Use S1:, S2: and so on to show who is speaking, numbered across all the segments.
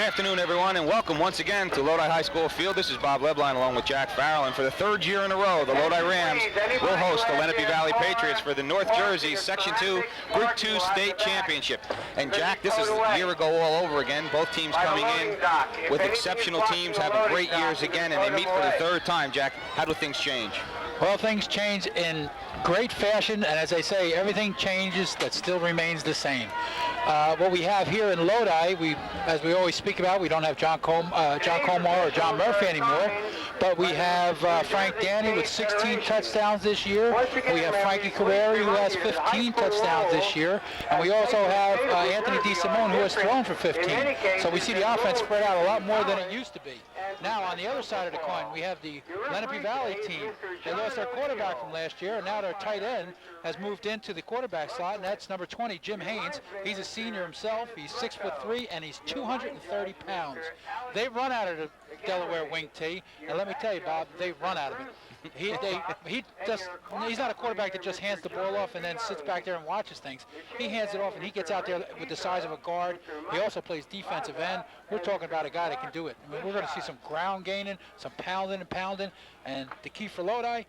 S1: afternoon, everyone, and welcome once again to Lodi High School Field. This is Bob Lebline along with Jack Farrell, and for the third year in a row, the Lodi Rams will host the Lenape Valley Patriots for the North Jersey Section 2 Group 2 State Championship. And Jack, this is a year ago all over again. Both teams coming in with exceptional teams, having great years again, and they meet for the third time. Jack, how do things change?
S2: Well, things change in great fashion, and as I say, everything changes that still remains the same. What we have here in Lodi, as we always speak about, we don't have John Colmar or John Murphy anymore, but we have Frank Danny with 16 touchdowns this year. We have Frankie Carreri, who has 15 touchdowns this year, and we also have Anthony DeSimone, who has thrown for 15. So we see the offense spread out a lot more than it used to be. Now, on the other side of the coin, we have the Lenape Valley team. They lost their quarterback from last year, and now their tight end has moved into the quarterback slot, and that's number 20, Jim Haynes. He's a senior himself. He's 6'3", and he's 230 pounds. They run out of the Delaware wing tee, and let me tell you, Bob, they run out of it. He's not a quarterback that just hands the ball off and then sits back there and watches things. He hands it off, and he gets out there with the size of a guard. He also plays defensive end. We're talking about a guy that can do it. I mean, we're going to see some ground gaining, some pounding and pounding, and the key for Lodi,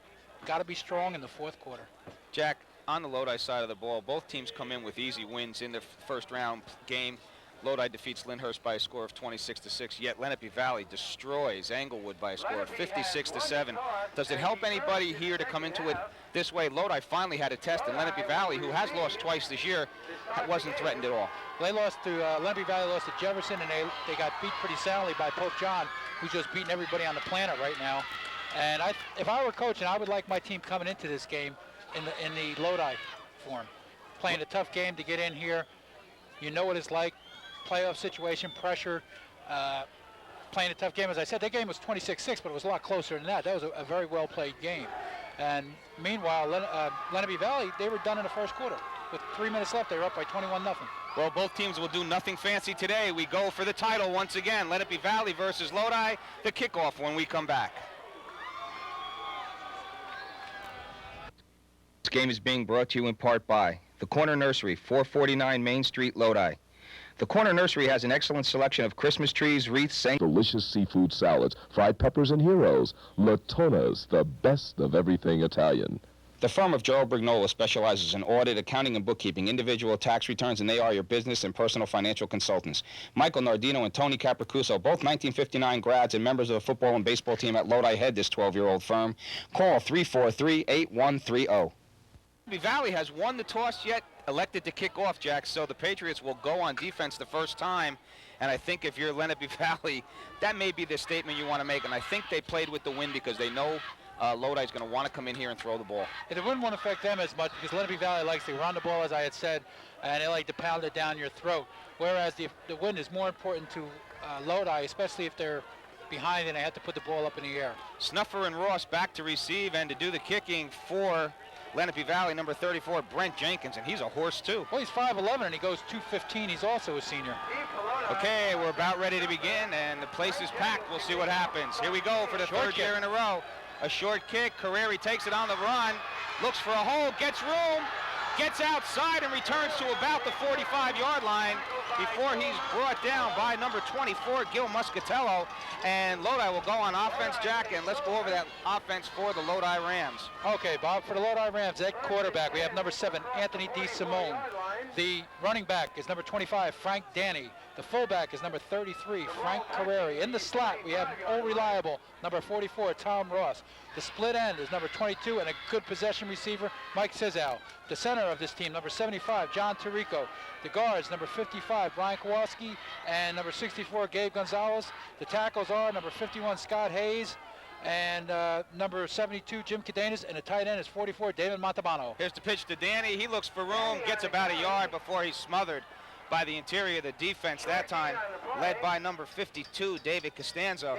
S2: got to be strong in the fourth quarter.
S1: Jack, on the Lodi side of the ball, both teams come in with easy wins in the first round game. Lodi defeats Lyndhurst by a score of 26-6, yet Lenape Valley destroys Englewood by a score of 56-7. Does it help anybody here to come into it this way? Lodi finally had a test, and Lenape Valley, who has lost twice this year, wasn't threatened at all.
S2: They lost to, Lenape Valley lost to Jefferson, and they got beat pretty soundly by Pope John, who's just beating everybody on the planet right now. And if I were coaching, I would like my team coming into this game in the Lodi form. Playing a tough game to get in here. You know what it's like. Playoff situation, pressure, playing a tough game. As I said, that game was 26-6, but it was a lot closer than that. That was a very well-played game. And meanwhile, Lenape Valley, they were done in the first quarter. With 3 minutes left, they were up by 21-0.
S1: Well, both teams will do nothing fancy today. We go for the title once again. Lenape Valley versus Lodi, the kickoff when we come back. This game is being brought to you in part by the Corner Nursery, 449 Main Street, Lodi. The Corner Nursery has an excellent selection of Christmas trees, wreaths,
S3: delicious seafood salads, fried peppers and heroes. Latona's, the best of everything Italian.
S1: The firm of Joel Brignola specializes in audit, accounting, and bookkeeping, individual tax returns, and they are your business and personal financial consultants. Michael Nardino and Tony Capricuso, both 1959 grads and members of the football and baseball team at Lodi, head this 12-year-old firm. Call 343-8130. Lenape Valley has won the toss yet elected to kick off, Jack, so the Patriots will go on defense the first time, and I think if you're Lenape Valley, that may be the statement you want to make, and I think they played with the wind because they know Lodi's going to want to come in here and throw the ball.
S2: It wouldn't want to affect them as much because Lenape Valley likes to run the ball, as I had said, and they like to pound it down your throat, whereas the wind is more important to Lodi, especially if they're behind and they have to put the ball up in the air.
S1: Snuffer and Ross back to receive and to do the kicking for Lenape Valley, number 34, Brent Jenkins, and he's a horse too.
S2: Well, he's 5'11", and he goes 215. He's also a senior.
S1: Okay, we're about ready to begin, and the place is packed. We'll see what happens. Here we go for the third year in a row. A short kick. Carreri takes it on the run, looks for a hole, gets room, gets outside, and returns to about the 45-yard line before he's brought down by number 24, Gil Muscatello. And Lodi will go on offense, Jack, and let's go over that offense for the Lodi Rams.
S2: Okay, Bob, for the Lodi Rams, that quarterback, we have number 7, Anthony DeSimone. The running back is number 25, Frank Danny. The fullback is number 33, Frank Carreri. In the slot, we have all reliable, number 44, Tom Ross. The split end is number 22 and a good possession receiver, Mike Sizow. The center of this team, number 75, John Tirico. The guards, number 55, Brian Kowalski, and number 64, Gabe Gonzalez. The tackles are number 51, Scott Hayes, and number 72, Jim Cadenas, and the tight end is 44, David Montalbano.
S1: Here's the pitch to Danny. He looks for room, gets about a yard before he's smothered by the interior of the defense, that time led by number 52, David Costanzo.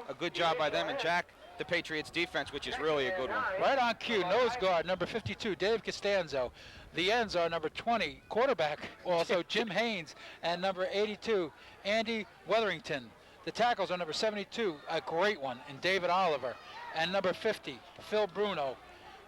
S1: A good job by them, and Jack, the Patriots defense, which is really a good one.
S2: Right on cue, nose guard, number 52, Dave Costanzo. The ends are number 20, quarterback, also Jim Haynes, and number 82, Andy Weatherington. The tackles are number 72, a great one, and David Oliver, and number 50, Phil Bruno.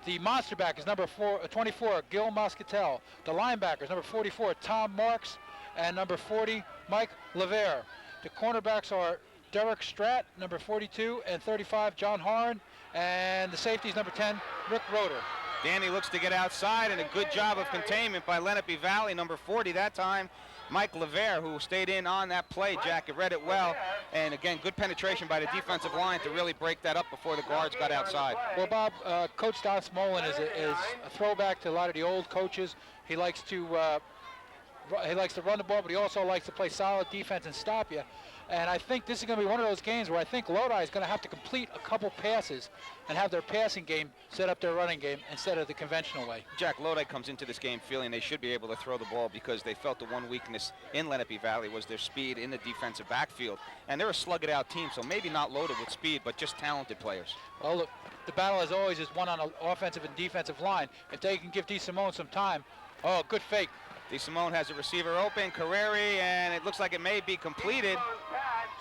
S2: The monster back is number 24, Gil Moscatel. The linebacker is number 44, Tom Marks. and number 40, Mike Lever. The cornerbacks are Derek Stratt, number 42, and 35, John Horan, and the safeties, number 10, Rick Roeder.
S1: Danny looks to get outside, and a good job of containment by Lenape Valley, number 40 that time, Mike Lever, who stayed in on that play. Jack read it well, and again, good penetration by the defensive line to really break that up before the guards got outside.
S2: Well, Bob, Coach Don Smolin is a throwback to a lot of the old coaches. He likes to run the ball, but he also likes to play solid defense and stop you. And I think this is going to be one of those games where I think Lodi is going to have to complete a couple passes and have their passing game set up their running game instead of the conventional way.
S1: Jack, Lodi comes into this game feeling they should be able to throw the ball because they felt the one weakness in Lenape Valley was their speed in the defensive backfield. And they're a slug-it-out team, so maybe not loaded with speed, but just talented players.
S2: Well, look, the battle, as always, is one on the offensive and defensive line. If they can give DeSimone some time, oh, good fake.
S1: DeSimone has a receiver open, Carreri, and it looks like it may be completed.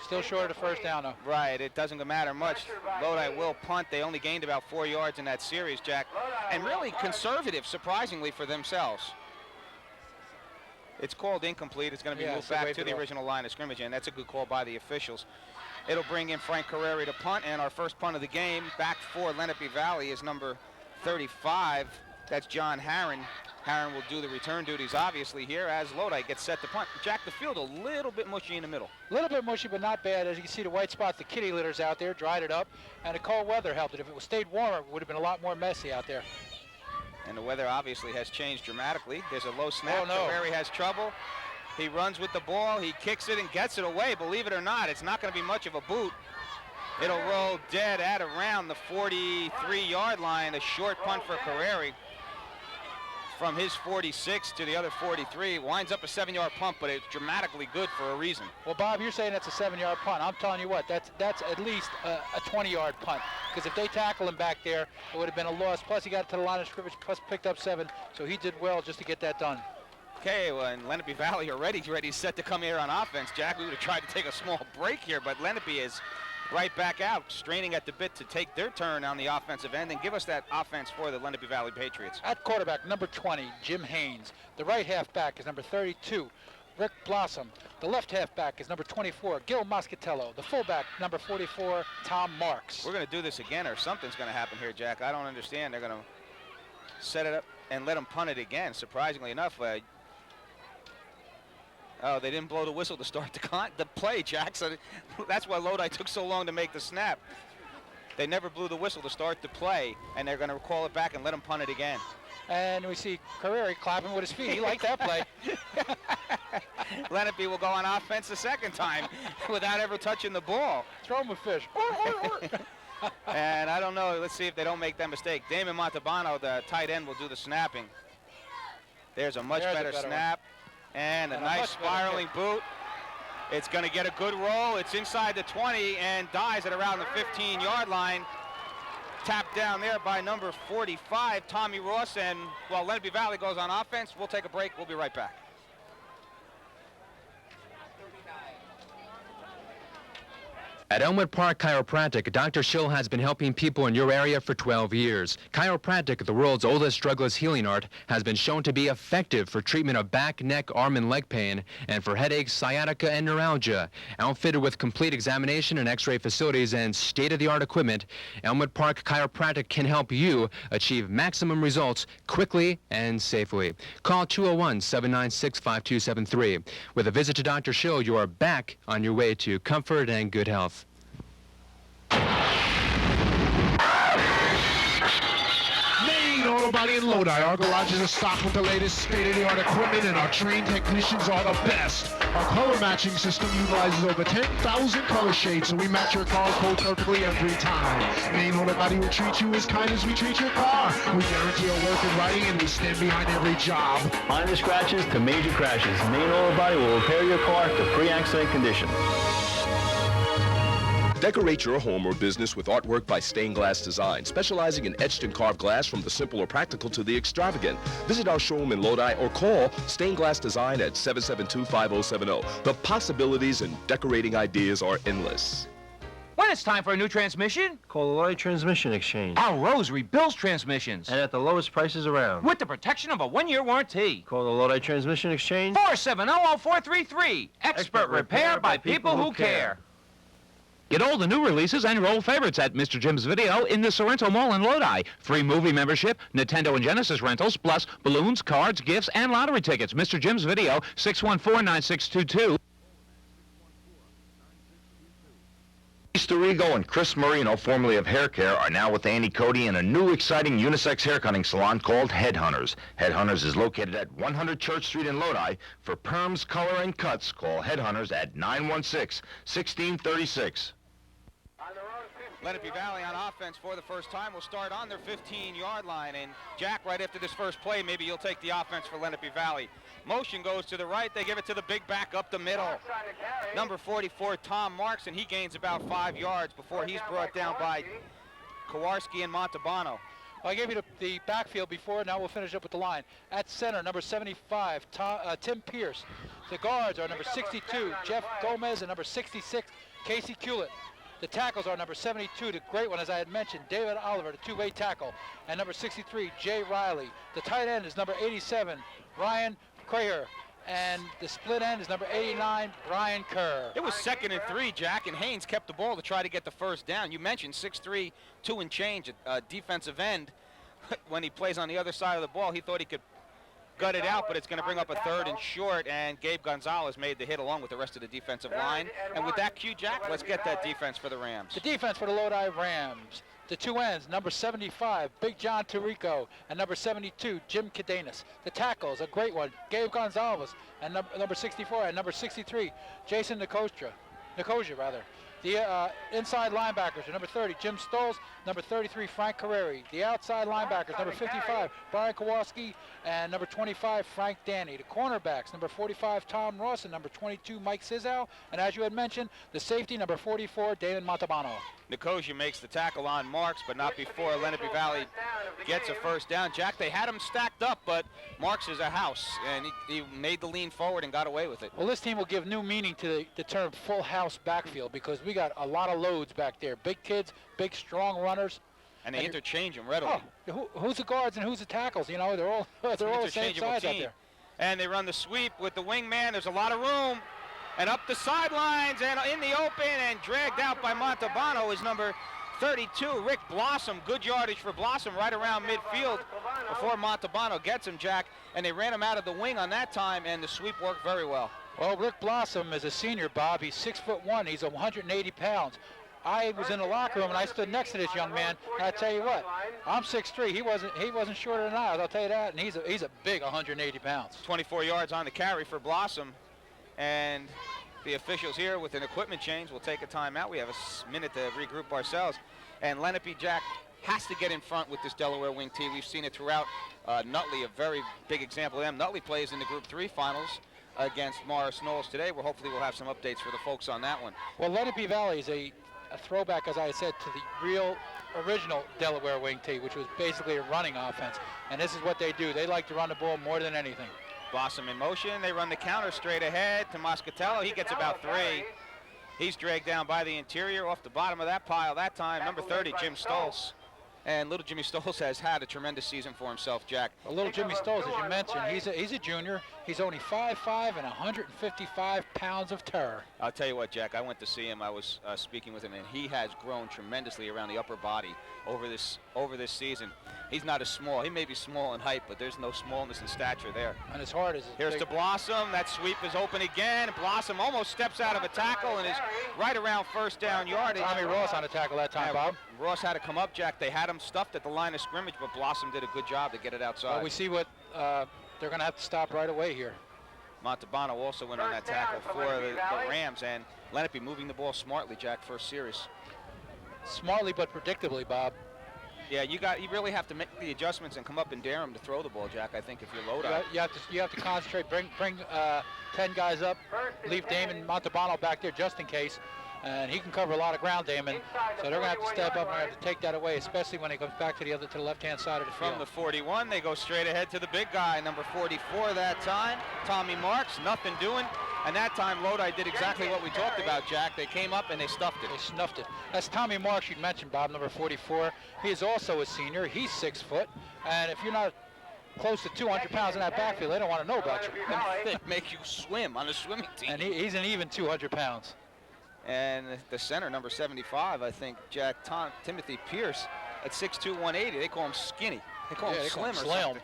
S2: Still short of the first down, though.
S1: Right, it doesn't matter much. Lodi will punt. They only gained about 4 yards in that series, Jack. And really conservative, surprisingly, for themselves. It's called incomplete. It's going to be moved back to the original line of scrimmage, and that's a good call by the officials. It'll bring in Frank Carreri to punt, and our first punt of the game back for Lenape Valley is number 35. That's John Harron. Harron will do the return duties, obviously, here as Lodi gets set to punt. Jack, the field a little bit mushy in the middle.
S2: A little bit mushy, but not bad. As you can see, the white spots, the kitty litters out there, dried it up, and the cold weather helped it. If it was stayed warmer, it would have been a lot more messy out there.
S1: And the weather obviously has changed dramatically. There's a low snap.
S2: Oh, no.
S1: Carreri has trouble. He runs with the ball. He kicks it and gets it away. Believe it or not, it's not going to be much of a boot. It'll roll dead at around the 43-yard line. A short punt for Carreri. From his 46 to the other 43, winds up a 7-yard punt, but it's dramatically good for a reason.
S2: Well, Bob, you're saying that's a 7-yard punt. I'm telling you what, that's at least a 20-yard punt, because if they tackle him back there, it would have been a loss. Plus, he got to the line of scrimmage, plus picked up 7, so he did well just to get that done.
S1: Okay, well, and Lenape Valley already set to come here on offense. Jack, we would have tried to take a small break here, but Lenape is right back out, straining at the bit to take their turn on the offensive end and give us that offense for the Lenape Valley Patriots.
S2: At quarterback, number 20, Jim Haynes. The right halfback is number 32, Rick Blossom. The left halfback is number 24, Gil Moscatello. The fullback, number 44, Tom Marks.
S1: We're going to do this again, or something's going to happen here, Jack. I don't understand. They're going to set it up and let them punt it again, surprisingly enough. Oh, they didn't blow the whistle to start the play, Jack. So that's why Lodi took so long to make the snap. They never blew the whistle to start the play, and they're going to call it back and let him punt it again.
S2: And we see Carreri clapping with his feet. He liked that play.
S1: Lenape will go on offense a second time without ever touching the ball.
S2: Throw him a fish.
S1: And I don't know. Let's see if they don't make that mistake. Damon Montalbano, the tight end, will do the snapping. There's a much better snap. And a nice spiraling boot. It's going to get a good roll. It's inside the 20 and dies at around the 15-yard line. Tapped down there by number 45, Tommy Ross. And while Lenape Valley goes on offense, we'll take a break. We'll be right back.
S4: At Elmwood Park Chiropractic, Dr. Schill has been helping people in your area for 12 years. Chiropractic, the world's oldest drugless healing art, has been shown to be effective for treatment of back, neck, arm, and leg pain, and for headaches, sciatica, and neuralgia. Outfitted with complete examination and x-ray facilities and state-of-the-art equipment, Elmwood Park Chiropractic can help you achieve maximum results quickly and safely. Call 201-796-5273. With a visit to Dr. Schill, you are back on your way to comfort and good health.
S5: Nobody in Lodi. Our garages are stocked with the latest state-of-the-art equipment, and our trained technicians are the best. Our color matching system utilizes over 10,000 color shades, so we match your car code perfectly every time. Ain't nobody will treat you as kind as we treat your car. We guarantee our work in writing, and we stand behind every job.
S6: Minor scratches to major crashes, Main Auto Body will repair your car to pre-accident condition.
S3: Decorate your home or business with artwork by Stained Glass Design, specializing in etched and carved glass from the simple or practical to the extravagant. Visit our showroom in Lodi or call Stained Glass Design at 772-5070. The possibilities in decorating ideas are endless.
S7: When when it's time for a new transmission,
S6: Call the Lodi Transmission Exchange.
S7: our Rosary Bills transmissions.
S6: And at the lowest prices around.
S7: With the protection of a 1-year warranty.
S6: Call the Lodi Transmission Exchange.
S7: 470-0433. Expert repair by people who care.
S8: Get all the new releases and your old favorites at Mr. Jim's Video in the Sorrento Mall in Lodi. Free movie membership, Nintendo and Genesis rentals, plus balloons, cards, gifts, and lottery tickets. Mr. Jim's Video, 614-9622.
S9: Pat Tirico and Chris Marino, formerly of Hair Care, are now with Andy Cody in a new exciting unisex hair cutting salon called Headhunters. Headhunters is located at 100 Church Street in Lodi. For perms, color, and cuts, call Headhunters at 916-1636.
S1: Lenape Valley on offense for the first time will start on their 15-yard line. And Jack, right after this first play, maybe you'll take the offense for Lenape Valley. Motion goes to the right. They give it to the big back up the middle. Number 44, Tom Marks, and he gains about 5 yards before he's brought down by Kowarski and Montalbano.
S2: Well, I gave you the backfield before. Now we'll finish up with the line. At center, number 75, Tim Pierce. The guards are number 62, Jeff Gomez, and number 66, Casey Culitt. The tackles are number 72, the great one, as I had mentioned, David Oliver, the two-way tackle, and number 63, Jay Riley. The tight end is number 87, Ryan Crayer, and the split end is number 89, Brian Kerr.
S1: It was 2nd and 3, Jack, and Haynes kept the ball to try to get the first down. You mentioned 6'3", 2 and change, defensive end. When he plays on the other side of the ball, he thought he could gut it out, but it's going to bring up a 3rd and short, and Gabe Gonzalez made the hit along with the rest of the defensive line. And with that cue, Jack, let's get that defense for the Rams.
S2: The defense for the Lodi Rams. The two ends, number 75, Big John Tirico, and number 72, Jim Cadenas. The tackles, a great one, Gabe Gonzalez, and number 64, and number 63, Jason Nicosia. The inside linebackers are number 30, Jim Stoles, number 33, Frank Carreri. The outside linebackers, number 55, Brian Kowalski, and number 25, Frank Danny. The cornerbacks, number 45, Tom Ross, and number 22, Mike Sizow. And as you had mentioned, the safety, number 44, Damon Montalbano.
S1: Nicosia makes the tackle on Marks, but not before Lenape Valley gets a first down. Jack, they had him stacked up, but Marks is a house, and he made the lean forward and got away with it.
S2: Well, this team will give new meaning to the term full house backfield, because we got a lot of loads back there. Big kids, big, strong runners.
S1: And they interchange them readily.
S2: Oh, who's the guards and who's the tackles? You know, they're all the same size out there.
S1: And they run the sweep with the wingman. There's a lot of room. And up the sidelines and in the open and dragged out by Montalbano is number 32, Rick Blossom. Good yardage for Blossom right around midfield before Montalbano gets him, Jack. And they ran him out of the wing on that time, and the sweep worked very well.
S2: Well, Rick Blossom is a senior, Bob. He's 6'1". He's 180 pounds. I was in the locker room and I stood next to this young man, and I tell you what, I'm 6'3". He wasn't shorter than I was, I'll tell you that, and he's a big 180 pounds.
S1: 24 yards on the carry for Blossom, and the officials here with an equipment change will take a timeout. We have a minute to regroup ourselves, and Lenape, Jack, has to get in front with this Delaware wing team. We've seen it throughout. Nutley, a very big example of them. Nutley plays in the Group 3 finals against Morris Knowles today. Hopefully we'll have some updates for the folks on that one.
S2: Well, Lenape Valley is a throwback, as I said, to the original Delaware wing tee, which was basically a running offense. And this is what they do. They like to run the ball more than anything.
S1: Blossom in motion. They run the counter straight ahead to Moscatello. He gets about 3. He's dragged down by the interior off the bottom of that pile that time. Number 30, Jim Stoltz. And little Jimmy Stoltz has had a tremendous season for himself, Jack.
S2: Well, little Jimmy Stoltz, as you mentioned, he's a junior. He's only 5'5" and 155 pounds of terror.
S1: I'll tell you what, Jack, I went to see him. I was speaking with him, and he has grown tremendously around the upper body over this season. He's not as small. He may be small in height, but there's no smallness in stature there.
S2: And his heart is
S1: Here's to Blossom. That sweep is open again. Blossom almost steps out of a tackle and is right around first down yardage.
S2: Tommy Ross on a tackle that time, Bob.
S1: Ross had to come up, Jack. They had him stuffed at the line of scrimmage, but Blossom did a good job to get it outside.
S2: Well, we see what they're going to have to stop right away here.
S1: Montalbano also went on that tackle for the Rams, and Lenape moving the ball smartly, Jack, first series.
S2: Smartly but predictably, Bob.
S1: Yeah, you really have to make the adjustments and come up and dare him to throw the ball, Jack. I think if you're Lodi,
S2: you have to concentrate. Bring 10 guys up. Leave Damon Montalbano back there just in case, and he can cover a lot of ground, Damon. So they're going to have to step up and have to take that away, especially when he comes back to the left-hand side of the field.
S1: From the 41, they go straight ahead to the big guy, number 44 that time, Tommy Marks. Nothing doing. And that time, Lodi did exactly what we talked about, Jack. They came up and they stuffed it.
S2: They snuffed it. That's Tommy Marks, you mentioned, Bob, number 44. He is also a senior. He's 6 foot. And if you're not close to 200 pounds in that backfield, they don't want to know about you.
S1: They make you swim on the swimming team.
S2: And he's an even 200 pounds.
S1: And the center, number 75, I think, Timothy Pierce, at 6'2", 180. They call him skinny. They call him slim or something.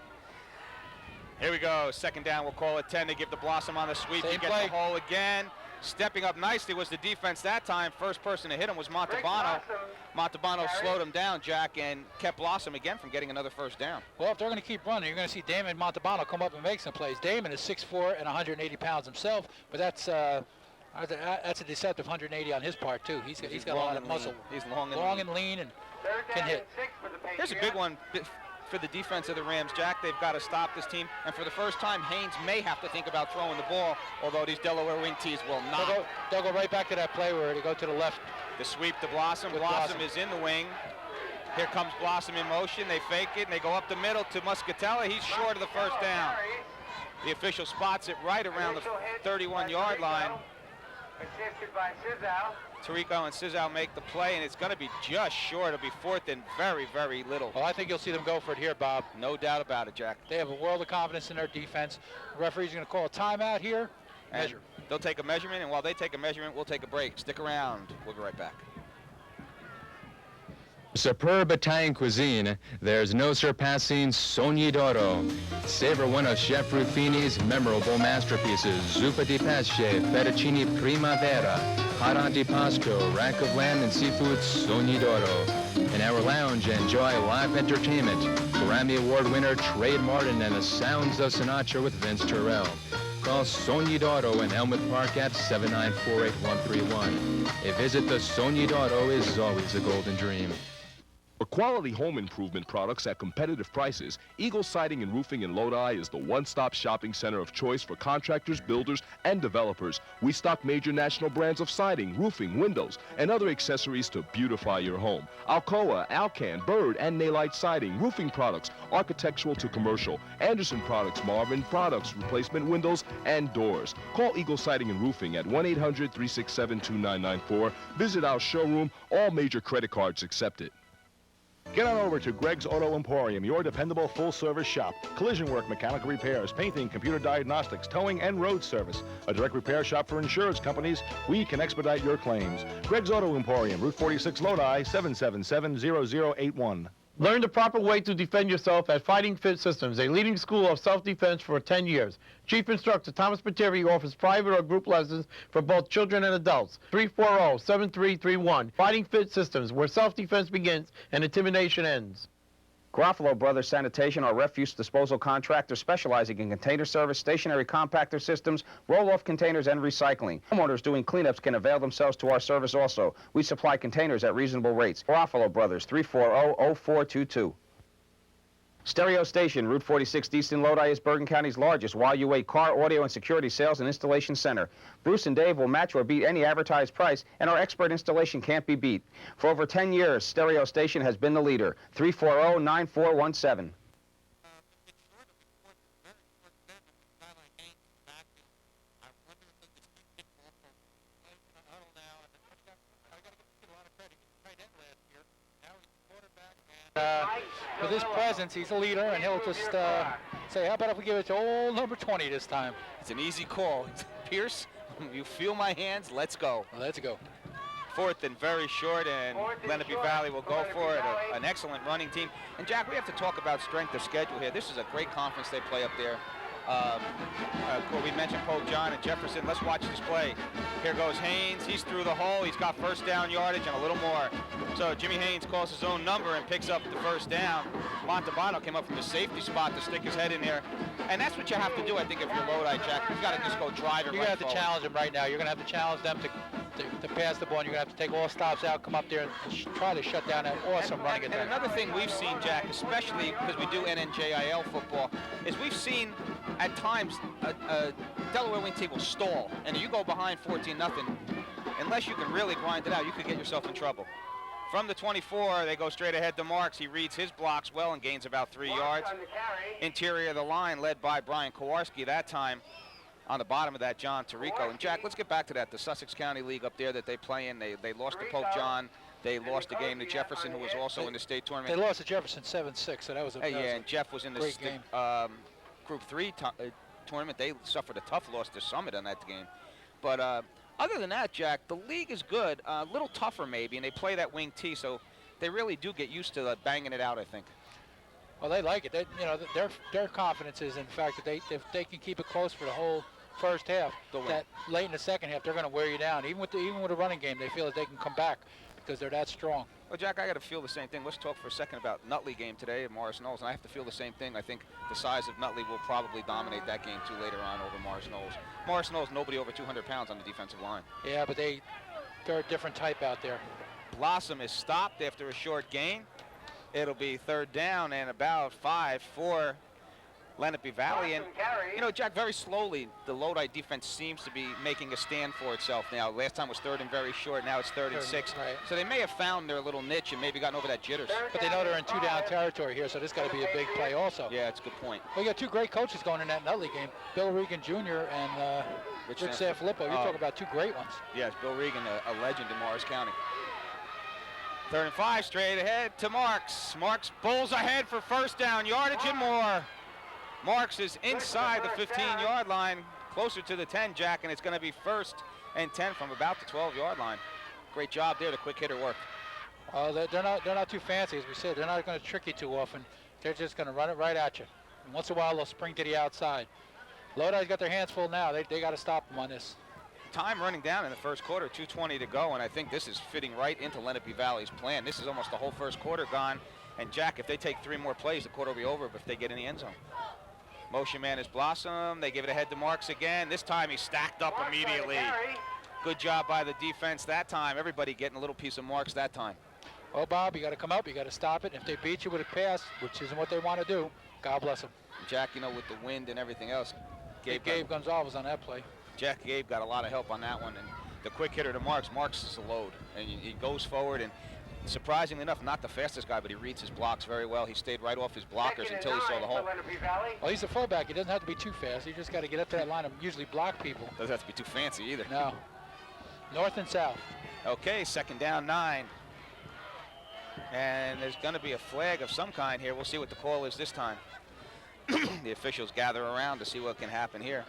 S1: Here we go. Second down, we'll call it 10. They give the Blossom on the sweep. He gets the hole again. Stepping up nicely was the defense that time. First person to hit him was Montalbano. Montalbano slowed him down, Jack, and kept Blossom again from getting another first down.
S2: Well, if they're going to keep running, you're going to see Damon Montalbano come up and make some plays. Damon is 6'4" and 180 pounds himself, but that's a deceptive 180 on his part, too. He's got a lot of muscle.
S1: He's long
S2: and lean and can hit.
S1: Here's a big one for the defense of the Rams, Jack. They've got to stop this team, and for the first time, Haynes may have to think about throwing the ball, although these Delaware wing tees will not.
S2: They'll go right back to that play where they go to the left.
S1: The sweep to Blossom. Blossom is in the wing. Here comes Blossom in motion. They fake it, and they go up the middle to Muscatella. He's short of the first down. The official spots it right around the 31-yard line.
S10: Assisted by Sizal.
S1: Tirico and Sizal make the play, and it's going to be just short. It'll be fourth and very, very little.
S2: Well, I think you'll see them go for it here, Bob.
S1: No doubt about it, Jack.
S2: They have a world of confidence in their defense. The referee's going to call a timeout here. Measure.
S1: They'll take a measurement, and while they take a measurement, we'll take a break. Stick around. We'll be right back.
S4: Superb Italian cuisine, there's no surpassing Sogni d'Oro. Savor one of Chef Ruffini's memorable masterpieces, zuppa di pesce, fettuccine primavera, hot antipasto, rack of lamb and seafood Sogni d'Oro. In our lounge, enjoy live entertainment, Grammy Award winner Trade Martin and the sounds of Sinatra with Vince Terrell. Call Sogni d'Oro in Elmwood Park at 794-8131. A visit to Sogni d'Oro is always a golden dream.
S3: For quality home improvement products at competitive prices, Eagle Siding and Roofing in Lodi is the one-stop shopping center of choice for contractors, builders, and developers. We stock major national brands of siding, roofing, windows, and other accessories to beautify your home. Alcoa, Alcan, Bird, and Nalite Siding, roofing products, architectural to commercial, Anderson Products, Marvin Products, replacement windows, and doors. Call Eagle Siding and Roofing at 1-800-367-2994. Visit our showroom. All major credit cards accepted.
S11: Get on over to Greg's Auto Emporium, your dependable full-service shop. Collision work, mechanical repairs, painting, computer diagnostics, towing, and road service. A direct repair shop for insurance companies. We can expedite your claims. Greg's Auto Emporium, Route 46, Lodi, 777-0081.
S12: Learn the proper way to defend yourself at Fighting Fit Systems, a leading school of self-defense for 10 years. Chief Instructor Thomas Pateri offers private or group lessons for both children and adults. 340-7331. Fighting Fit Systems, where self-defense begins and intimidation ends.
S1: Garofalo Brothers Sanitation are refuse disposal contractors specializing in container service, stationary compactor systems, roll-off containers, and recycling. Homeowners doing cleanups can avail themselves to our service also. We supply containers at reasonable rates. Garofalo Brothers, 340-0422. Stereo Station, Route 46 East in Lodi is Bergen County's largest YUA car, audio, and security sales and installation center. Bruce and Dave will match or beat any advertised price, and our expert installation can't be beat. For over 10 years, Stereo Station has been the leader. 340-9417.
S2: With his presence, he's a leader, and he'll just say, how about if we give it to old number 20 this time?
S1: It's an easy call. Pierce, you feel my hands, let's go.
S2: Let's go.
S1: Fourth and very short, and Lenape Valley will go for it. An excellent running team. And Jack, we have to talk about strength of schedule here. This is a great conference they play up there. We mentioned Pope John and Jefferson. Let's watch this play. Here goes Haynes. He's through the hole. He's got first down yardage and a little more. So Jimmy Haynes calls his own number and picks up the first down. Montalbano came up from the safety spot to stick his head in there. And that's what you have to do, I think, if you're Lodi, Jack. You've got to just go drive it.
S2: You're going to have to challenge them right now. You're going to have to challenge them to pass the ball, and you're going to have to take all stops out, come up there, and try to shut down that awesome running attack.
S1: And another thing we've seen, Jack, especially because we do NNJIL football, is we've seen at times a Delaware wing team will stall, and you go behind 14-0. Unless you can really grind it out, you could get yourself in trouble. From the 24, they go straight ahead to Marks. He reads his blocks well and gains about 3 yards. Interior of the line led by Brian Kowarski that time. on the bottom of that, John Tirico. And Jack, let's get back to that. The Sussex County League up there that they play in, they lost to Pope John. They lost the game to Jefferson, who was also in the state tournament.
S2: They lost to Jefferson 7-6, so that was a
S1: and Jeff was in the
S2: game.
S1: Group 3 tournament. They suffered a tough loss to Summit on that game. But other than that, Jack, the league is good. A little tougher maybe, and they play that wing T, so they really do get used to banging it out, I think.
S2: Well, they like it. They, you know, their confidence is in fact that if they can keep it close for the whole first half, that late in the second half they're going to wear you down. Even with the running game, they feel that they can come back because they're that strong.
S1: Well, Jack, I got to feel the same thing. Let's talk for a second about Nutley game today at Morris Knolls, and I have to feel the same thing. I think the size of Nutley will probably dominate that game too later on over Morris Knolls. Morris Knolls, nobody over 200 pounds on the defensive line.
S2: Yeah, but they're a different type out there.
S1: Blossom is stopped after a short gain. It'll be third down and about 5 for Lenape Valley. And, you know, Jack, very slowly, the Lodi defense seems to be making a stand for itself now. Last time was third and very short. Now it's third and 6.
S2: Right.
S1: So they may have found their little niche and maybe gotten over that jitters.
S2: But they know they're in 2-down territory here, so this got to be a big play also.
S1: Yeah, it's a good point.
S2: Well, you got two great coaches going in that Nutley game, Bill Regan Jr. and Rich Sanfilippo. You're talking about two great ones.
S1: Yes, Bill Regan, a legend in Morris County. 3rd and 5, straight ahead to Marks. Marks bowls ahead for first down yardage and more. Marks is inside the 15-yard line, closer to the 10, Jack, and it's going to be 1st and 10 from about the 12-yard line. Great job there. The quick hitter worked.
S2: They're not too fancy, as we said. They're not going to trick you too often. They're just going to run it right at you. And once in a while, they'll spring to the outside. Lodi's got their hands full now. They got to stop them on this.
S1: Time running down in the first quarter, 2:20 to go, and I think this is fitting right into Lenape Valley's plan. This is almost the whole first quarter gone, and Jack, if they take 3 more plays, the quarter will be over if they get in the end zone. Motion man is Blossom. They give it ahead to Marks again. This time he's stacked up immediately. Good job by the defense that time. Everybody getting a little piece of Marks that time.
S2: Well, Bob, you got to come up. You got to stop it. If they beat you with a pass, which isn't what they want to do, God bless them.
S1: Jack, you know, with the wind and everything else,
S2: Gabe Gonzalez on that play.
S1: Gabe got a lot of help on that one, and the quick hitter to Marks. Marks is a load, and he goes forward, and surprisingly enough, not the fastest guy, but he reads his blocks very well. He stayed right off his blockers until he saw the hole.
S2: Well, he's a fullback. He doesn't have to be too fast. He just got to get up to that line and usually block people.
S1: Doesn't have to be too fancy either.
S2: No. North and south.
S1: Okay, 2nd down 9. And there's going to be a flag of some kind here. We'll see what the call is this time. The officials gather around to see what can happen here.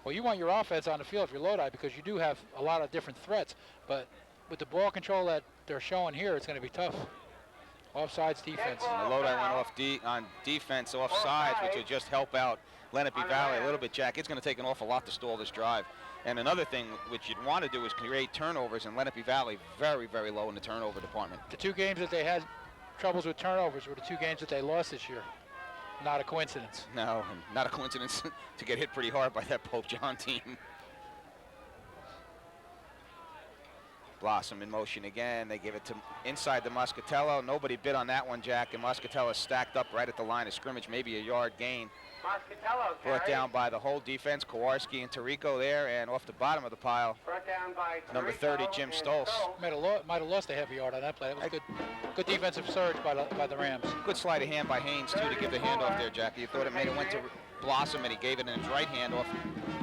S2: Well, you want your offense on the field if you're Lodi because you do have a lot of different threats. But with the ball control that they're showing here, it's going to be tough. Offsides defense.
S1: And the Lodi went off on defense, offsides, which will just help out Lenape Valley a little bit, Jack. It's going to take an awful lot to stall this drive. And another thing which you'd want to do is create turnovers, and Lenape Valley very, very low in the turnover department.
S2: The 2 games that they had troubles with turnovers were the 2 games that they lost this year. Not a coincidence.
S1: No, not a coincidence to get hit pretty hard by that Pope John team. Blossom in motion again. They give it to inside to Muscatello. Nobody bid on that one, Jack, and Muscatello stacked up right at the line of scrimmage, maybe a yard gain. Brought down by the whole defense, Kowarski and Tirico there, and off the bottom of the pile, number 30, Jim Stolz.
S2: Might have lost a heavy yard on that play. That was good defensive surge by the Rams.
S1: Good sleight of hand by Haynes, too, to give the handoff there, Jackie. You thought it went to Blossom, and he gave it in his right hand off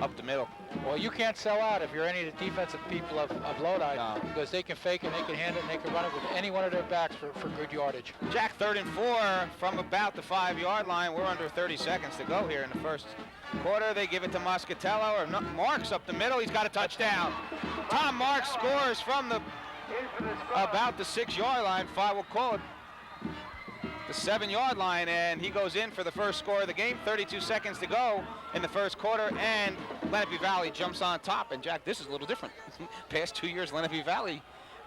S1: up the middle.
S2: Well, you can't sell out if you're any of the defensive people of Lodi because they can fake it, they can hand it, and they can run it with any one of their backs for good yardage.
S1: Jack, 3rd and 4 from about the 5-yard line. We're under 30 seconds to go here in the first quarter. They give it to Muscatello, or Marks up the middle. He's got a touchdown. Tom Marks scores from about the 6-yard line. We'll call it the 7-yard line, and he goes in for the first score of the game. 32 seconds to go in the first quarter, and Lenape Valley jumps on top. And Jack, this is a little different. Past 2 years, Lenape Valley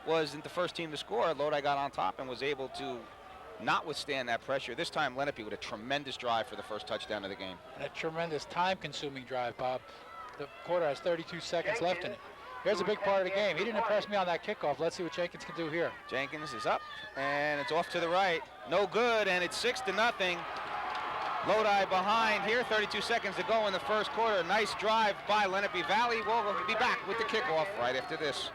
S1: wasn't the first team to score. Lodi got on top and was able to not withstand that pressure. This time, Lenape with a tremendous drive for the first touchdown of the game.
S2: And a tremendous time-consuming drive, Bob. The quarter has 32 seconds left in it. Here's a big part of the game. He didn't impress me on that kickoff. Let's see what Jenkins can do here.
S1: Jenkins is up, and it's off to the right. No good, and it's 6-0. Lodi behind here, 32 seconds to go in the first quarter. Nice drive by Lenape Valley. We'll be back with the kickoff right after this.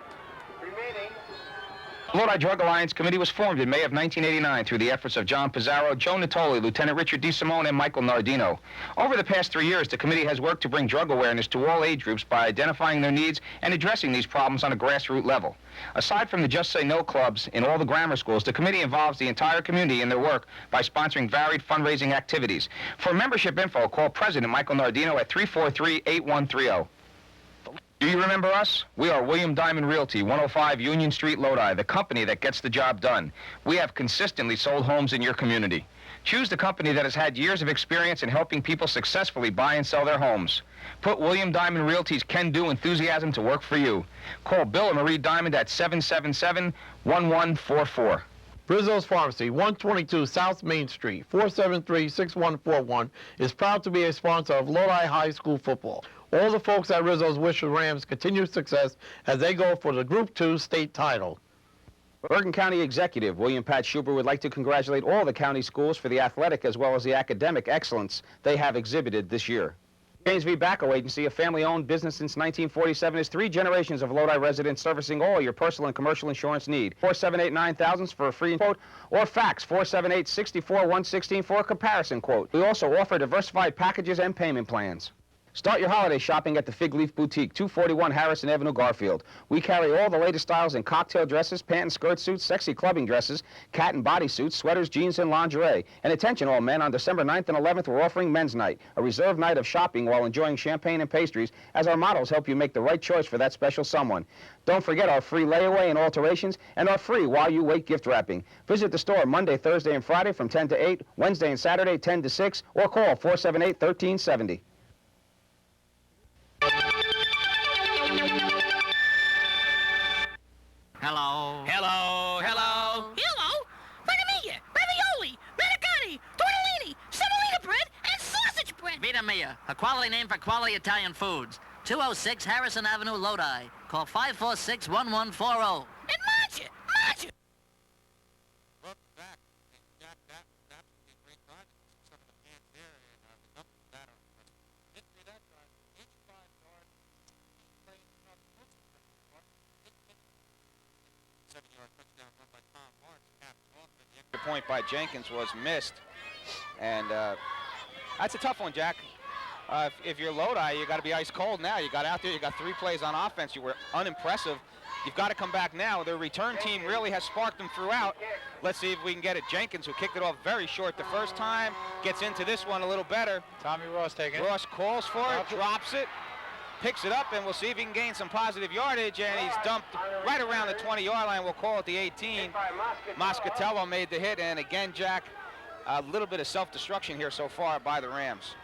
S1: The Lodi Drug Alliance Committee was formed in May of 1989 through the efforts of John Pizarro, Joe Natoli, Lieutenant Richard DeSimone, and Michael Nardino. Over the past 3 years, the committee has worked to bring drug awareness to all age groups by identifying their needs and addressing these problems on a grassroots level. Aside from the Just Say No clubs in all the grammar schools, the committee involves the entire community in their work by sponsoring varied fundraising activities. For membership info, call President Michael Nardino at 343-8130. Do you remember us? We are William Diamond Realty, 105 Union Street, Lodi, the company that gets the job done. We have consistently sold homes in your community. Choose the company that has had years of experience in helping people successfully buy and sell their homes. Put William Diamond Realty's can-do enthusiasm to work for you. Call Bill or Marie Diamond at 777-1144.
S12: Rizzo's Pharmacy, 122 South Main Street, 473-6141, is proud to be a sponsor of Lodi High School football. All the folks at Rizzo's wish the Rams continued success as they go for the Group 2 state title.
S1: Bergen County Executive William Pat Schuber would like to congratulate all the county schools for the athletic as well as the academic excellence they have exhibited this year. James V. Bacco Agency, a family-owned business since 1947, is 3 generations of Lodi residents servicing all your personal and commercial insurance need. 478-9000 for a free quote, or fax 478-64-116 for a comparison quote. We also offer diversified packages and payment plans. Start your holiday shopping at the Fig Leaf Boutique, 241 Harrison Avenue, Garfield. We carry all the latest styles in cocktail dresses, pant and skirt suits, sexy clubbing dresses, cat and body suits, sweaters, jeans, and lingerie. And attention all men, on December 9th and 11th, we're offering Men's Night, a reserved night of shopping while enjoying champagne and pastries, as our models help you make the right choice for that special someone. Don't forget our free layaway and alterations, and our free while you wait gift wrapping. Visit the store Monday, Thursday, and Friday from 10 to 8, Wednesday and Saturday 10 to 6, or call 478-1370.
S13: Hello. Hello. Hello. Hello. Venimiglia, ravioli, manicotti, tortellini, semolina bread, and sausage bread. Vita Mia, a quality name for quality Italian foods. 206 Harrison Avenue, Lodi. Call 546-1140. And Mancha.
S1: The point by Jenkins was missed, and that's a tough one, Jack. If you're Lodi, you got to be ice cold now. You got out there, you got 3 plays on offense. You were unimpressive. You've got to come back now. Their return team really has sparked them throughout. Let's see if we can get it. Jenkins, who kicked it off very short the first time, gets into this one a little better.
S2: Tommy Ross taking it.
S1: Ross calls for it, drops it, picks it up, and we'll see if he can gain some positive yardage, and he's dumped right around the 20-yard line. We'll call it the 18. Moscatello made the hit, and again, Jack, a little bit of self-destruction here so far by the Rams.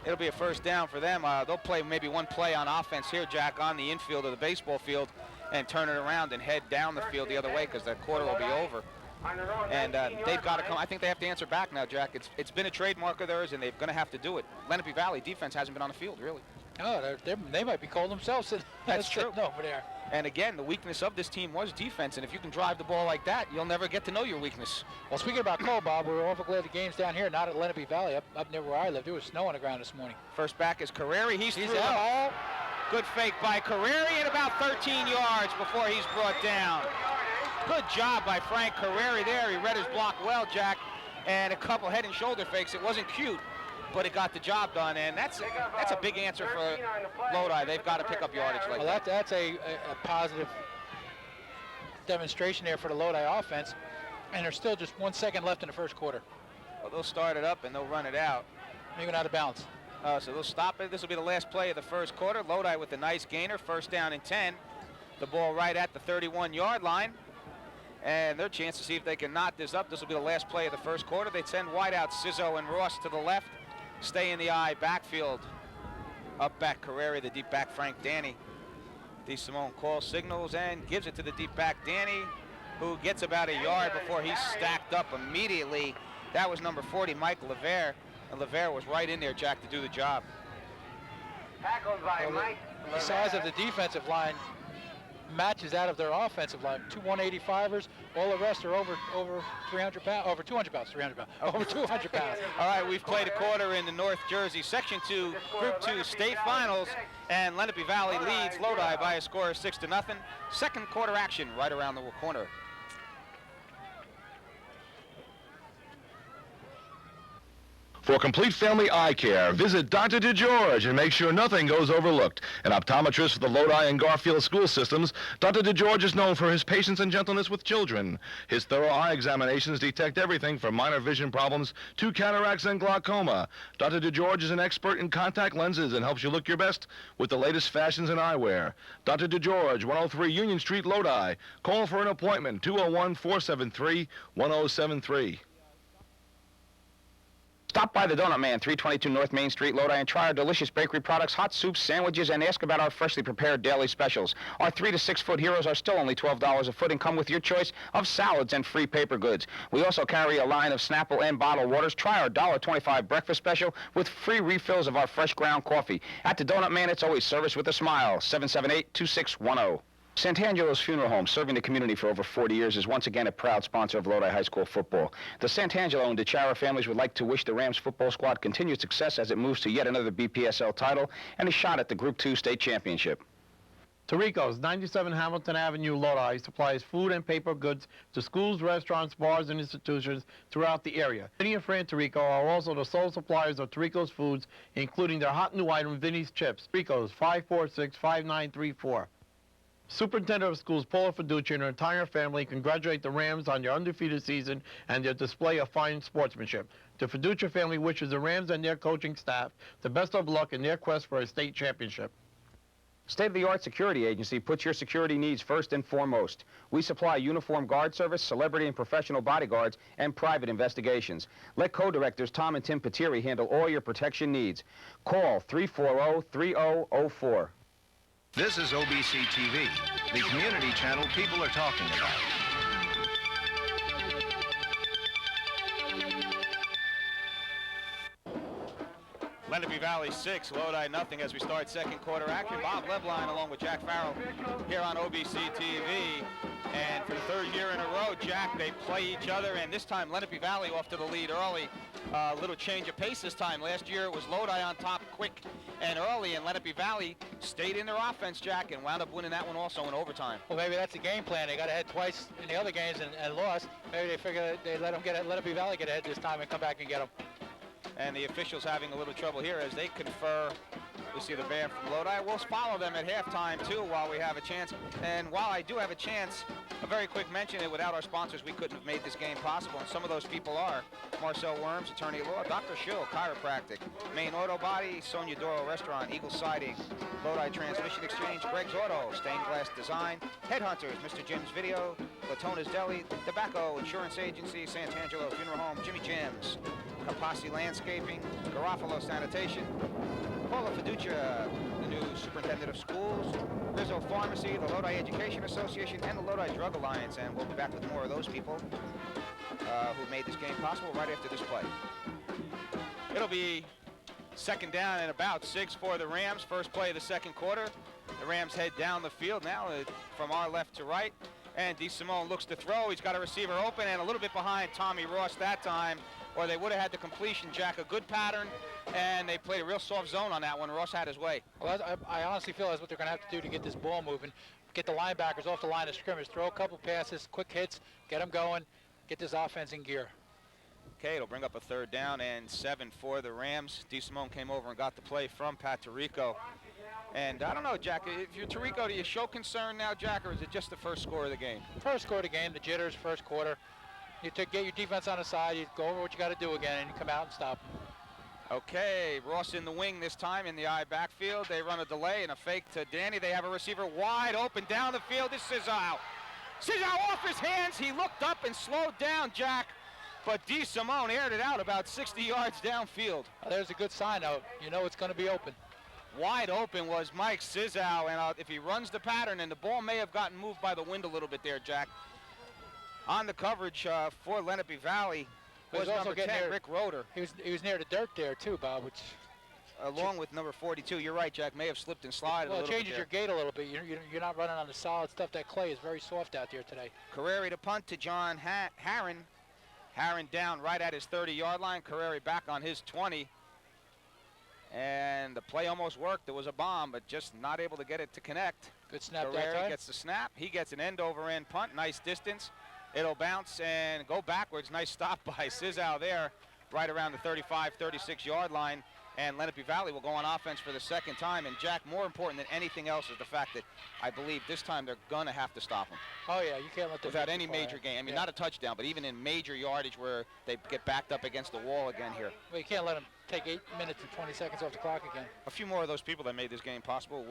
S1: It'll be a first down for them. They'll play maybe one play on offense here, Jack, on the infield of the baseball field, and turn it around and head down the field the other way because that quarter will be over. And they've got to come. I think they have to answer back now, Jack. It's been a trademark of theirs, and they're going to have to do it. Lenape Valley defense hasn't been on the field, really.
S2: Oh, they might be cold themselves.
S1: That's true.
S2: Over there.
S1: And again, the weakness of this team was defense, and if you can drive the ball like that, you'll never get to know your weakness.
S2: Well, speaking about cold, Bob, we're awful glad the game's down here, not at Lenape Valley, up near where I live. There was snow on the ground this morning.
S1: First back is Carreri. He's through the
S2: out.
S1: hole. Good fake by Carreri, and about 13 yards before he's brought down. Good job by Frank Carreri there. He read his block well, Jack, and a couple head and shoulder fakes. It wasn't cute, but it got the job done, and that's a big answer for Lodi. They've got to pick up yardage like that.
S2: That's a positive demonstration there for the Lodi offense, and there's still just 1 second left in the first quarter.
S1: Well, they'll start it up, and they'll run it out.
S2: Maybe out of bounds.
S1: So they'll stop it. This will be the last play of the first quarter. Lodi with a nice gainer, first down and 10. The ball right at the 31-yard line. And their chance to see if they can knot this up. This will be the last play of the first quarter. They send wide out Sizzo and Ross to the left. Stay in the eye backfield. Up back Carreri, the deep back Frank Danny. DeSimone calls signals and gives it to the deep back Danny, who gets about a yard before he's stacked up immediately. That was number 40, Mike Levere. And Levere was right in there, Jack, to do the job.
S10: Tackled by Mike.
S2: The size of the defensive line matches out of their offensive line. 2 185ers. All the rest are over 300 pounds, over 200 pounds, 300 pounds, over 200 pounds.
S1: All right, we've played a quarter in the North Jersey Section 2 Group 2 state finals, and Lenape Valley leads Lodi by a score of 6-0. Second quarter action right around the corner.
S11: For complete family eye care, visit Dr. DeGeorge and make sure nothing goes overlooked. An optometrist for the Lodi and Garfield school systems, Dr. DeGeorge is known for his patience and gentleness with children. His thorough eye examinations detect everything from minor vision problems to cataracts and glaucoma. Dr. DeGeorge is an expert in contact lenses and helps you look your best with the latest fashions in eyewear. Dr. DeGeorge, 103 Union Street, Lodi. Call for an appointment, 201-473-1073.
S1: Stop by the Donut Man, 322 North Main Street, Lodi, and try our delicious bakery products, hot soups, sandwiches, and ask about our freshly prepared daily specials. Our 3 to 6 foot heroes are still only $12 a foot and come with your choice of salads and free paper goods. We also carry a line of Snapple and bottled waters. Try our $1.25 breakfast special with free refills of our fresh ground coffee. At the Donut Man, it's always service with a smile. 778-2610. Sant'Angelo's Funeral Home, serving the community for over 40 years, is once again a proud sponsor of Lodi High School football. The Sant'Angelo and DeChara families would like to wish the Rams football squad continued success as it moves to yet another BPSL title and a shot at the Group 2 state championship.
S12: Tirico's, 97 Hamilton Avenue, Lodi, supplies food and paper goods to schools, restaurants, bars, and institutions throughout the area. Vinny and Fran Tirico are also the sole suppliers of Tirico's foods, including their hot new item, Vinny's Chips. Tirico's, 546-5934. Superintendent of Schools Paula Fiducia and her entire family congratulate the Rams on their undefeated season and their display of fine sportsmanship. The Fiducia family wishes the Rams and their coaching staff the best of luck in their quest for a state championship.
S1: State-of-the-art security agency puts your security needs first and foremost. We supply uniform guard service, celebrity and professional bodyguards, and private investigations. Let co-directors Tom and Tim Patiri handle all your protection needs. Call 340-3004.
S14: This is OBC-TV, the community channel people are talking about.
S1: Lenape Valley 6, Lodi nothing as we start second quarter action. Bob Lebline along with Jack Farrell here on OBC-TV. And for the third year in a row, Jack, they play each other, and this time Lenape Valley off to the lead early. A little change of pace this time. Last year it was Lodi on top quick and early, and Lenape Valley stayed in their offense, Jack, and wound up winning that one also in overtime.
S2: Well, maybe that's the game plan. They got ahead twice in the other games and lost. Maybe they figure they let Lenape Valley get ahead this time and come back and get them.
S1: And the officials having a little trouble here as they confer. We see the band from Lodi. We'll follow them at halftime, too, while we have a chance. And while I do have a chance, a very quick mention that without our sponsors, we couldn't have made this game possible. And some of those people are Marcel Worms, attorney at law, Dr. Schill, chiropractic, Main Auto Body, Sonia Doro Restaurant, Eagle Siding, Lodi Transmission Exchange, Greg's Auto, Stained Glass Design, Headhunters, Mr. Jim's Video, Latona's Deli, Tobacco Insurance Agency, Sant'Angelo Funeral Home, Jimmy Jim's, Capasi Landscaping, Garofalo Sanitation, Paula Fiducia, the new superintendent of schools, Rizzo Pharmacy, the Lodi Education Association, and the Lodi Drug Alliance. And we'll be back with more of those people who made this game possible right after this play. It'll be second down and about 6 for the Rams. First play of the second quarter. The Rams head down the field now from our left to right. And DeSimone looks to throw. He's got a receiver open and a little bit behind Tommy Ross that time, or they would have had the completion, Jack. A good pattern, and they played a real soft zone on that one. Ross had his way.
S2: Well, I honestly feel that's what they're going to have to do to get this ball moving. Get the linebackers off the line of scrimmage, throw a couple passes, quick hits, get them going, get this offense in gear.
S1: Okay, it'll bring up a third down and 7 for the Rams. DeSimone came over and got the play from Pat Tirico. And I don't know, Jack, if you're Tirico, do you show concern now, Jack, or is it just the first score of the game?
S2: First score of the game, the jitters, first quarter. You get your defense on the side, you go over what you got to do again, and you come out and stop.
S1: Okay, Ross in the wing this time in the I backfield. They run a delay and a fake to Danny. They have a receiver wide open down the field. This is Sizau. Sizau off his hands. He looked up and slowed down, Jack. But DeSimone aired it out about 60 yards downfield.
S2: There's a good sign out. You know it's going to be open.
S1: Wide open was Mike Sizau, and if he runs the pattern, and the ball may have gotten moved by the wind a little bit there, Jack. On the coverage for Lenape Valley was number 10, Rick Roeder.
S2: He was near the dirt there too, Bob, which
S1: along with number 42. You're right, Jack. May have slipped and slided a
S2: Well,
S1: little
S2: it
S1: bit
S2: changes
S1: there.
S2: your gait a little bit. You're not running on the solid stuff. That clay is very soft out there today.
S1: Carreri to punt to John Harron. Harron down right at his 30-yard line. Carreri back on his 20. And the play almost worked. There was a bomb, but just not able to get it to connect.
S2: Good snap that
S1: Carreri
S2: time.
S1: gets the snap. He gets an end-over-end punt. Nice distance. It'll bounce and go backwards. Nice stop by Sizal there, right around the 35, 36-yard line. And Lenape Valley will go on offense for the second time. And, Jack, more important than anything else is the fact that I believe this time they're going to have to stop them.
S2: Oh, yeah, you can't let them
S1: without any major gain. I mean, not a touchdown, but even in major yardage where they get backed up against the wall again here.
S2: Well, you can't let them take 8 minutes and 20 seconds off the clock again.
S1: A few more of those people that made this game possible.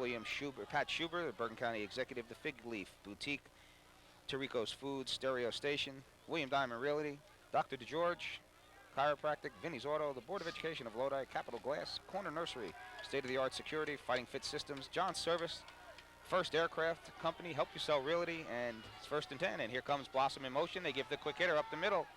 S1: Pat Schubert, the Bergen County executive, the Fig Leaf Boutique, Tirico's Foods, Stereo Station, William Diamond Realty, Dr. DeGeorge, Chiropractic, Vinny's Auto, the Board of Education of Lodi, Capital Glass, Corner Nursery, state-of-the-art security, Fighting Fit Systems, John Service, First Aircraft Company, Help You Sell Realty, and it's 1st and 10. And here comes Blossom in motion. They give the quick hitter up the middle.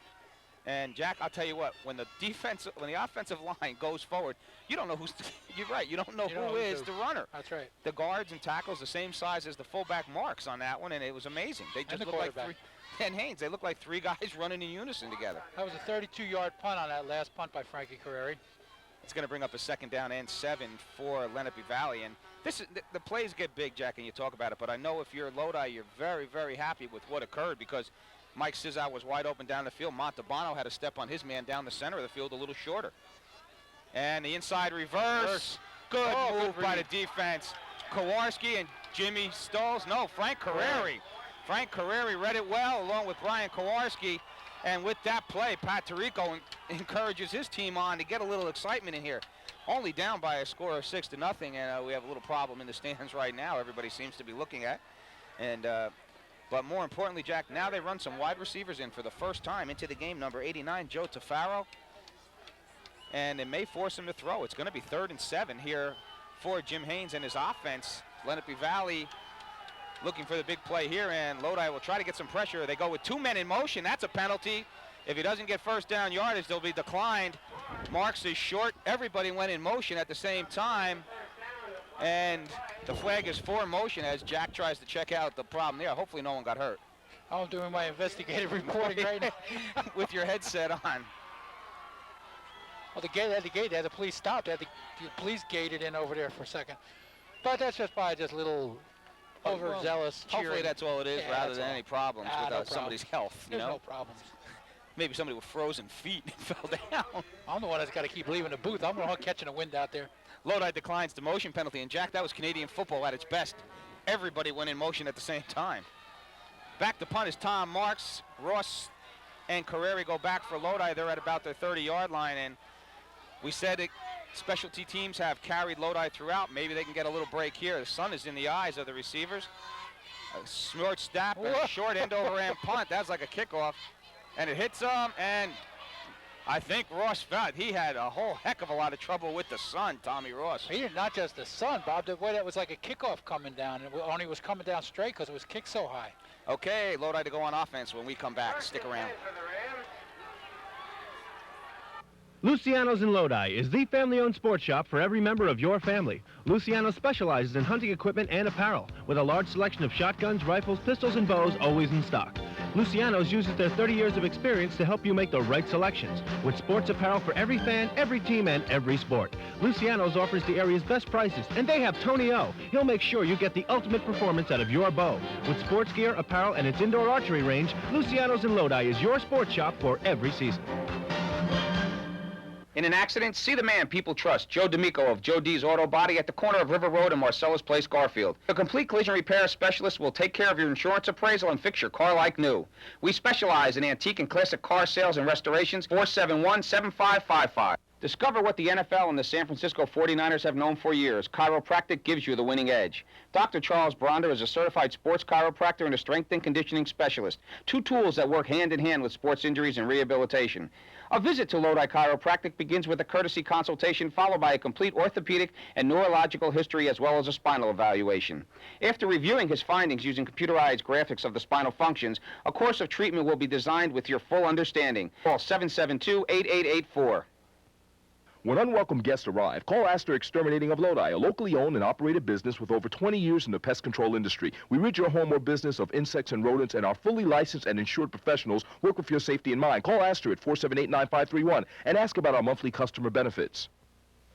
S1: And Jack, I'll tell you what, when the offensive line goes forward, you don't know who's. You're right. You don't know who is the runner.
S2: That's right.
S1: The guards and tackles the same size as the fullback marks on that one, and it was amazing. They just looked like three. And Haynes, they look like three guys running in unison together.
S2: That was a 32-yard punt on that last punt by Frankie Carreri.
S1: It's going to bring up a 2nd down and 7 for Lenape Valley. And this is the plays get big, Jack, and you talk about it. But I know if you're Lodi, you're very, very happy with what occurred because Mike Sizal was wide open down the field. Montalbano had to step on his man down the center of the field a little shorter. And the inside reverse. Good move by the defense. Kowarski and Jimmy Stolz. No, Frank Carreri. Frank Carreri read it well along with Brian Kowarski. And with that play, Pat Tirico encourages his team on to get a little excitement in here. Only down by a score of 6-0, and we have a little problem in the stands right now. Everybody seems to be looking at. And but more importantly, Jack, now they run some wide receivers in for the first time into the game. Number 89, Joe Tafaro. And it may force him to throw. It's going to be 3rd and 7 here for Jim Haynes and his offense. Lenape Valley looking for the big play here, and Lodi will try to get some pressure. They go with 2 men in motion. That's a penalty. If he doesn't get first down yardage, they'll be declined. Marks is short. Everybody went in motion at the same time. And the flag is for motion as Jack tries to check out the problem there. Hopefully no one got hurt.
S2: I'm doing my investigative reporting right now.
S1: With your headset on.
S2: Well, they had the police stopped. They had the police gated in over there for a second. But that's just by just little overzealous cheering.
S1: Hopefully that's all it is, rather than any problems with somebody's health.
S2: There's no problems.
S1: Maybe somebody with frozen feet fell down.
S2: I'm the one that's got to keep leaving the booth. I'm the one catching the wind out there.
S1: Lodi declines the motion penalty, and Jack, that was Canadian football at its best. Everybody went in motion at the same time. Back to punt is Tom Marks. Ross and Carreri go back for Lodi. They're at about their 30-yard line, and we said that specialty teams have carried Lodi throughout. Maybe they can get a little break here. The sun is in the eyes of the receivers. A short snap and a short end-over-end punt. That's like a kickoff. And it hits him, and I think Ross felt he had a whole heck of a lot of trouble with the sun, Tommy Ross.
S2: He did not just the sun, Bob. The way that was like a kickoff coming down, and it only was coming down straight because it was kicked so high.
S1: Okay, Lodi to go on offense when we come back. Stick around.
S15: Luciano's in Lodi is the family-owned sports shop for every member of your family. Luciano specializes in hunting equipment and apparel, with a large selection of shotguns, rifles, pistols, and bows always in stock. Luciano's uses their 30 years of experience to help you make the right selections, with sports apparel for every fan, every team, and every sport. Luciano's offers the area's best prices, and they have Tony O. He'll make sure you get the ultimate performance out of your bow. With sports gear, apparel, and its indoor archery range, Luciano's in Lodi is your sports shop for every season.
S1: In an accident, see the man people trust, Joe D'Amico of Joe D's Auto Body at the corner of River Road and Marcellus Place, Garfield. A complete collision repair specialist will take care of your insurance appraisal and fix your car like new. We specialize in antique and classic car sales and restorations. 471-7555. Discover what the NFL and the San Francisco 49ers have known for years. Chiropractic gives you the winning edge. Dr. Charles Bronder is a certified sports chiropractor and a strength and conditioning specialist. 2 tools that work hand in hand with sports injuries and rehabilitation. A visit to Lodi Chiropractic begins with a courtesy consultation followed by a complete orthopedic and neurological history as well as a spinal evaluation. After reviewing his findings using computerized graphics of the spinal functions, a course of treatment will be designed with your full understanding. Call 772-8884.
S3: When unwelcome guests arrive, call Astor Exterminating of Lodi, a locally owned and operated business with over 20 years in the pest control industry. We rid your home or business of insects and rodents, and our fully licensed and insured professionals work with your safety in mind. Call Astor at 478-9531 and ask about our monthly customer benefits.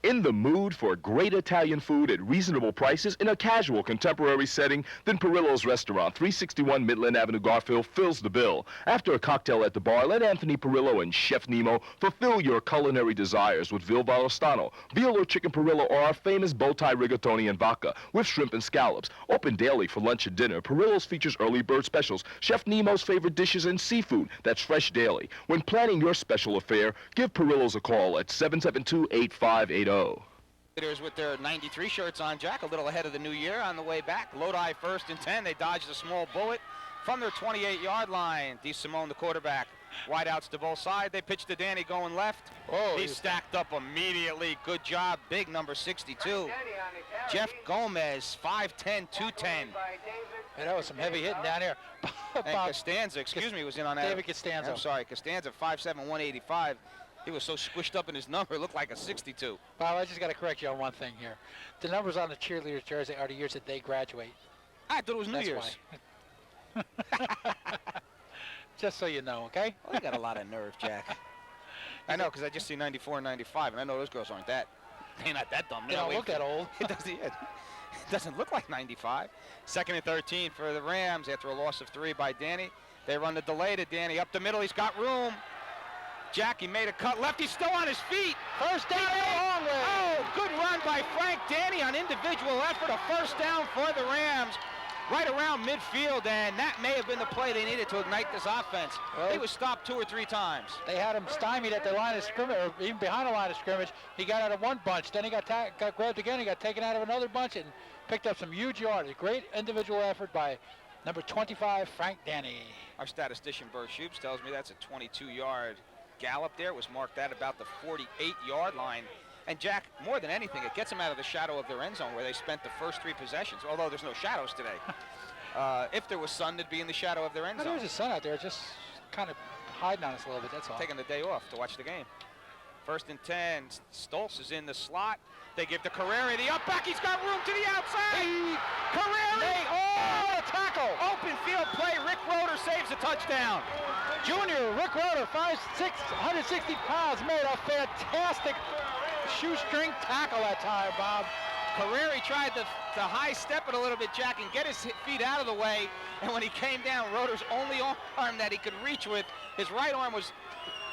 S3: In the mood for great Italian food at reasonable prices in a casual contemporary setting? Then Perillo's Restaurant, 361 Midland Avenue, Garfield, fills the bill. After a cocktail at the bar, let Anthony Perillo and Chef Nemo fulfill your culinary desires with Veal Valostano, veal or chicken Perillo, or our famous bow tie rigatoni and vodka with shrimp and scallops. Open daily for lunch and dinner. Perillo's features early bird specials, Chef Nemo's favorite dishes, and seafood that's fresh daily. When planning your special affair, give Perillo's a call at 772-8580.
S1: With their 93 shirts on, Jack, a little ahead of the new year on the way back. Lodi 1st and 10. They dodged a small bullet from their 28-yard line. DeSimone, the quarterback. Wideouts to both sides. They pitched to Danny going left. Oh, he stacked up immediately. Good job. Big number 62. Jeff Gomez, 5'10", 210.
S2: And that was some heavy hitting down here.
S1: And Costanza, was in on that.
S2: David Costanza.
S1: I'm sorry, Costanza, 5'7", 185. He was so squished up in his number, it looked like a 62.
S2: Bob, I just got to correct you on one thing here. The numbers on the cheerleaders' jersey are the years that they graduate.
S1: I thought it was New Year's.
S2: Just so you know, okay?
S1: Well, you got a lot of nerve, Jack. I know, because I just see 94 and 95, and I know those girls aren't that. They're not that dumb.
S2: They don't look that old.
S1: It doesn't look like 95. 2nd and 13 for the Rams after a loss of 3 by Danny. They run the delay to Danny up the middle. He's got room. Jackie made a cut left. He's still on his feet.
S2: First down the long way.
S1: Oh, good run by Frank Danny on individual effort. A first down for the Rams right around midfield, and that may have been the play they needed to ignite this offense. Well, he was stopped 2 or 3 times.
S2: They had him stymied at the line of scrimmage, or even behind the line of scrimmage. He got out of one bunch. Then he got grabbed again. He got taken out of another bunch and picked up some huge yards. A great individual effort by number 25, Frank Danny.
S1: Our statistician, Bert Shoops, tells me that's a 22-yard gallop there. It was marked at about the 48-yard line. And Jack, more than anything, it gets them out of the shadow of their end zone where they spent the first 3 possessions, although there's no shadows today. If there was sun, they'd be in the shadow of their end zone.
S2: There was a sun out there, just kind of hiding on us a little bit, that's all.
S1: Taking the day off to watch the game. 1st and 10, Stoltz is in the slot. They give to Carreri, the up back, he's got room to the outside. Carreri, oh, a tackle. Open field play, Rick Roeder saves a touchdown.
S2: Junior Rick Roeder, 5'6", 160 pounds, made a fantastic shoestring tackle that time, Bob.
S1: Carreri tried to high step it a little bit, Jack, and get his feet out of the way. And when he came down, Roeder's only arm that he could reach with, his right arm was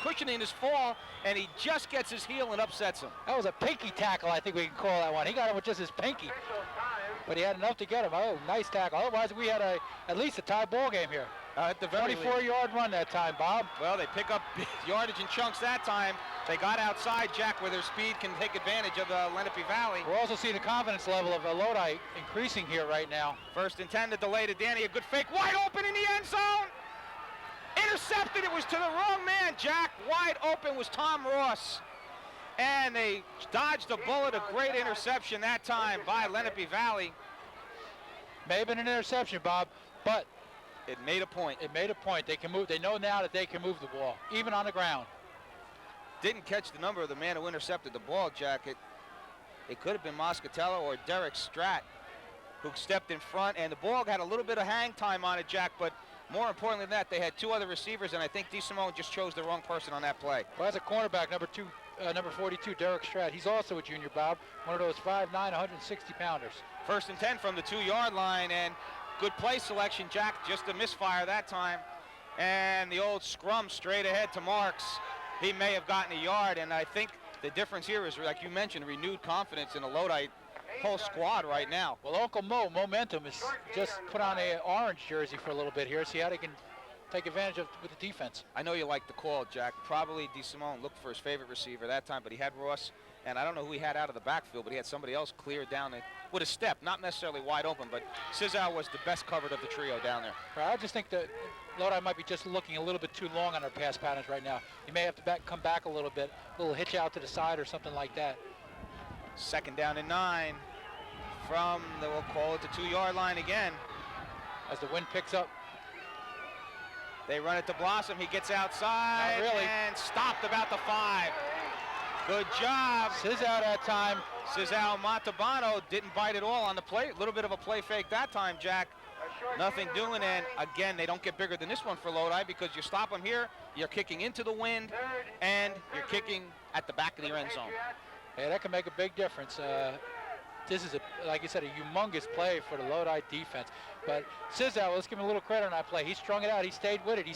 S1: cushioning his fall, and he just gets his heel and upsets him.
S2: That was a pinky tackle, I think we can call that one. He got him with just his pinky, but he had enough to get him. Oh, nice tackle. Otherwise, we had at least a tie ball game here.
S1: At the very
S2: 24-yard run that time, Bob.
S1: Well, they pick up yardage in chunks that time. They got outside, Jack, where their speed can take advantage of Lenape Valley.
S2: We're also seeing the confidence level of Lodi increasing here right now.
S1: 1st and 10, the delay to Danny. A good fake, wide open in the end zone. Intercepted, it was to the wrong man, Jack. Wide open was Tom Ross. And they dodged a bullet, a great interception that time by Lenape Valley.
S2: May have been an interception, Bob, but
S1: it made a point.
S2: It made a point. They can move. They know now that they can move the ball, even on the ground.
S1: Didn't catch the number of the man who intercepted the ball, Jack. It could have been Moscatello or Derek Stratt who stepped in front, and the ball had a little bit of hang time on it, Jack, but more importantly than that, they had 2 other receivers, and I think DeSimone just chose the wrong person on that play.
S2: Well, that's a cornerback, number 42, Derek Stratt. He's also a junior, Bob. One of those 5'9", 160-pounders.
S1: 1st and 10 from the 2-yard line, and good play selection, Jack. Just a misfire that time. And the old scrum straight ahead to Marks. He may have gotten a yard, and I think the difference here is, like you mentioned, renewed confidence in the Lodi whole squad right now.
S2: Well, Uncle Mo, Momentum, is just put on an orange jersey for a little bit here. See how they can take advantage of with the defense.
S1: I know you like the call, Jack. Probably DeSimone looked for his favorite receiver that time, but he had Ross, and I don't know who he had out of the backfield, but he had somebody else clear down with a step, not necessarily wide open, but Sizau was the best covered of the trio down there.
S2: I just think that Lodi might be just looking a little bit too long on their pass patterns right now. You may have to come back a little bit, a little hitch out to the side or something like that.
S1: 2nd down and 9 from we'll call it the 2-yard line again.
S2: As the wind picks up.
S1: They run it to Blossom. He gets outside and stopped about the 5. Good job.
S2: Sizal that time.
S1: Sizal Montalbano didn't bite at all on the play. A little bit of a play fake that time, Jack. Nothing doing, and again, they don't get bigger than this one for Lodi because you stop them here, you're kicking into the wind, and you're kicking at the back of the end zone.
S2: Hey, that can make a big difference. This is, like you said, a humongous play for the Lodi defense. But Sizal, let's give him a little credit on that play. He strung it out. He stayed with it.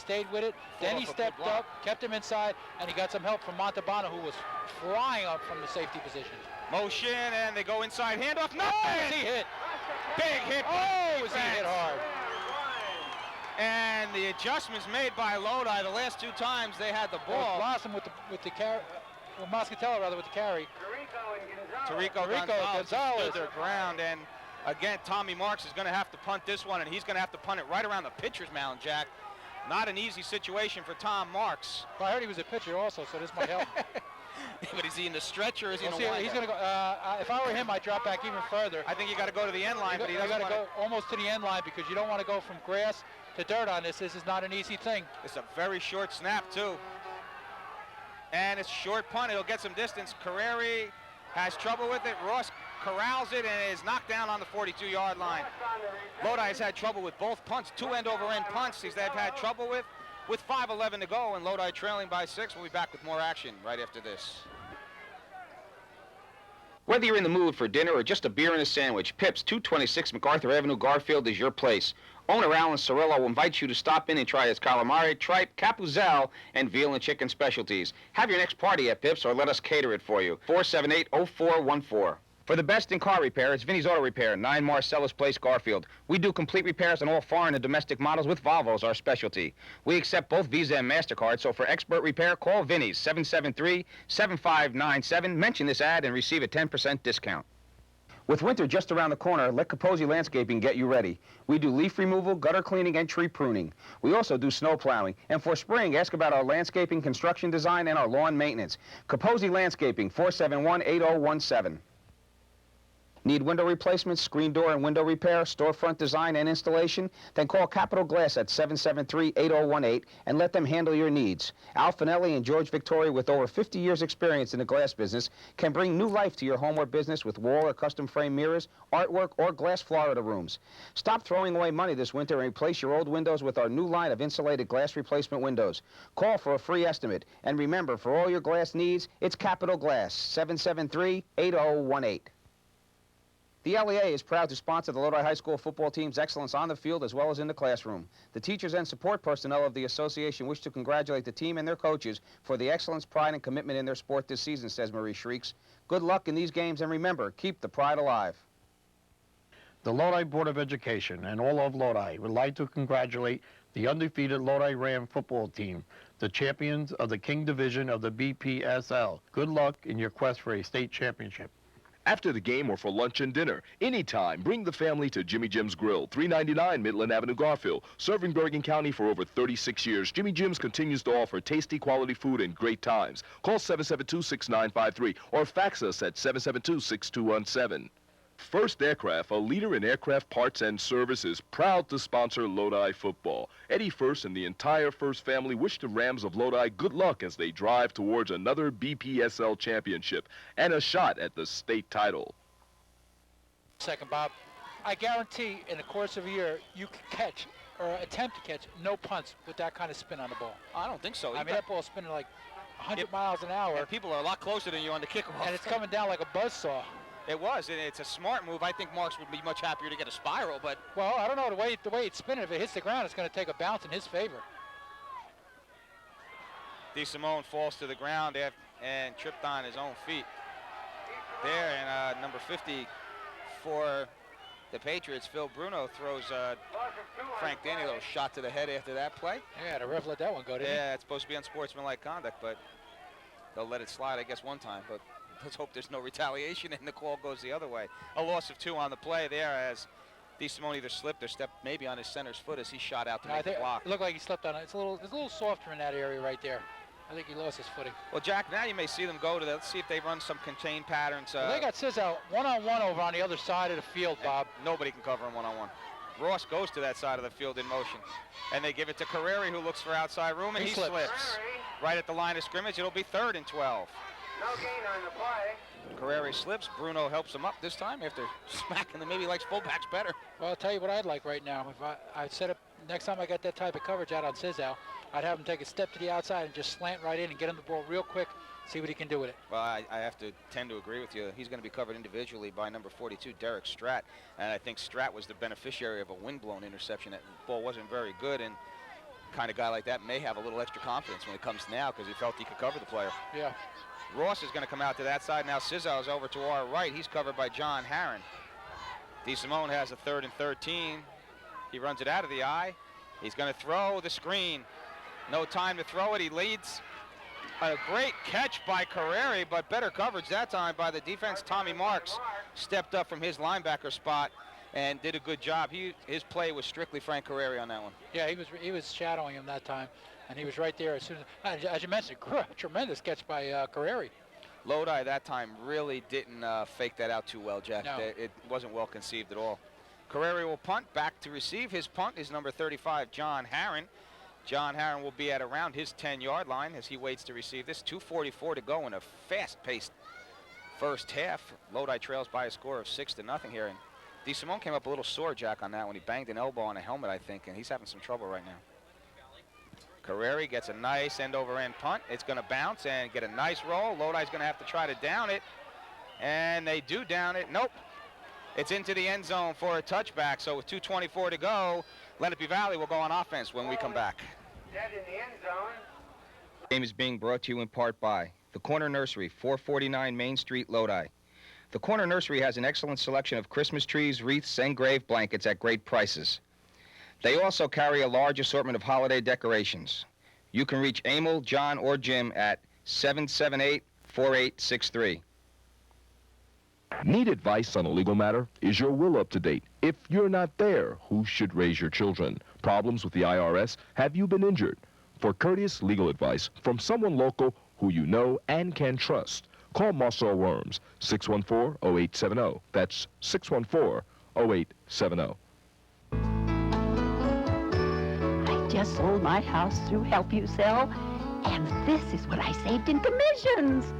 S2: Then he stepped up, kept him inside, and he got some help from Montalbano, who was flying up from the safety position.
S1: Motion, and they go inside. Handoff. No!
S2: Oh, is he hit?
S1: Big hit.
S2: Oh, was he hit hard?
S1: And the adjustments made by Lodi the last two times they had the ball.
S2: Blossom with the carry. Well, Moscatello rather with the carry.
S1: Tirico Gonzalez stood their ground, and again, Tommy Marks is going to have to punt this one, and he's going to have to punt it right around the pitcher's mound, Jack. Not an easy situation for Tom Marks.
S2: Well, I heard he was a pitcher also, so this might help.
S1: But is he in the stretch or is he in the
S2: windup? He's going to go. If I were him, I'd drop back even further.
S1: I think you got to go to the end line, but he doesn't
S2: got to go almost to the end line because you don't want to go from grass to dirt on this. This is not an easy thing.
S1: It's a very short snap, too. And it's short punt. It'll get some distance. Carreri has trouble with it. Ross corrals it and is knocked down on the 42-yard line. Lodi has had trouble with both punts, two end-over-end punts they've had trouble with 5:11 to go, and Lodi trailing by 6. We'll be back with more action right after this. Whether you're in the mood for dinner or just a beer and a sandwich, Pip's 226 MacArthur Avenue, Garfield is your place. Owner Alan Cirillo invites you to stop in and try his calamari, tripe, capuzel, and veal and chicken specialties. Have your next party at Pip's or let us cater it for you. 478-0414. For the best in car repair, it's Vinny's Auto Repair, 9 Marcellus Place, Garfield. We do complete repairs on all foreign and domestic models with Volvo's our specialty. We accept both Visa and MasterCard, so for expert repair, call Vinny's 773-7597. Mention this ad and receive a 10% discount. With winter just around the corner, let Capozzi Landscaping get you ready. We do leaf removal, gutter cleaning, and tree pruning. We also do snow plowing. And for spring, ask about our landscaping, construction design, and our lawn maintenance. Capozzi Landscaping, 471-8017. Need window replacements, screen door and window repair, storefront design and installation? Then call Capital Glass at 773-8018 and let them handle your needs. Al Finelli and George Victoria, with over 50 years experience in the glass business, can bring new life to your home or business with wall or custom frame mirrors, artwork, or glass Florida rooms. Stop throwing away money this winter and replace your old windows with our new line of insulated glass replacement windows. Call for a free estimate. And remember, for all your glass needs, it's Capital Glass, 773-8018. The LEA is proud to sponsor the Lodi High School football team's excellence on the field as well as in the classroom. The teachers and support personnel of the association wish to congratulate the team and their coaches for the excellence, pride, and commitment in their sport this season, says Marie Shrieks. Good luck in these games, and remember, keep the pride alive.
S12: The Lodi Board of Education and all of Lodi would like to congratulate the undefeated Lodi Ram football team, the champions of the King Division of the BPSL. Good luck in your quest for a state championship.
S3: After the game or for lunch and dinner, anytime, bring the family to Jimmy Jim's Grill, 399 Midland Avenue, Garfield. Serving Bergen County for over 36 years, Jimmy Jim's continues to offer tasty, quality food and great times. Call 772-6953 or fax us at 772-6217. First Aircraft, a leader in aircraft parts and services, proud to sponsor Lodi football. Eddie First and the entire First family wish the Rams of Lodi good luck as they drive towards another BPSL championship and a shot at the state title.
S2: Second, Bob, I guarantee in the course of a year you can catch or attempt to catch no punts with that kind of spin on the ball.
S1: I don't think so.
S2: I mean, that ball's spinning like 100 miles an hour.
S1: And people are a lot closer than you on the kickoff.
S2: And it's coming down like a buzzsaw.
S1: It was, and it's a smart move. I think Marks would be much happier to get a spiral, but...
S2: Well, I don't know, the way it's spinning, if it hits the ground, it's going to take a bounce in his favor.
S1: DeSimone falls to the ground and tripped on his own feet. There, and number 50 for the Patriots, Phil Bruno, throws Frank Danilo a shot to the head after that play.
S2: Yeah, the ref let that one go, didn't he?
S1: Yeah, it's supposed to be unsportsmanlike conduct, but they'll let it slide, I guess, one time, but... Let's hope there's no retaliation and the call goes the other way. A loss of 2 on the play there as DeSimone either slipped or stepped maybe on his center's foot as he shot out to make the block.
S2: It looked like he slipped on it. It's a little softer in that area right there. I think he lost his footing.
S1: Well, Jack, now you may see them go to let's see if they run some contained patterns.
S2: Well, they got Sizal one-on-one over on the other side of the field, Bob.
S1: Nobody can cover him one-on-one. Ross goes to that side of the field in motion. And they give it to Carreri, who looks for outside room, and he slips. Right at the line of scrimmage. It'll be 3rd and 12.
S10: No gain on the play.
S1: Carreri slips. Bruno helps him up this time after smacking them. Maybe he likes fullbacks better.
S2: Well, I'll tell you what I'd like right now. If I set up, next time I got that type of coverage out on Sizal, I'd have him take a step to the outside and just slant right in and get him the ball real quick, see what he can do with it.
S1: Well, I have to tend to agree with you. He's going to be covered individually by number 42, Derek Stratt. And I think Stratt was the beneficiary of a windblown interception. That ball wasn't very good, and kind of guy like that may have a little extra confidence when it comes now because he felt he could cover the player.
S2: Yeah.
S1: Ross is going to come out to that side. Now Sizal is over to our right. He's covered by John Harron. DeSimone has a 3rd and 13. He runs it out of the eye. He's going to throw the screen. No time to throw it. He leads. A great catch by Carreri, but better coverage that time by the defense. Tommy Marks stepped up from his linebacker spot and did a good job. His play was strictly Frank Carreri on that one.
S2: Yeah, he was shadowing him that time, and he was right there as soon as you mentioned. Tremendous catch by Carreri.
S1: Lodi that time really didn't fake that out too well, Jack.
S2: No.
S1: It wasn't well conceived at all. Carreri will punt. Back to receive. His punt is number 35, John Harron. John Harron will be at around his 10-yard line as he waits to receive this. 2:44 to go in a fast-paced first half. Lodi trails by a score of 6-0 here. And DeSimone came up a little sore, Jack, on that when he banged an elbow on a helmet, I think, and he's having some trouble right now. Carreri gets a nice end-over-end punt. It's going to bounce and get a nice roll. Lodi's going to have to try to down it, and they do down it. Nope. It's into the end zone for a touchback. So with 2:24 to go, Lenape Valley will go on offense when we come back.
S10: Dead in the end zone.
S1: The game is being brought to you in part by the Corner Nursery, 449 Main Street, Lodi. The Corner Nursery has an excellent selection of Christmas trees, wreaths, and grave blankets at great prices. They also carry a large assortment of holiday decorations. You can reach Emil, John, or Jim at 778-4863.
S3: Need advice on a legal matter? Is your will up to date? If you're not there, who should raise your children? Problems with the IRS? Have you been injured? For courteous legal advice from someone local who you know and can trust, call Marcel Worms, 614-0870. That's 614-0870.
S16: I just sold my house through Help You Sell, and this is what I saved in commissions.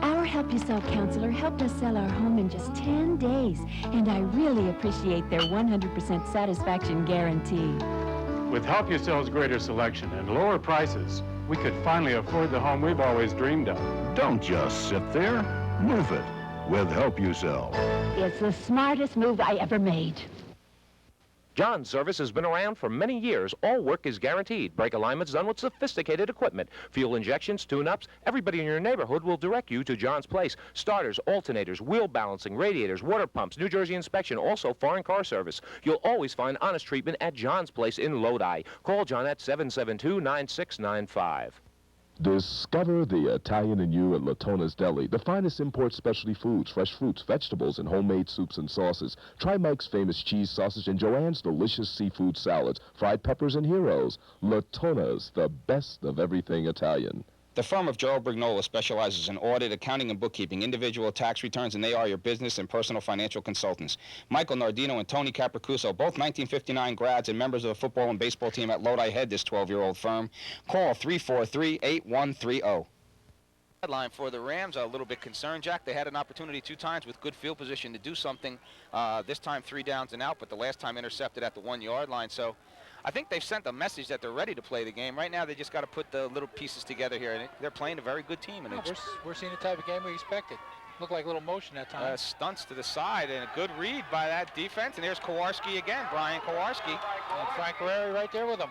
S17: Our Help You Sell counselor helped us sell our home in just 10 days, and I really appreciate their 100% satisfaction guarantee.
S18: With Help You Sell's greater selection and lower prices, we could finally afford the home we've always dreamed of.
S19: Don't just sit there. Move it with Help You Sell.
S16: It's the smartest move I ever made.
S20: John's service has been around for many years. All work is guaranteed. Brake alignments done with sophisticated equipment. Fuel injections, tune-ups. Everybody in your neighborhood will direct you to John's place. Starters, alternators, wheel balancing, radiators, water pumps, New Jersey inspection, also foreign car service. You'll always find honest treatment at John's place in Lodi. Call John at 772-9695.
S3: Discover the Italian in you at Latona's Deli, the finest import specialty foods, fresh fruits, vegetables, and homemade soups and sauces. Try Mike's famous cheese sausage and Joanne's delicious seafood salads, fried peppers and heroes. Latona's, the best of everything Italian.
S1: The firm of Gerald Brignola specializes in audit, accounting, and bookkeeping, individual tax returns, and they are your business and personal financial consultants. Michael Nardino and Tony Capracuso, both 1959 grads and members of the football and baseball team at Lodi, head this 12-year-old firm. Call 343-8130. Headline for the Rams, a little bit concerned, Jack. They had an opportunity 2 times with good field position to do something. This time 3 downs and out, but the last time intercepted at the 1-yard line. So I think they've sent a message that they're ready to play the game. Right now, they just got to put the little pieces together here. And they're playing a very good team. And
S2: we're seeing the type of game we expected. Looked like a little motion that time.
S1: Stunts to the side, and a good read by that defense. And there's Kowarski again, Brian Kowarski.
S2: And Frank Carreri right there with him.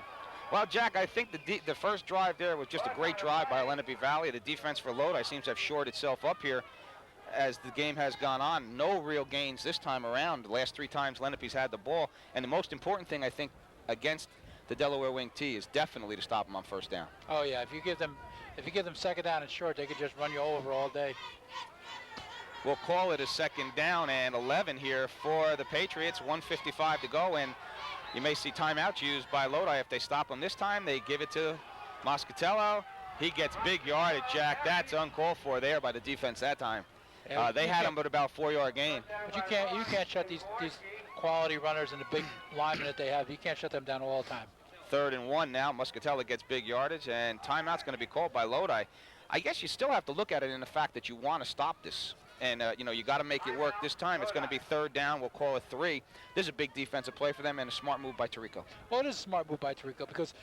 S1: Well, Jack, I think the first drive there was just a great drive by Lenape Valley. The defense for Lodi seems to have shored itself up here as the game has gone on. No real gains this time around. The last 3 times Lenape's had the ball. And the most important thing, I think, against the Delaware Wing T is definitely to stop them on first down.
S2: Oh yeah, if you give them second down and short, they could just run you over all day.
S1: We'll call it a 2nd down and 11 here for the Patriots. 1:55 to go, and you may see timeouts used by Lodi. If they stop them this time, they give it to Moscatello. He gets big yardage, Jack. That's uncalled for there by the defense that time. They had him but about 4-yard gain.
S2: But you can't shut these quality runners and the big linemen that they have. You can't shut them down all the time.
S1: 3rd and 1 now. Moscatello gets big yardage, and timeout's going to be called by Lodi. I guess you still have to look at it in the fact that you want to stop this. And, you know, you got to make it work this time. It's going to be 3rd down. We'll call it 3. This is a big defensive play for them and a smart move by Tirico.
S2: Well, it is a smart move by Tirico because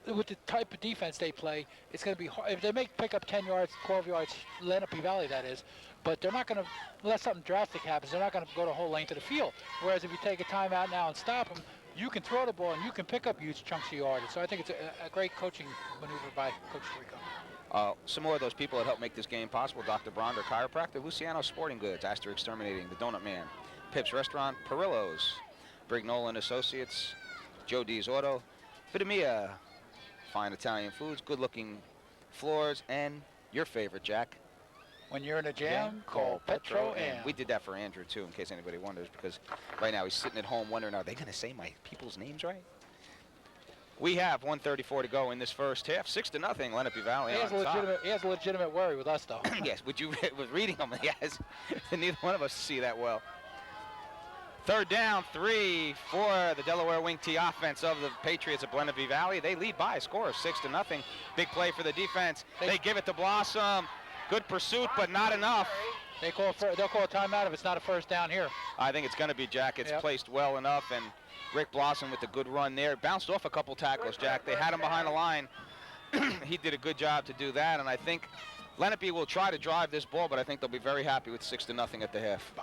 S2: with the type of defense they play, it's going to be hard. If they pick up 10 yards, 12 yards, Lenape Valley, that is, but they're not going to, unless something drastic happens, they're not going to go the whole length of the field. Whereas if you take a timeout now and stop them, you can throw the ball and you can pick up huge chunks of yardage. So I think it's a great coaching maneuver by Coach Tirico.
S1: Some more of those people that helped make this game possible: Dr. Bronder, chiropractor; Luciano Sporting Goods; Astor Exterminating; The Donut Man; Pips Restaurant; Perillo's; Brignola and Associates; Joe D's Auto; Vitamia; Fine Italian Foods; Good-looking floors; and your favorite, Jack.
S2: When you're in a jam, call Petro
S1: and we did that for Andrew too, in case anybody wonders, because right now he's sitting at home wondering, are they going to say my people's names right? We have 1:34 to go in this first half. 6-0, Lenape Valley on top.
S2: He has a legitimate worry with us, though.
S1: Yes, with reading them, yes. Neither one of us see that well. 3rd down, 3 for the Delaware Wing T offense of the Patriots of Lenape Valley. They lead by a score of 6-0. Big play for the defense. They give it to Blossom. Good pursuit, but not enough.
S2: They'll call a timeout if it's not a 1st down here.
S1: I think it's going to be, Jack. It's placed well enough, and Rick Blossom with a good run there. Bounced off a couple tackles, Jack. They had him behind the line. He did a good job to do that, and I think Lenape will try to drive this ball, but I think they'll be very happy with 6-0 at the half.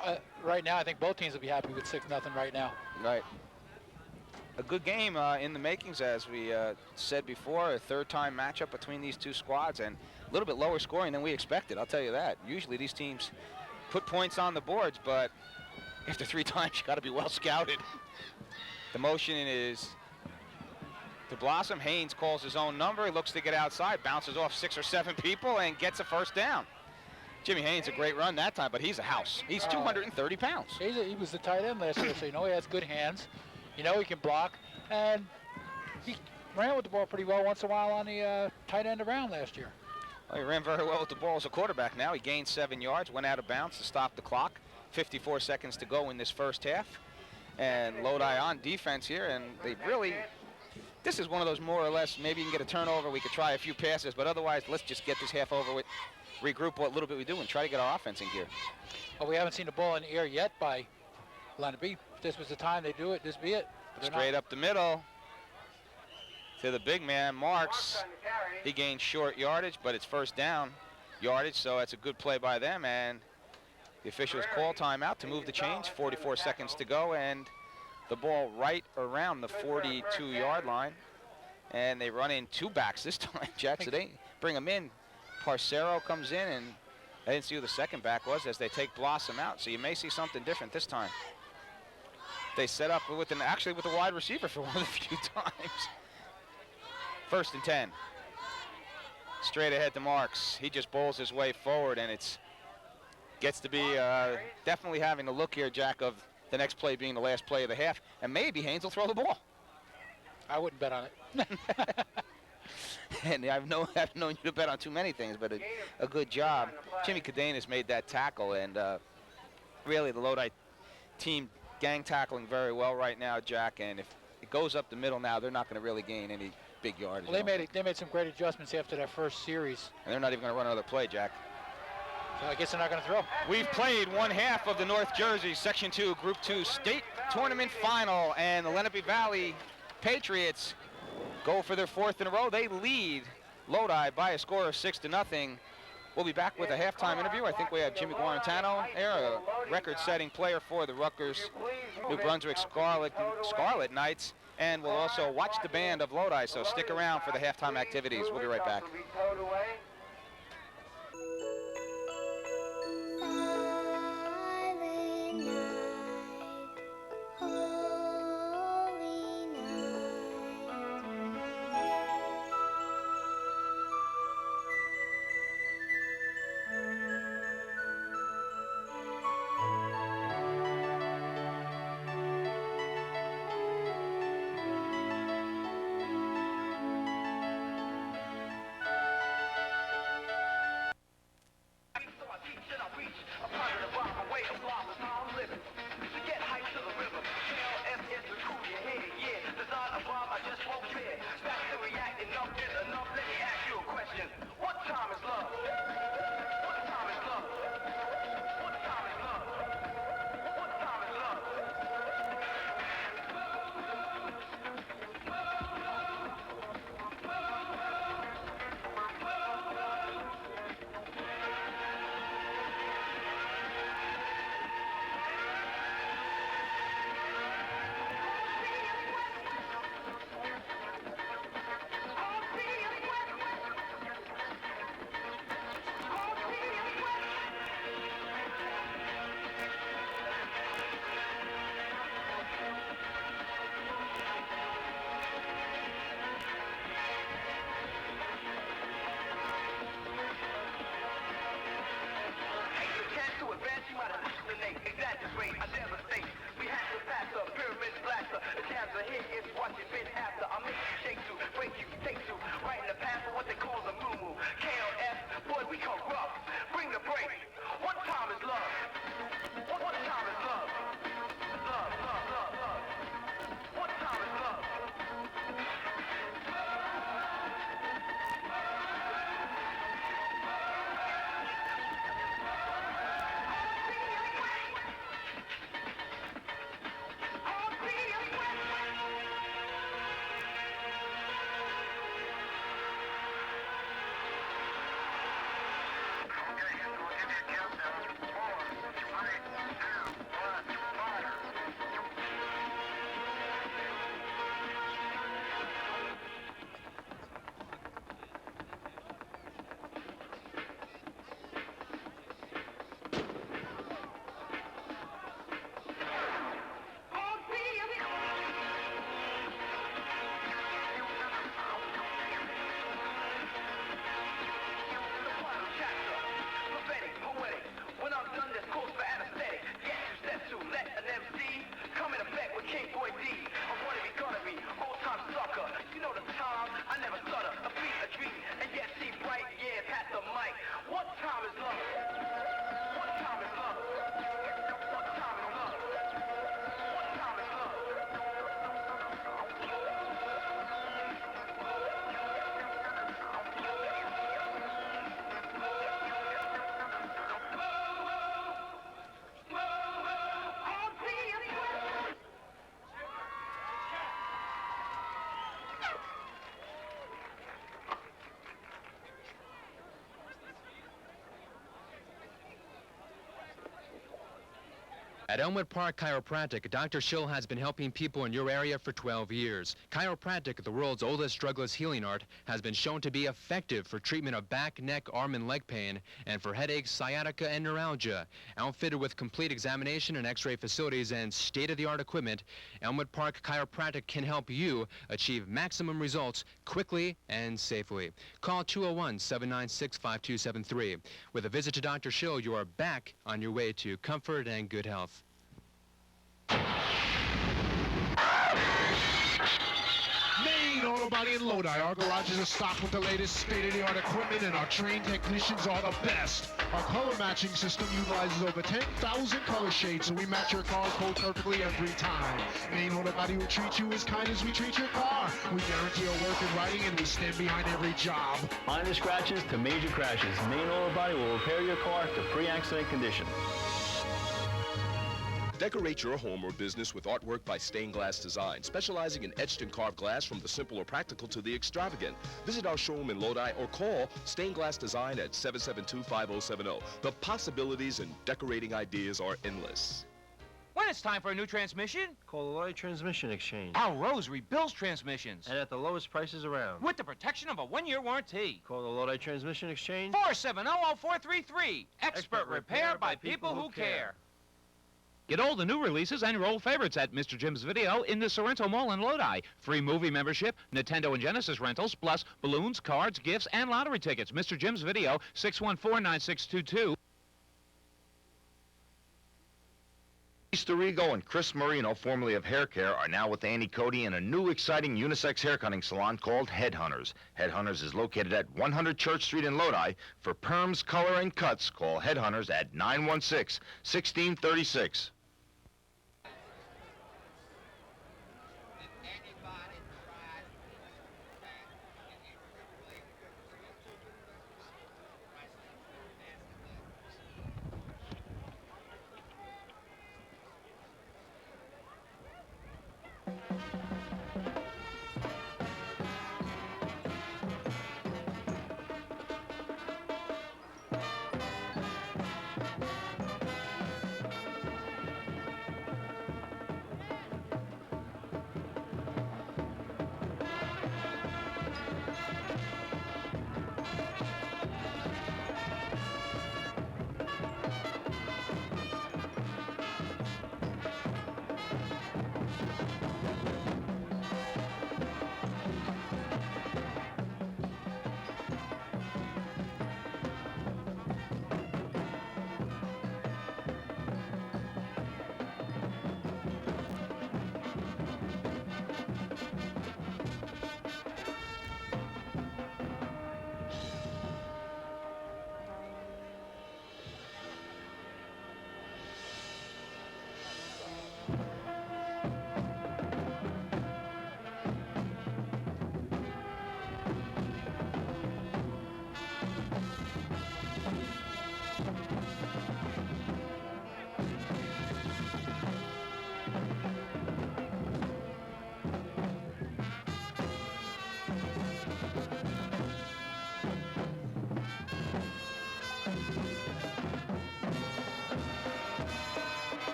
S2: Right now, I think both teams will be happy with 6-0 right now.
S1: Right. A good game in the makings, as we said before. A 3rd-time matchup between these two squads, and a little bit lower scoring than we expected, I'll tell you that. Usually these teams put points on the boards, but after 3 times, you got to be well scouted. The motion is to Blossom. Haynes calls his own number. He looks to get outside, bounces off 6 or 7 people, and gets a 1st down. Jimmy Haynes, a great run that time, but he's a house. He's 230 pounds.
S2: He was the tight end last year, so you know he has good hands. You know he can block, and he ran with the ball pretty well once in a while on the tight end around last year.
S1: Well, he ran very well with the ball as a quarterback now. He gained 7 yards, went out of bounds to stop the clock. 54 seconds to go in this first half. And Lodi on defense here, and they really, this is one of those more or less, maybe you can get a turnover, we could try a few passes, but otherwise let's just get this half over with, regroup what little bit we do, and try to get our offense in gear.
S2: Well, we haven't seen the ball in the air yet by Lenape. If this was the time they do it, this be it.
S1: Straight up the middle to the big man, Marks. He gained short yardage, but it's 1st down yardage, so that's a good play by them, and the officials call timeout to move the chains. 44 seconds to go, and the ball right around the 42-yard line. And they run in 2 backs this time, Jack. So they bring them in. Parcero comes in, and I didn't see who the 2nd back was as they take Blossom out. So you may see something different this time. They set up with with a wide receiver for one of the few times. 1st and 10. Straight ahead to Marks. He just bowls his way forward, and it's gets to be definitely having a look here, Jack, of the next play being the last play of the half, and maybe Haynes will throw the ball.
S2: I wouldn't bet on it.
S1: And I've known you to bet on too many things, but a good job. Jimmy Cadenas made that tackle, and really the Lodi team gang tackling very well right now, Jack, and if it goes up the middle now, they're not going to really gain any big yardage.
S2: Well, they made some great adjustments after that first series.
S1: And they're not even going to run another play, Jack.
S2: So I guess they're not going to throw.
S1: We've played one half of the North Jersey Section 2 Group 2 State Tournament Final, and the Lenape Valley Patriots go for their 4th in a row. They lead Lodi by a score of 6-0. We'll be back with a halftime interview. I think we have Jimmy Guarantano here, a record-setting player for the Rutgers New Brunswick Scarlet Knights, and we'll also watch the band of Lodi, so stick around for the halftime activities. We'll be right back.
S10: it, it's what you've been after. I'll make you shake to, break you, take to, right in the path of what they call the moo-moo. KLF, boy, we come rough. Bring the break. What time is love? What time is love? Love, love, love, love. What time is love?
S4: At Elmwood Park Chiropractic, Dr. Schill has been helping people in your area for 12 years. Chiropractic, the world's oldest drugless healing art, has been shown to be effective for treatment of back, neck, arm, and leg pain, and for headaches, sciatica, and neuralgia. Outfitted with complete examination and x-ray facilities and state-of-the-art equipment, Elmwood Park Chiropractic can help you achieve maximum results quickly and safely. Call 201-796-5273. With a visit to Dr. Schill, you are back on your way to comfort and good health.
S5: Main Auto Body in Lodi. Our garages are stocked with the latest state-of-the-art equipment, and our trained technicians are the best. Our color matching system utilizes over 10,000 color shades, so we match your car code perfectly every time. Main Auto Body will treat you as kind as we treat your car. We guarantee our work and writing, and we stand behind every job.
S6: Minor scratches to major crashes, Main Auto Body will repair your car to pre-accident condition.
S3: Decorate your home or business with artwork by Stained Glass Design, specializing in etched and carved glass from the simple or practical to the extravagant. Visit our showroom in Lodi or call Stained Glass Design at 772-5070. The possibilities and decorating ideas are endless.
S7: When it's time for a new transmission,
S15: Call the Lodi Transmission Exchange.
S7: Al Rosary builds transmissions.
S15: And at the lowest prices around.
S7: With the protection of a 1-year warranty.
S15: Call the Lodi Transmission Exchange.
S7: 470-0433. Expert repair by people who care.
S8: Get all the new releases and your old favorites at Mr. Jim's Video in the Sorrento Mall in Lodi. Free movie membership, Nintendo and Genesis rentals, plus balloons, cards, gifts, and lottery tickets. Mr. Jim's Video, 614-9622.
S9: Pat Tirico and Chris Marino, formerly of Hair Care, are now with Annie Cody in a new exciting unisex hair cutting salon called Headhunters. Headhunters is located at 100 Church Street in Lodi. For perms, color, and cuts, call Headhunters at 916-1636.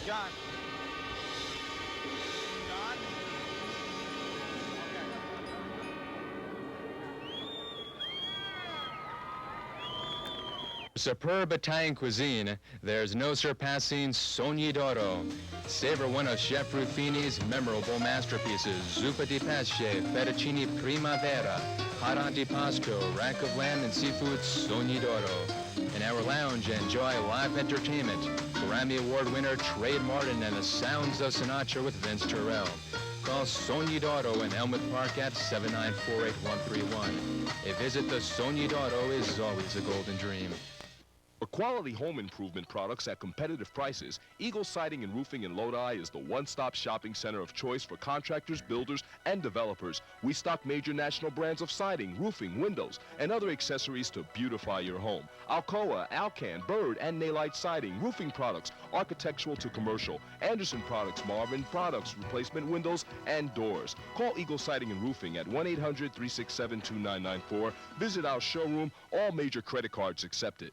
S7: John. John?
S4: Superb Italian cuisine, there's no surpassing Sognidoro. Savor one of Chef Ruffini's memorable masterpieces, zuppa di pesce, fettuccine primavera, hot antipasto, rack of lamb and seafood Sognidoro. In our lounge, enjoy live entertainment, Grammy Award winner Trade Martin and the sounds of Sinatra with Vince Terrell. Call Sognidoro in Elmwood Park at 7948131. A visit to Sognidoro is always a golden dream.
S3: For quality home improvement products at competitive prices, Eagle Siding and Roofing in Lodi is the one-stop shopping center of choice for contractors, builders, and developers. We stock major national brands of siding, roofing, windows, and other accessories to beautify your home. Alcoa, Alcan, Bird, and Nalite siding, roofing products, architectural to commercial, Anderson products, Marvin products, replacement windows, and doors. Call Eagle Siding and Roofing at 1-800-367-2994. Visit our showroom. All major credit cards accepted.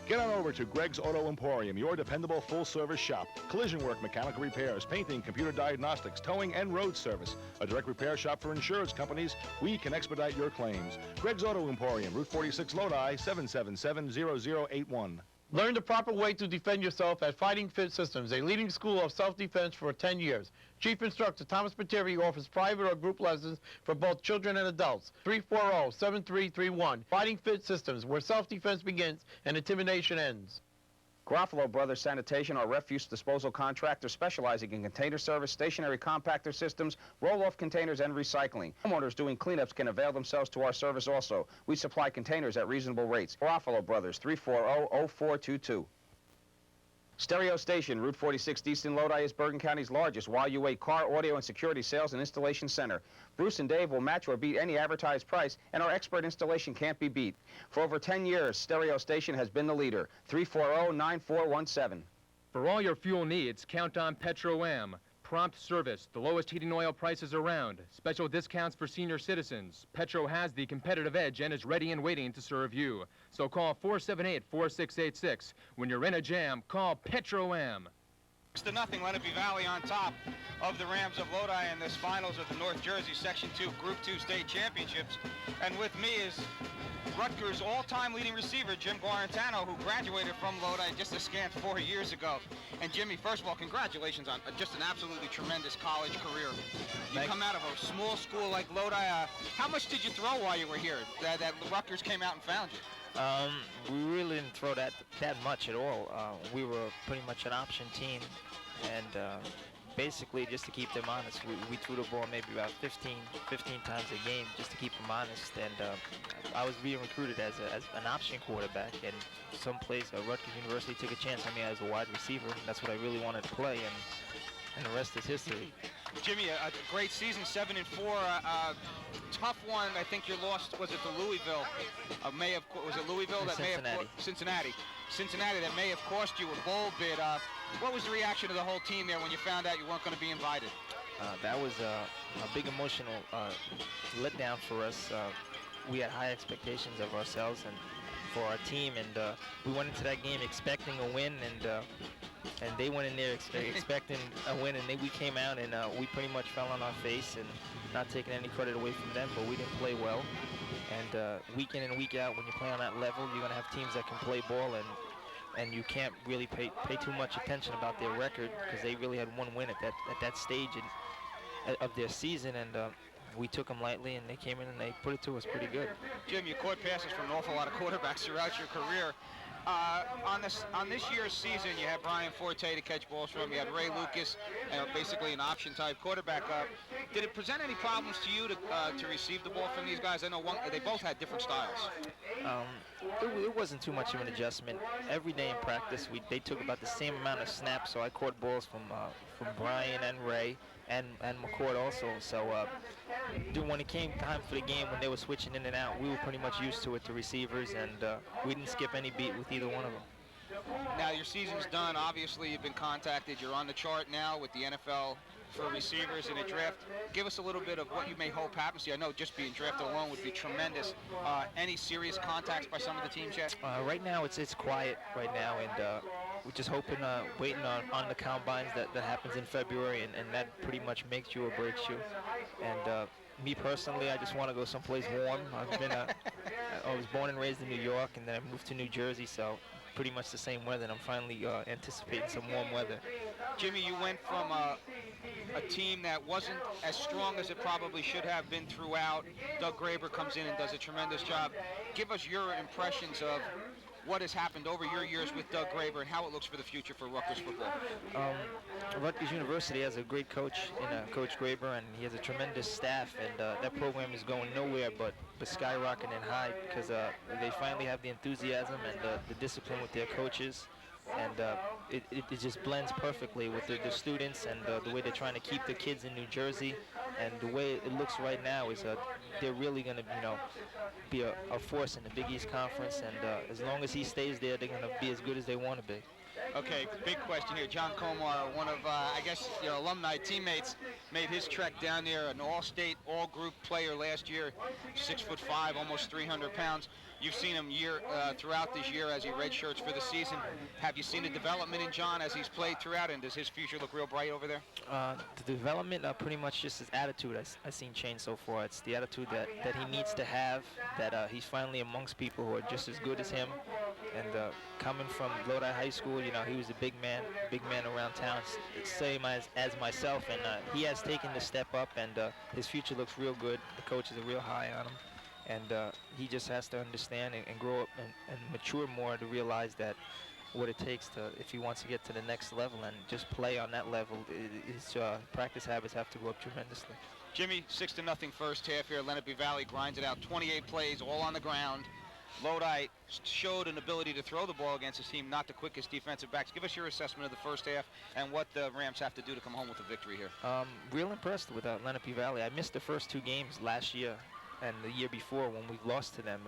S11: Get on over to Greg's Auto Emporium, your dependable full-service shop. Collision work, mechanical repairs, painting, computer diagnostics, towing, and road service. A direct repair shop for insurance companies. We can expedite your claims. Greg's Auto Emporium, Route 46 Lodi, 777-0081.
S12: Learn the proper way to defend yourself at Fighting Fit Systems, a leading school of self-defense for 10 years. Chief Instructor Thomas Patiri offers private or group lessons for both children and adults. 340-7331. Fighting Fit Systems, where self-defense begins and intimidation ends.
S1: Garofalo Brothers Sanitation are refuse disposal contractors specializing in container service, stationary compactor systems, roll-off containers, and recycling. Homeowners doing cleanups can avail themselves to our service also. We supply containers at reasonable rates. Garofalo Brothers, 340-0422. Stereo Station, Route 46 East in Lodi is Bergen County's largest YUA car, audio, and security sales and installation center. Bruce and Dave will match or beat any advertised price, and our expert installation can't be beat. For over 10 years, Stereo Station has been the leader. 340-9417.
S4: For all your fuel needs, count on Petro-Am. Prompt service, the lowest heating oil prices around, special discounts for senior citizens. Petro has the competitive edge and is ready and waiting to serve you. So call 478-4686. When you're in a jam, call Petro-Am.
S1: 6-0, Lenape Valley on top of the Rams of Lodi in this finals of the North Jersey Section 2 Group 2 State Championships. And with me is Rutgers' all-time leading receiver, Jim Guarantano, who graduated from Lodi just a scant 4 years ago. And Jimmy, first of all, congratulations on just an absolutely tremendous college career. You come out of a small school like Lodi. How much did you throw while you were here that Rutgers came out and found you?
S21: We really didn't throw that much at all. We were pretty much an option team, and basically just to keep them honest, we threw the ball maybe about 15 times a game just to keep them honest. And I was being recruited as an option quarterback, and someplace Rutgers University took a chance on me as a wide receiver. That's what I really wanted to play, and the rest is history.
S1: Jimmy, a great season, 7-4. Tough one. I think your loss was it to Louisville. Was it Louisville that may have Cincinnati that may have cost you a bowl bid. What was the reaction of the whole team there when you found out you weren't going to be invited?
S21: That was a big emotional letdown for us. We had high expectations of ourselves and for our team, and we went into that game expecting a win, and they went in there expecting a win, and we came out and we pretty much fell on our face, and not taking any credit away from them, but we didn't play well. And week in and week out, when you play on that level, you're going to have teams that can play ball, and you can't really pay too much attention about their record, because they really had one win at that stage of their season, and we took them lightly, and they came in and they put it to us pretty good.
S1: Jim, you caught passes from an awful lot of quarterbacks throughout your career. On this year's season, you had Brian Forte to catch balls from. You had Ray Lucas, basically an option-type quarterback. Did it present any problems to you to receive the ball from these guys? I know they both had different styles.
S21: It wasn't too much of an adjustment. Every day in practice, they took about the same amount of snaps, so I caught balls from Brian and Ray and McCord also. So when it came time for the game, when they were switching in and out, we were pretty much used to it, the receivers, and we didn't skip any beat with either one of them.
S1: Now your season's done. Obviously, you've been contacted. You're on the chart now with the NFL for receivers in a draft. Give us a little bit of what you may hope happens to you. I know just being drafted alone would be tremendous. Any serious contacts by some of the teams yet?
S21: Right now, it's quiet right now, and we're just hoping, waiting on the combines that happens in February, and that pretty much makes you or breaks you. And me personally, I just want to go someplace warm. I was born and raised in New York, and then I moved to New Jersey, so pretty much the same weather, and I'm finally anticipating some warm weather.
S1: Jimmy, you went from a team that wasn't as strong as it probably should have been throughout. Doug Graber comes in and does a tremendous job. Give us your impressions of what has happened over your years with Doug Graber and how it looks for the future for Rutgers football.
S21: Rutgers University has a great coach in Coach Graber, and he has a tremendous staff, and that program is going nowhere but skyrocketing high because they finally have the enthusiasm and the discipline with their coaches, and it just blends perfectly with the students and the way they're trying to keep the kids in New Jersey. And the way it looks right now is they're really going to, be a force in the Big East Conference, and as long as he stays there, they're going to be as good as they want to be.
S1: Okay, big question here. John Comar, one of, I guess, your alumni teammates, made his trek down there, an all-state, all-group player last year, 6'5", almost 300 pounds. You've seen him throughout this year as he redshirts for the season. Have you seen the development in John as he's played throughout, and does his future look real bright over there?
S21: The development, pretty much just his attitude I've seen change so far. It's the attitude that he needs to have, that he's finally amongst people who are just as good as him. And coming from Lodi High School, he was a big man around town, same as myself, and he has taken the step up, and his future looks real good. The coaches are real high on him, and he just has to understand and grow up and mature more to realize that what it takes if he wants to get to the next level and just play on that level, his practice habits have to go up tremendously.
S1: Jimmy, 6-0 first half here. Lenape Valley grinds it out, 28 plays, all on the ground. Lodi showed an ability to throw the ball against his team, not the quickest defensive backs. Give us your assessment of the first half and what the Rams have to do to come home with a victory here.
S21: Real impressed with Lenape Valley. I missed the first 2 games last year and the year before when we lost to them.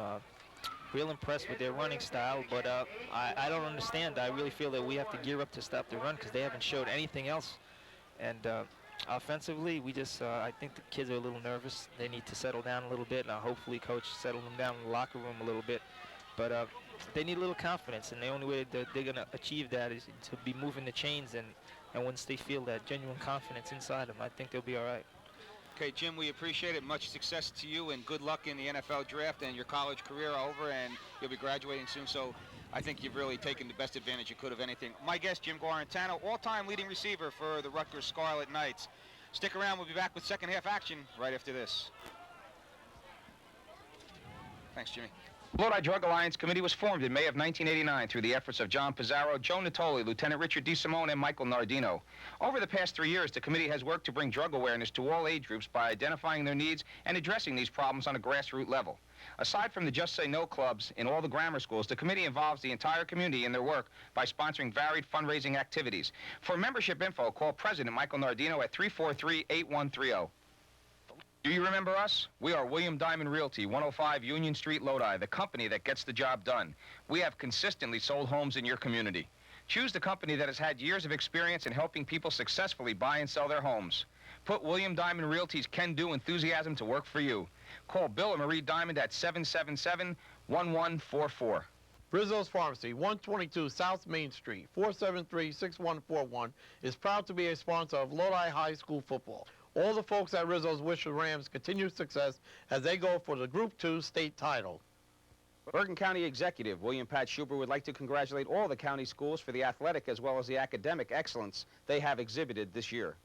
S21: Real impressed with their running style, but I don't understand. I really feel that we have to gear up to stop the run because they haven't showed anything else. And offensively, we just, I think the kids are a little nervous. They need to settle down a little bit. Hopefully, coach settle them down in the locker room a little bit. But they need a little confidence, and the only way that they're going to achieve that is to be moving the chains. And once they feel that genuine confidence inside them, I think they'll be all right.
S1: Okay, Jim, we appreciate it. Much success to you, and good luck in the NFL draft and your college career over, and you'll be graduating soon. So I think you've really taken the best advantage you could of anything. My guest, Jim Guarantano, all-time leading receiver for the Rutgers Scarlet Knights. Stick around. We'll be back with second half action right after this. Thanks, Jimmy. The Lodi Drug Alliance Committee was formed in May of 1989 through the efforts of John Pizarro, Joe Natoli, Lieutenant Richard DeSimone, and Michael Nardino. Over the past 3 years, the committee has worked to bring drug awareness to all age groups by identifying their needs and addressing these problems on a grassroots level. Aside from the Just Say No clubs in all the grammar schools, the committee involves the entire community in their work by sponsoring varied fundraising activities. For membership info, call President Michael Nardino at 343-8130. Do you remember us? We are William Diamond Realty, 105 Union Street, Lodi, the company that gets the job done. We have consistently sold homes in your community. Choose the company that has had years of experience in helping people successfully buy and sell their homes. Put William Diamond Realty's can-do enthusiasm to work for you. Call Bill or Marie Diamond at 777-1144.
S12: Rizzo's Pharmacy, 122 South Main Street, 473-6141, is proud to be a sponsor of Lodi High School football. All the folks at Rizzo's wish the Rams continued success as they go for the Group 2 state title.
S1: Bergen County Executive William Pat Schuber would like to congratulate all the county schools for the athletic as well as the academic excellence they have exhibited this year.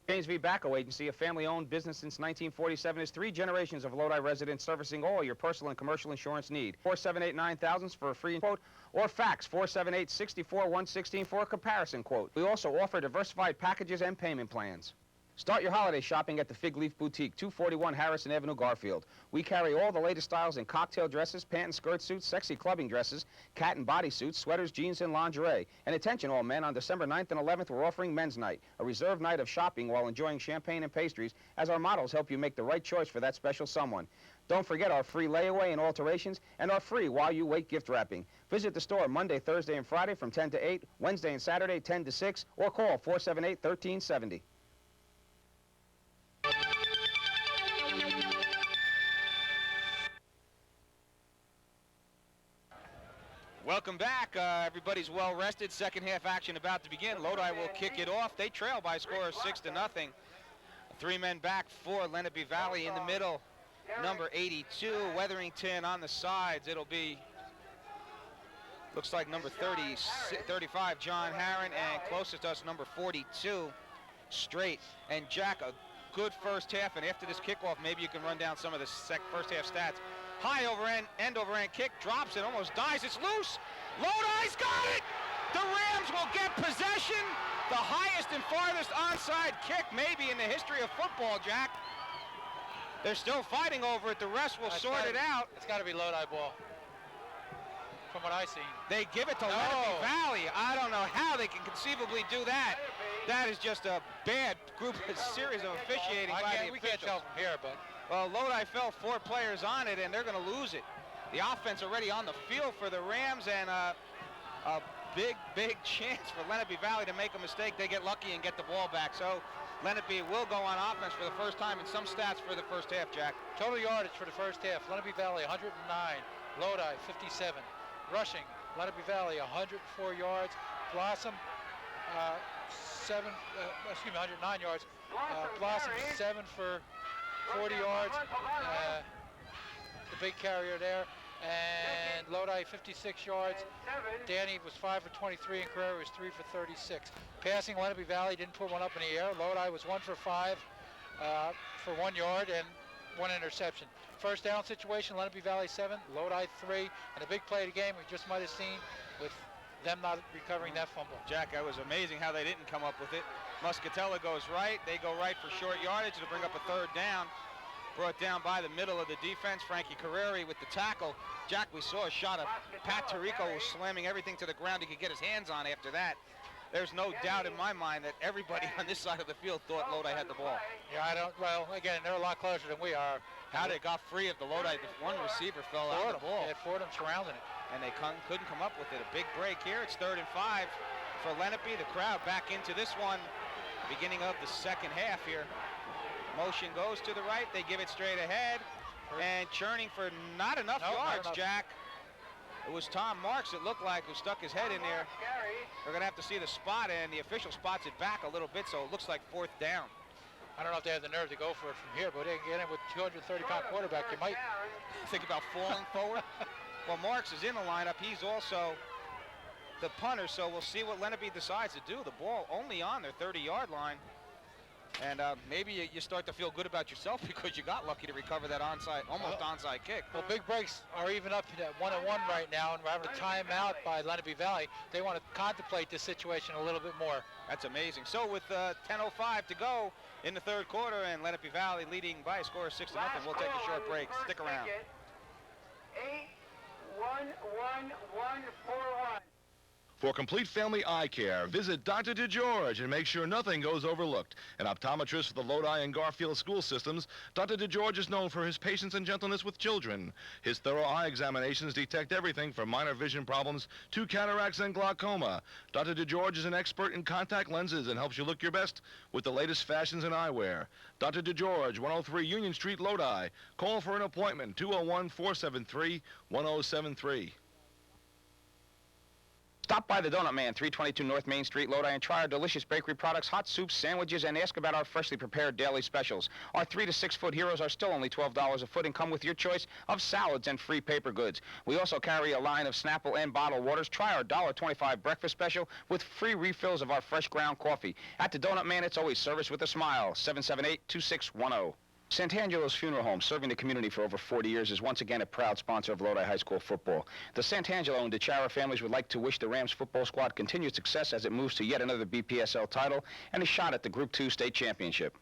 S1: James V. Bacco Agency, a family-owned business since 1947, is 3 generations of Lodi residents servicing all your personal and commercial insurance need. 478-9000 for a free quote, or fax 478-64-116 for a comparison quote. We also offer diversified packages and payment plans. Start your holiday shopping at the Fig Leaf Boutique, 241 Harrison Avenue, Garfield. We carry all the latest styles in cocktail dresses, pant and skirt suits, sexy clubbing dresses, cat and body suits, sweaters, jeans, and lingerie. And attention all men, on December 9th and 11th, we're offering Men's Night, a reserved night of shopping while enjoying champagne and pastries, as our models help you make the right choice for that special someone. Don't forget our free layaway and alterations, and our free while you wait gift wrapping. Visit the store Monday, Thursday, and Friday from 10 to 8, Wednesday and Saturday 10 to 6, or call 478-1370. Welcome back. Everybody's well rested. Second half action about to begin. Lodi will kick it off. They trail by a score of 6-0. 3 men back for Lenape Valley in the middle. Number 82, Weatherington on the sides. It'll be, looks like number 35, John Harron, and closest to us, number 42, Straight. And Jack, a good first half, and after this kickoff, maybe you can run down some of the first half stats. High over end over end kick, drops it, almost dies, it's loose. Lodi's got it! The Rams will get possession. The highest and farthest onside kick maybe in the history of football, Jack. They're still fighting over it. The refs will sort it out.
S2: It's got to be Lodi ball, from what I seen.
S1: They give it to Lenape Valley. I don't know how they can conceivably do that. That is just a bad series of officiating by the officials.
S2: We can't tell from here, but...
S1: Well, Lodi fell 4 players on it, and they're going to lose it. The offense already on the field for the Rams, and a big chance for Lenape Valley to make a mistake. They get lucky and get the ball back. So Lenape will go on offense for the first time in some stats for the first half, Jack.
S2: Total yardage for the first half. Lenape Valley 109, Lodi 57. Rushing, Lenape Valley 104 yards. Blossom 109 yards. Blossom 7 for 40 yards. The big carrier there. And Lodi 56 yards. Danny was 5 for 23 and Carrera was 3 for 36. Passing, Lenape Valley didn't put one up in the air. Lodi was 1 for 5 for 1 yard and 1 interception. First down situation, Lenape Valley 7, Lodi 3, and a big play of the game we just might have seen with them not recovering that fumble.
S1: Jack, that was amazing how they didn't come up with it. Muscatella goes right. They go right for short yardage to bring up a 3rd down. Brought down by the middle of the defense. Frankie Carreri with the tackle. Jack, we saw a shot of Pat Tirico was slamming everything to the ground he could get his hands on after that. There's no doubt in my mind that everybody on this side of the field thought Lodi had the ball.
S2: Yeah, well, again, they're a lot closer than we are.
S1: How they got free of the Lodi, one receiver fell out of the ball.
S2: They had Fordham surrounding it.
S1: And they couldn't come up with it. A big break here. It's 3rd and 5 for Lenape. The crowd back into this one, beginning of the second half here. Motion goes to the right. They give it straight ahead. And churning for not enough yards, Jack. It was Tom Marks, it looked like, who stuck his head in there. They're going to have to see the spot, and the official spots it back a little bit, so it looks like 4th down.
S2: I don't know if they have the nerve to go for it from here, but they can get in with 230-pound quarterback. You might
S1: think about falling forward. Well, Marks is in the lineup. He's also the punter, so we'll see what Lenape decides to do. The ball only on their 30-yard line. And maybe you start to feel good about yourself because you got lucky to recover that onside, almost onside kick.
S2: Well, big breaks are even up at 1-1 right now, and we're having a timeout by Lenape Valley. They want to contemplate this situation a little bit more.
S1: That's amazing. So with 10:05 to go in the 3rd quarter, and Lenape Valley leading by a score of 6-0, we'll take a short break. Stick around.
S10: 8-1-1-1-4-1.
S11: For complete family eye care, visit Dr. DeGeorge and make sure nothing goes overlooked. An optometrist for the Lodi and Garfield school systems, Dr. DeGeorge is known for his patience and gentleness with children. His thorough eye examinations detect everything from minor vision problems to cataracts and glaucoma. Dr. DeGeorge is an expert in contact lenses and helps you look your best with the latest fashions in eyewear. Dr. DeGeorge, 103 Union Street, Lodi. Call for an appointment, 201-473-1073.
S1: Stop by the Donut Man, 322 North Main Street, Lodi, and try our delicious bakery products, hot soups, sandwiches, and ask about our freshly prepared daily specials. Our 3 to 6 foot heroes are still only $12 a foot and come with your choice of salads and free paper goods. We also carry a line of Snapple and bottled waters. Try our $1.25 breakfast special with free refills of our fresh ground coffee. At the Donut Man, it's always service with a smile. 778-2610. Sant'Angelo's Funeral Home, serving the community for over 40 years, is once again a proud sponsor of Lodi High School football. The Sant'Angelo and DeChara families would like to wish the Rams football squad continued success as it moves to yet another BPSL title and a shot at the Group 2 state championship.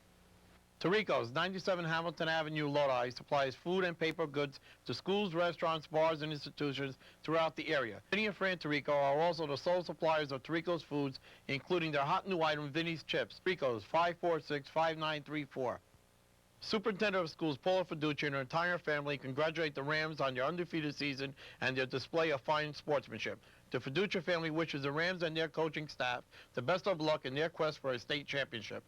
S12: Tirico's, 97 Hamilton Avenue, Lodi, supplies food and paper goods to schools, restaurants, bars, and institutions throughout the area. Vinny and Fran Tirico are also the sole suppliers of Tirico's foods, including their hot new item, Vinny's Chips. Tirico's, 546-5934. Superintendent of Schools Paula Fiducci and her entire family congratulate the Rams on their undefeated season and their display of fine sportsmanship. The Fiducci family wishes the Rams and their coaching staff the best of luck in their quest for a state championship.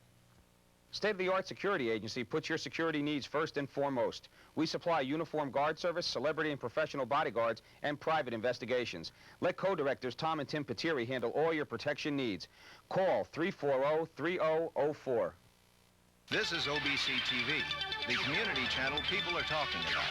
S1: State-of-the-art security agency puts your security needs first and foremost. We supply uniform guard service, celebrity and professional bodyguards, and private investigations. Let co-directors Tom and Tim Patiri handle all your protection needs. Call 340-3004.
S14: This is OBC-TV, the community channel people are talking about.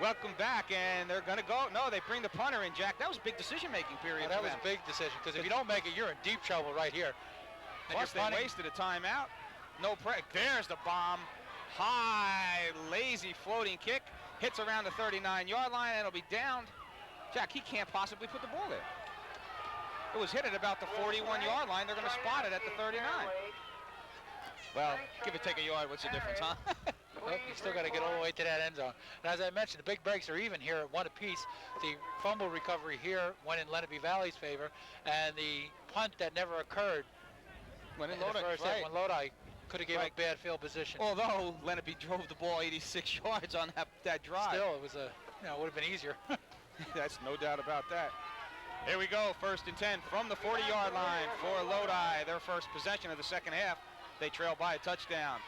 S1: Welcome back, and they're going to go. No, they bring the punter in, Jack. That was a big decision-making period.
S2: That was a big decision, because if you don't make it, you're in deep trouble right here. And
S1: plus, they wasted a timeout. No pressure. There's the bomb. High, lazy floating kick. Hits around the 39-yard line, and it'll be downed. Jack, he can't possibly put the ball there. It was hit at about the 41-yard line. They're going to spot it at the 39. Well, give or take a yard. What's the difference, huh?
S2: Well, you still got to get all the way to that end zone. And as I mentioned, the big breaks are even here at 1 apiece. The fumble recovery here went in Lenape Valley's favor, and the punt that never occurred
S1: when
S2: in the first half, when Lodi could have given up bad field position.
S1: Although Lenape drove the ball 86 yards on that drive.
S2: Still, it was would have been easier.
S1: That's no doubt about that. Here we go, 1st and 10 from the 40-yard line for Lodi. Their first possession of the second half. They trail by a touchdown.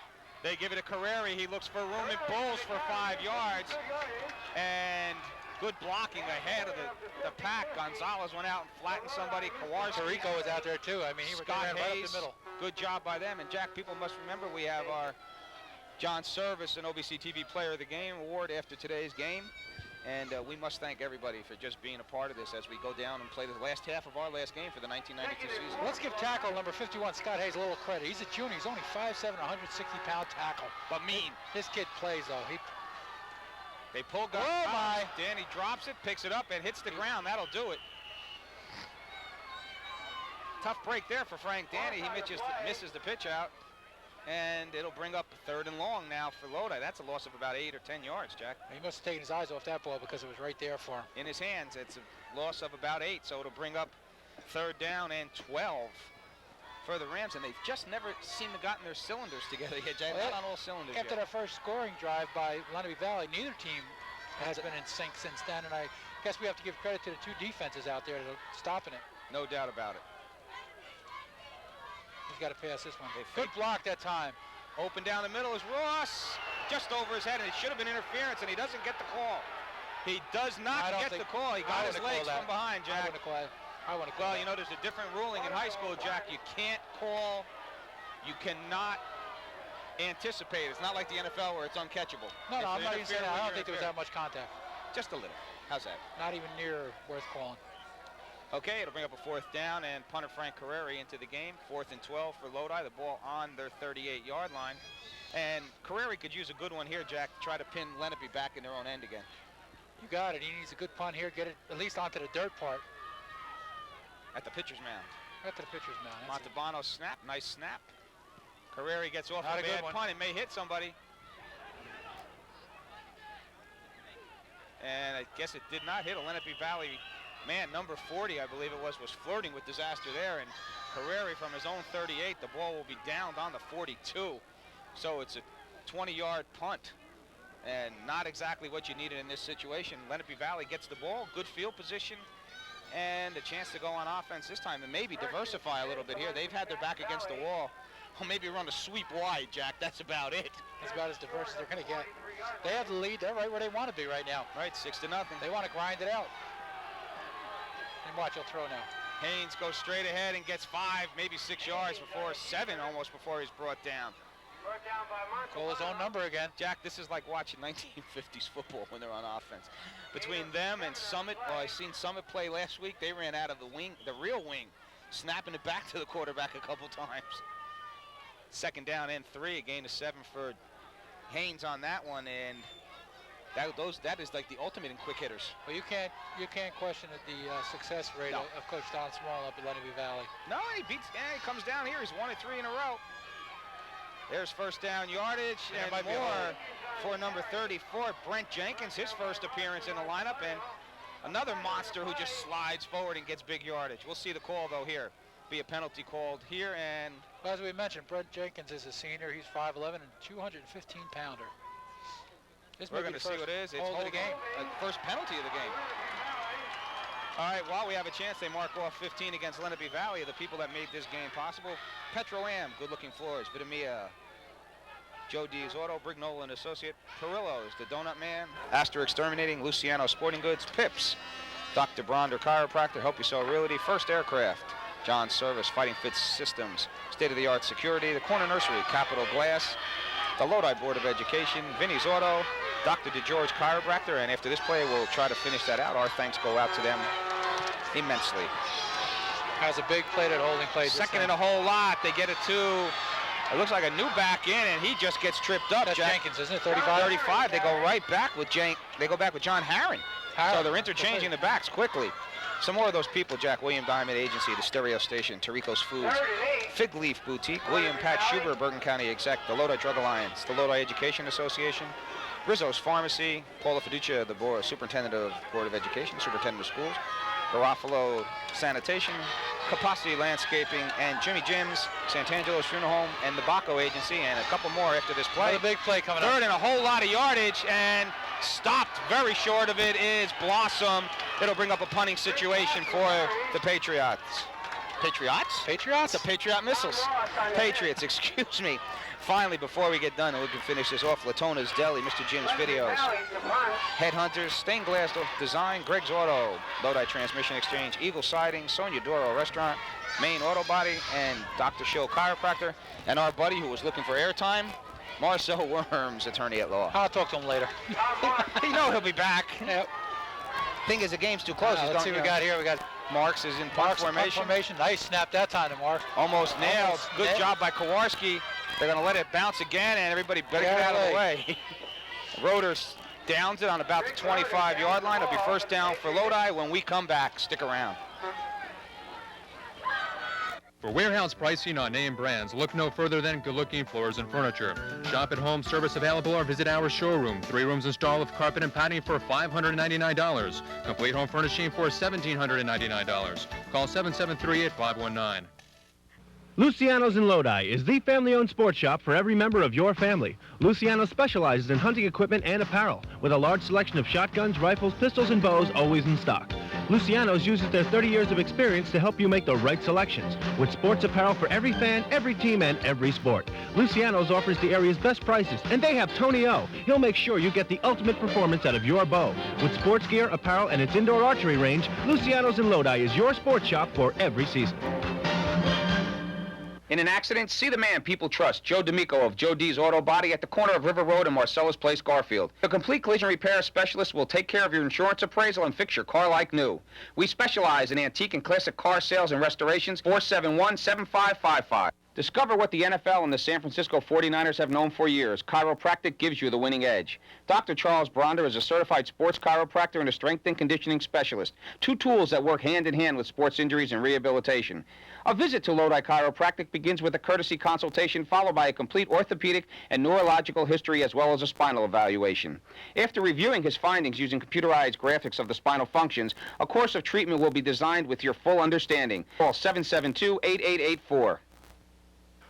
S1: They give it to Carreri. He looks for room and pulls for 5 yards. And good blocking ahead of the pack. Gonzalez went out and flattened somebody.
S2: Tirico was out there too. I mean, he ran right up the middle.
S1: Good job by them. And Jack, people must remember we have our John Service and OBC-TV Player of the Game award after today's game. And we must thank everybody for just being a part of this as we go down and play the last half of our last game for the 1992 season.
S2: Let's give tackle number 51, Scott Hayes, a little credit. He's a junior. He's only 5'7", 160-pound tackle.
S1: But mean.
S2: This kid plays, though.
S1: They pull guard. Oh, my. Danny drops it, picks it up, and hits the ground. That'll do it. Tough break there for Frank Danny. He misses the pitch out. And it'll bring up 3rd and long now for Lodi. That's a loss of about 8 or 10 yards, Jack.
S2: He must have taken his eyes off that ball because it was right there for him.
S1: In his hands, it's a loss of about 8, so it'll bring up 3rd down and 12 for the Rams, and they've just never seemed to gotten their cylinders together yet, Jack. Not on all cylinders
S2: After
S1: yet.
S2: their first scoring drive by Lenape Valley, neither team has been in sync since then, and I guess we have to give credit to the 2 defenses out there that are stopping it.
S1: No doubt about it.
S2: He's got to pass this one. Good block that time.
S1: Open down the middle is Ross. Just over his head, and it should have been interference, and he doesn't get the call. He does not get the call. He got his legs from behind, Jack.
S2: I want to call
S1: Well, you know, there's a different ruling in high school, Jack. You can't call. You cannot anticipate. It's not like the NFL where it's uncatchable.
S2: No, I'm not even saying that. I don't think there was that much contact.
S1: Just a little. How's that?
S2: Not even near worth calling.
S1: Okay, it'll bring up a 4th down, and punter Frank Carreri into the game. 4th and 12 for Lodi. The ball on their 38-yard line. And Carreri could use a good one here, Jack, to try to pin Lenape back in their own end again.
S2: You got it. He needs a good punt here. Get it at least onto the dirt part.
S1: At the pitcher's mound.
S2: At the pitcher's mound.
S1: Montalbano snap. Nice snap. Carreri gets off
S2: Not
S1: a bad punt. It may hit somebody. And I guess it did not hit a Lenape Valley man. Number 40, I believe it was flirting with disaster there. And Carreri from his own 38, the ball will be downed on the 42. So it's a 20-yard punt. And not exactly what you needed in this situation. Lenape Valley gets the ball, good field position, and a chance to go on offense this time and maybe diversify a little bit here. They've had their back against the wall. Or maybe run a sweep wide, Jack. That's about it.
S2: That's about as diverse as they're going to get. They have the lead. They're right where they want to be right now.
S1: Right, 6-0.
S2: They want to grind it out. And watch, he'll throw now.
S1: Haynes goes straight ahead and gets 5, maybe 6 yards before 7 almost before he's brought down.
S2: Call his own number again.
S1: Jack, this is like watching 1950s football when they're on offense. Between them and Summit, I seen Summit play last week. They ran out of the wing, the real wing, snapping it back to the quarterback a couple times. 2nd down and 3, a gain of 7 for Haynes on that one, and that is like the ultimate in quick hitters.
S2: Well, you can't question the success rate of Coach Don Small up at Lenape Valley.
S1: No, he comes down here. He's 1 of 3 in a row. There's 1st down yardage and more for number 34, Brent Jenkins, his first appearance in the lineup, and another monster who just slides forward and gets big yardage. We'll see the call, though, here. Be a penalty called here, and...
S2: Well, as we mentioned, Brent Jenkins is a senior. He's 5'11" and 215-pounder.
S1: We're going to see what it is. It's hold the game. First penalty of the game. All right, while we have a chance, they mark off 15 against Lenape Valley, the people that made this game possible. Petro-Am, good-looking floors. Vitamia, Joe D's Auto, Brignola and Associate. Perillo's, the Donut Man. Astor Exterminating, Luciano Sporting Goods. Pips, Dr. Bronder Chiropractor, Help You Sell Realty. First Aircraft, John Service, Fighting Fit Systems. State-of-the-art security. The Corner Nursery, Capital Glass. The Lodi Board of Education, Vinny's Auto, Dr. DeGeorge Chiropractor, and after this play, we'll try to finish that out. Our thanks go out to them immensely.
S2: That was a big play that Holding played.
S1: 2nd and a whole lot. They get it to, it looks like a new back in, and he just gets tripped up.
S2: That's Jenkins, isn't it? 35?
S1: 35. They go right back with They go back with John Harron. So they're interchanging the backs quickly. Some more of those people, Jack. William Diamond Agency, the stereo station, Tirico's Foods, Fig Leaf Boutique, William Pat Schubert, Bergen County Exec, the Lodi Drug Alliance, the Lodi Education Association, Rizzo's Pharmacy, Paula Fiducia, the Superintendent of Board of Education, Superintendent of Schools, Garofalo Sanitation, Capacity Landscaping, and Jimmy Jim's, Sant'Angelo's Funeral Home, and the Baco Agency, and a couple more after this play.
S2: Another big play coming up.
S1: Third and a whole lot of yardage, and stopped very short of it is Blossom. It'll bring up a punting situation for the Patriots. Patriots?
S2: Patriots?
S1: The Patriot Missiles. Patriots, excuse me. Finally, before we get done, and we can finish this off, Latona's Deli, Mr. Jim's Videos, Headhunters, Stained Glass Design, Greg's Auto, Lodi Transmission Exchange, Eagle Siding, Sonia Doro Restaurant, Maine Auto Body, and Dr. Schill Chiropractor, and our buddy who was looking for airtime, Marcel Worms, attorney at law.
S2: I'll talk to him later.
S1: You know he'll be back.
S2: Yep.
S1: Thing is, the game's too close.
S2: Let's see what we got here. We got
S1: Marks is in punt formation.
S2: Nice snap that time to Marks.
S1: Almost nailed. Good job by Kowarski. They're going to let it bounce again, and everybody better get out of the way. Rotors downs it on about the 25-yard line. It'll be first down for Lodi. When we come back, stick around.
S4: For warehouse pricing on name brands, look no further than Good Looking Floors and Furniture. Shop at home, service available, or visit our showroom. 3 rooms installed with carpet and padding for $599. Complete home furnishing for $1,799. Call 773-8519.
S15: Luciano's in Lodi is the family-owned sports shop for every member of your family. Luciano specializes in hunting equipment and apparel, with a large selection of shotguns, rifles, pistols, and bows always in stock. Luciano's uses their 30 years of experience to help you make the right selections, with sports apparel for every fan, every team, and every sport. Luciano's offers the area's best prices, and they have Tony O. He'll make sure you get the ultimate performance out of your bow. With sports gear, apparel, and its indoor archery range, Luciano's in Lodi is your sports shop for every season.
S1: In an accident, see the man people trust, Joe D'Amico of Joe D's Auto Body at the corner of River Road and Marcellus Place, Garfield. A complete collision repair specialist will take care of your insurance appraisal and fix your car like new. We specialize in antique and classic car sales and restorations. 471-7555. Discover what the NFL and the San Francisco 49ers have known for years. Chiropractic gives you the winning edge. Dr. Charles Bronder is a certified sports chiropractor and a strength and conditioning specialist. 2 tools that work hand in hand with sports injuries and rehabilitation. A visit to Lodi Chiropractic begins with a courtesy consultation followed by a complete orthopedic and neurological history as well as a spinal evaluation. After reviewing his findings using computerized graphics of the spinal functions, a course of treatment will be designed with your full understanding. Call 772-8884.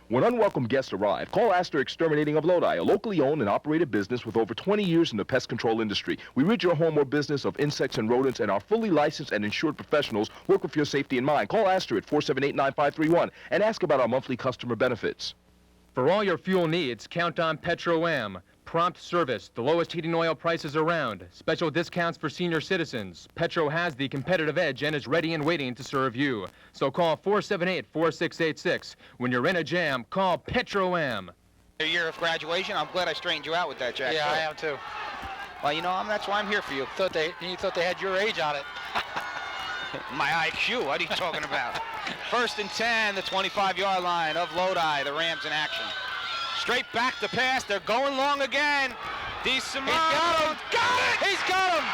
S3: When unwelcome guests arrive, call Astor Exterminating of Lodi, a locally owned and operated business with over 20 years in the pest control industry. We rid your home or business of insects and rodents, and our fully licensed and insured professionals work with your safety in mind. Call Astor at 478-9531 and ask about our monthly customer benefits.
S4: For all your fuel needs, count on Petro-Am. Prompt service, the lowest heating oil prices around. Special discounts for senior citizens. Petro has the competitive edge and is ready and waiting to serve you. So call 478-4686. When you're in a jam, call Petro-Am.
S1: A year of graduation. I'm glad I straightened you out with that, Jack.
S2: Yeah, I am too.
S1: Well, you know, that's why I'm here for you.
S2: You thought they had your age on it.
S1: My IQ, what are you talking about? First and 10, the 25-yard line of Lodi, the Rams in action. Straight back to pass. They're going long again. DeSimone. Got it! He's got him!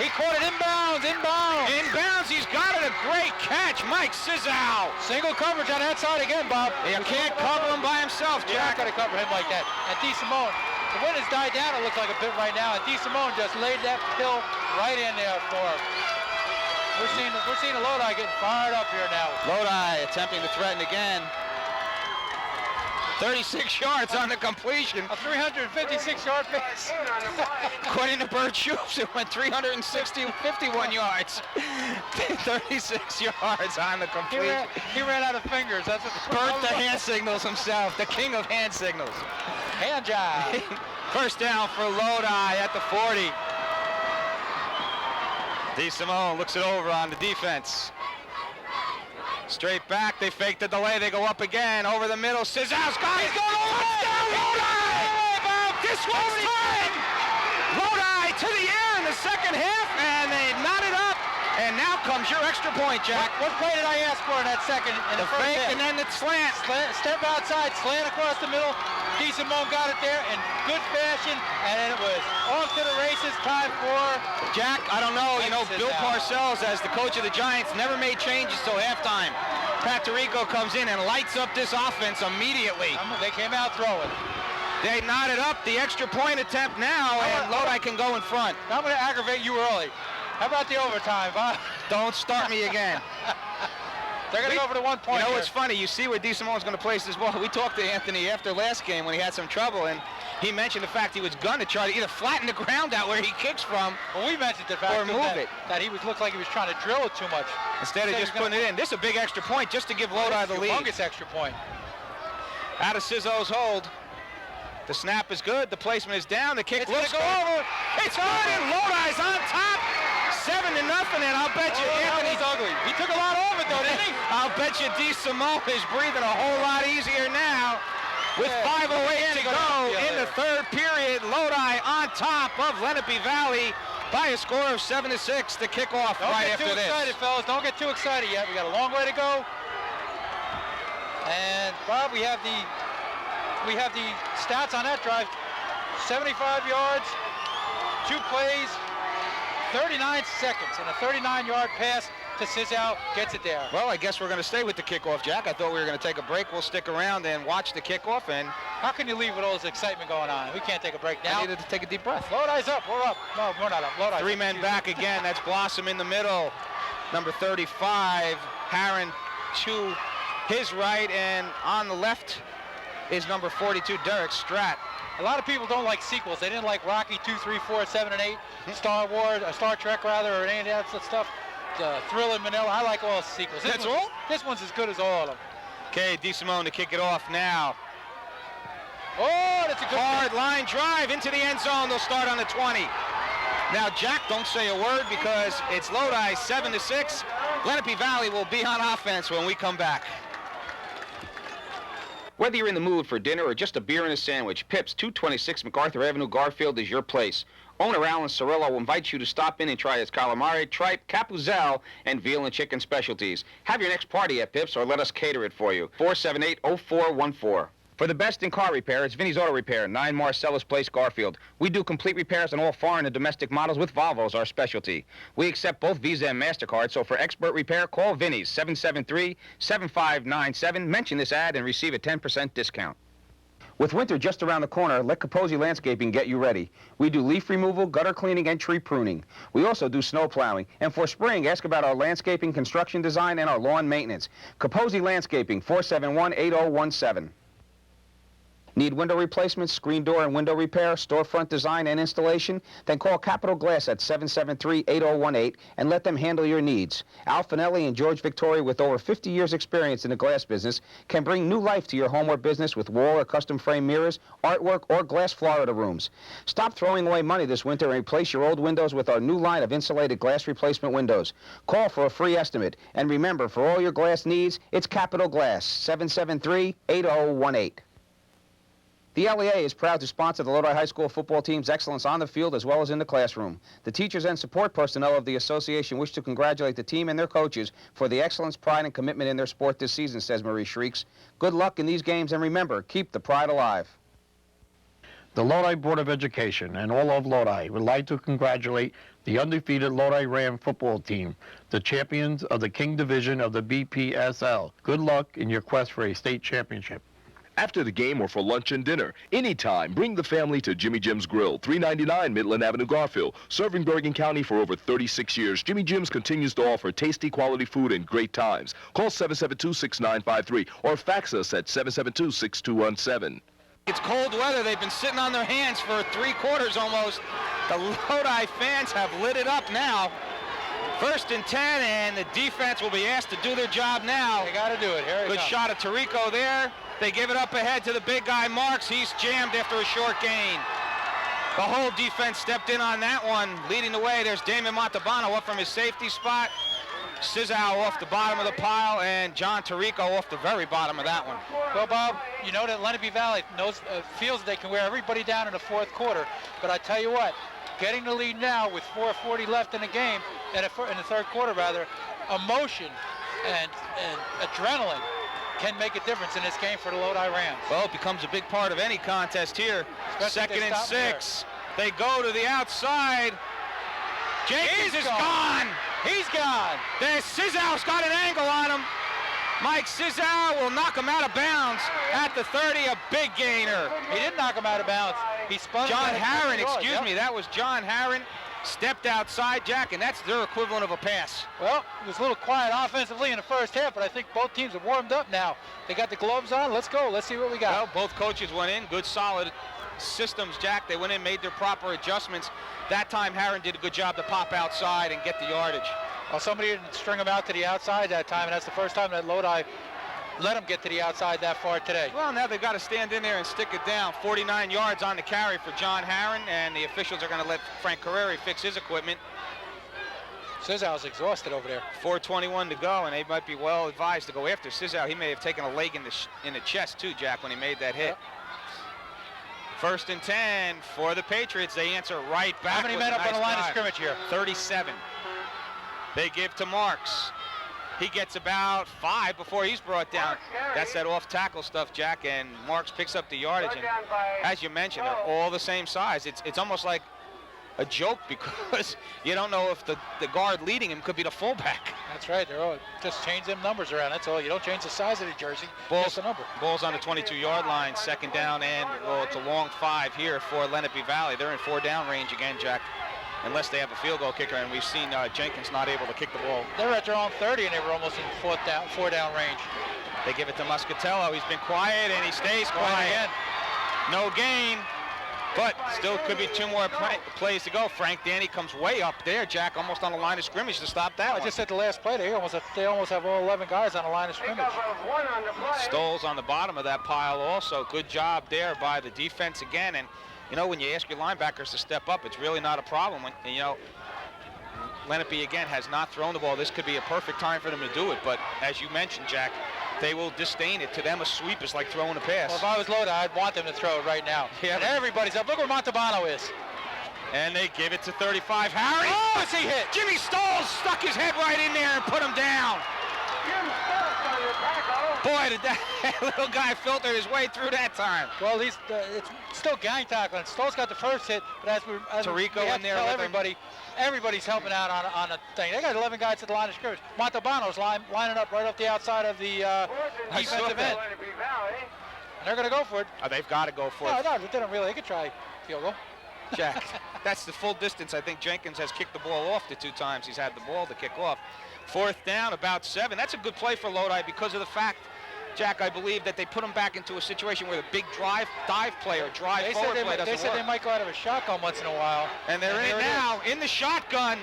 S1: He caught it inbounds. Inbounds, he's got it. A great catch. Mike Sizzow.
S2: Single coverage on that side again, Bob.
S1: You can't cover him by himself,
S2: You're not
S1: Jack.
S2: going to cover him like that. And DeSimone, the wind has died down, it looks like a bit right now, and DeSimone just laid that hill right in there for him. We're seeing a Lodi getting fired up here now.
S1: Lodi attempting to threaten again. 36 yards on the completion.
S2: A 356-yard pass.
S1: According to Bert Shoops, it went 51 yards. 36 yards on the completion.
S2: He ran out of fingers. That's what
S1: Bert the hand signals himself, the king of hand signals.
S2: Hand job.
S1: First down for Lodi at the 40. DeSimone looks it over on the defense. Straight back, they fake the delay, they go up again, over the middle, Sizzow's got it, touchdown, Lodi! This one's time! Lodi to the air in the second half, and they knot it up, and now comes your extra point, Jack.
S2: What play did I ask for in that second? In
S1: the
S2: first
S1: fake
S2: half?
S1: and then the slant.
S2: Step outside, slant across the middle, DeSimone got it there in good fashion, and then it was off to the races. Time for
S1: Jack, I don't know. You know, Bill Parcells, as the coach of the Giants, never made changes till halftime. Pat Tirico comes in and lights up this offense immediately.
S2: They came out throwing.
S1: They knotted up the extra point attempt now, and Lodi can go in front.
S2: I'm going to aggravate you early. How about the overtime, Bob?
S1: Don't start me again.
S2: They're going to go for the 1 point.
S1: You know what's funny? You see where DeSimone's going to place this ball. We talked to Anthony after last game when he had some trouble, and he mentioned the fact he was going to try to either flatten the ground out where he kicks from,
S2: well, we mentioned the fact
S1: or move it.
S2: That he looked like he was trying to drill it too much.
S1: Instead of just putting it in. This is a big extra point just to give Lodi the lead.
S2: Humongous extra point.
S1: Out of Sizzo's hold. The snap is good. The placement is down. The kick looks
S2: good. Over.
S1: It's good, and Lodi's on top. 7-0, and I'll bet you Anthony.
S2: That was ugly. He took a lot off it, though, didn't he?
S1: I'll bet you DeSimone is breathing a whole lot easier now. With 5:08 to go in the third period, Lodi on top of Lenape Valley by a score of 7-6 to kick off right after this.
S2: Don't get too excited, fellas. Don't get too excited yet. We got a long way to go. And Bob, we have the stats on that drive. 75 yards, 2 plays, 39 seconds, and a 39-yard pass to Sizzo gets it there.
S1: Well, I guess we're going to stay with the kickoff, Jack. I thought we were going to take a break. We'll stick around and watch the kickoff. And
S2: how can you leave with all this excitement going on? We can't take a break now.
S1: I needed to take a deep breath.
S2: Lodi's up. We're up. No, we're not up. Lodi's
S1: 3 men back again. That's Blossom in the middle. Number 35, Harron to his right, and on the left is number 42, Derek Stratt.
S2: A lot of people don't like sequels. They didn't like Rocky 2, 3, 4, 7, and 8, Star Wars, Star Trek rather, or any of that stuff. Thriller, Manila. I like all sequels.
S1: That's all?
S2: This one's as good as all of them.
S1: Okay, DeSimone to kick it off now.
S2: Oh, that's a good
S1: hard line drive into the end zone. They'll start on the 20. Now, Jack, don't say a word because it's Lodi 7-6. Lenape Valley will be on offense when we come back. Whether you're in the mood for dinner or just a beer and a sandwich, Pips, 226 MacArthur Avenue, Garfield is your place. Owner Alan Cirillo invites you to stop in and try his calamari, tripe, capuzel, and veal and chicken specialties. Have your next party at Pips or let us cater it for you. 478-0414. For the best in car repair, it's Vinny's Auto Repair, 9 Marcellus Place, Garfield. We do complete repairs on all foreign and domestic models with Volvo's our specialty. We accept both Visa and MasterCard, so for expert repair, call Vinny's, 773-7597. Mention this ad and receive a 10% discount. With winter just around the corner, let Capozzi Landscaping get you ready. We do leaf removal, gutter cleaning, and tree pruning. We also do snow plowing. And for spring, ask about our landscaping, construction design, and our lawn maintenance. Capozzi Landscaping, 471-8017. Need window replacements, screen door and window repair, storefront design and installation? Then call Capital Glass at 773-8018 and let them handle your needs. Al Finelli and George Victoria, with over 50 years experience in the glass business, can bring new life to your home or business with wall or custom frame mirrors, artwork, or glass Florida rooms. Stop throwing away money this winter and replace your old windows with our new line of insulated glass replacement windows. Call for a free estimate. And remember, for all your glass needs, it's Capital Glass, 773-8018. The LEA is proud to sponsor the Lodi High School football team's excellence on the field as well as in the classroom. The teachers and support personnel of the association wish to congratulate the team and their coaches for the excellence, pride, and commitment in their sport this season, says Marie Shrieks. Good luck in these games, and remember, keep the pride alive.
S12: The Lodi Board of Education and all of Lodi would like to congratulate the undefeated Lodi Ram football team, the champions of the King Division of the BPSL. Good luck in your quest for a state championship.
S3: After the game or for lunch and dinner, anytime, bring the family to Jimmy Jim's Grill, 399 Midland Avenue, Garfield. Serving Bergen County for over 36 years, Jimmy Jim's continues to offer tasty, quality food and great times. Call 772-6953 or fax us at 772-6217.
S1: It's cold weather. They've been sitting on their hands for 3 quarters almost. The Lodi fans have lit it up now. 1st and 10, and the defense will be asked to do their job now.
S2: They got to do it. Here
S1: Good shot of Tirico there. They give it up ahead to the big guy, Marks. He's jammed after a short gain. The whole defense stepped in on that one. Leading the way, there's Damon Montalbano up from his safety spot. Sizzo off the bottom of the pile, and John Tirico off the very bottom of that one.
S2: Well, Bob, you know that Lenape Valley feels that they can wear everybody down in the 4th quarter. But I tell you what, getting the lead now with 4:40 left in the game, in the 3rd quarter rather, emotion and adrenaline can make a difference in this game for the Lodi Rams.
S1: Well, it becomes a big part of any contest here.
S2: Especially
S1: Second and 6. They go to the outside. Jenkins is gone.
S2: He's gone.
S1: There's Sizow's got an angle on him. Mike Sizow will knock him out of bounds at the 30, a big gainer.
S2: He didn't knock him out of bounds. He spun.
S1: John Harron, excuse me, that was John Harron. Stepped outside, Jack, and that's their equivalent of a pass.
S2: Well, it was a little quiet offensively in the first half, but I think both teams have warmed up now. They got the gloves on. Let's go. Let's see what we got.
S1: Well, both coaches went in. Good, solid systems, Jack. They went in, made their proper adjustments. That time, Harron did a good job to pop outside and get the yardage.
S2: Well, somebody didn't string him out to the outside that time, and that's the first time that Lodi let him get to the outside that far today.
S1: Well, now they've got to stand in there and stick it down. 49 yards on the carry for John Harron, and the officials are going to let Frank Carreri fix his equipment.
S2: Sizow's exhausted over there.
S1: 4:21 to go, and they might be well advised to go after Sizow. He may have taken a leg in the chest, too, Jack, when he made that hit.
S2: Yep.
S1: First and 10 for the Patriots. They answer right back.
S2: How many men up on the line of scrimmage here?
S1: 37. They give to Marks. He gets about 5 before he's brought down. That's that off-tackle stuff, Jack, and Marks picks up the yardage. And as you mentioned, they're all the same size. It's almost like a joke because you don't know if the guard leading him could be the fullback.
S2: That's right. They're all just change them numbers around. That's all. You don't change the size of the jersey.
S1: Balls,
S2: the number.
S1: Ball's on the 22-yard line. Second down, and well, it's a long 5 here for Lenape Valley. They're in 4-down range again, Jack. Unless they have a field goal kicker, and we've seen Jenkins not able to kick the ball.
S2: They're at their own 30, and they were almost in 4-down range.
S1: They give it to Muscatello. He's been quiet, and he stays quiet.
S2: Again.
S1: No gain, but still could be 2 more plays to go. Frank Danny comes way up there, Jack, almost on the line of scrimmage to stop that one.
S2: I just said the last play, they almost have all 11 guys on the line of scrimmage.
S1: Stoll's on the bottom of that pile also. Good job there by the defense again, and you know, when you ask your linebackers to step up, it's really not a problem. When, you know, Lenape, again, has not thrown the ball. This could be a perfect time for them to do it. But as you mentioned, Jack, they will disdain it. To them, a sweep is like throwing a pass.
S2: Well, if I was Lodi, I'd want them to throw it right now. Yeah, and everybody's up. Look where Montalbano is.
S1: And they give it to 35. Harry!
S2: Oh, is he hit?
S1: Jimmy Stoll stuck his head right in there and put him down. Boy, did that little guy filter his way through that time.
S2: Well, it's still gang tackling. Stoll's got the first hit, but as
S1: Tirico in there
S2: with everybody's helping out on a thing. They got 11 guys at the line of scrimmage. Montalbano's lining up right off the outside of the defensive end. And they're going to go for it.
S1: Oh, they've got to go for it.
S2: No, they don't really. They could try field goal.
S1: Jack, that's the full distance. I think Jenkins has kicked the ball off the 2 times he's had the ball to kick off. 4th down, about 7. That's a good play for Lodi because of the fact, Jack, I believe that they put him back into a situation where the big dive play or forward play doesn't work.
S2: They said they might go out of a shotgun once in a while.
S1: And they're in now, in the shotgun.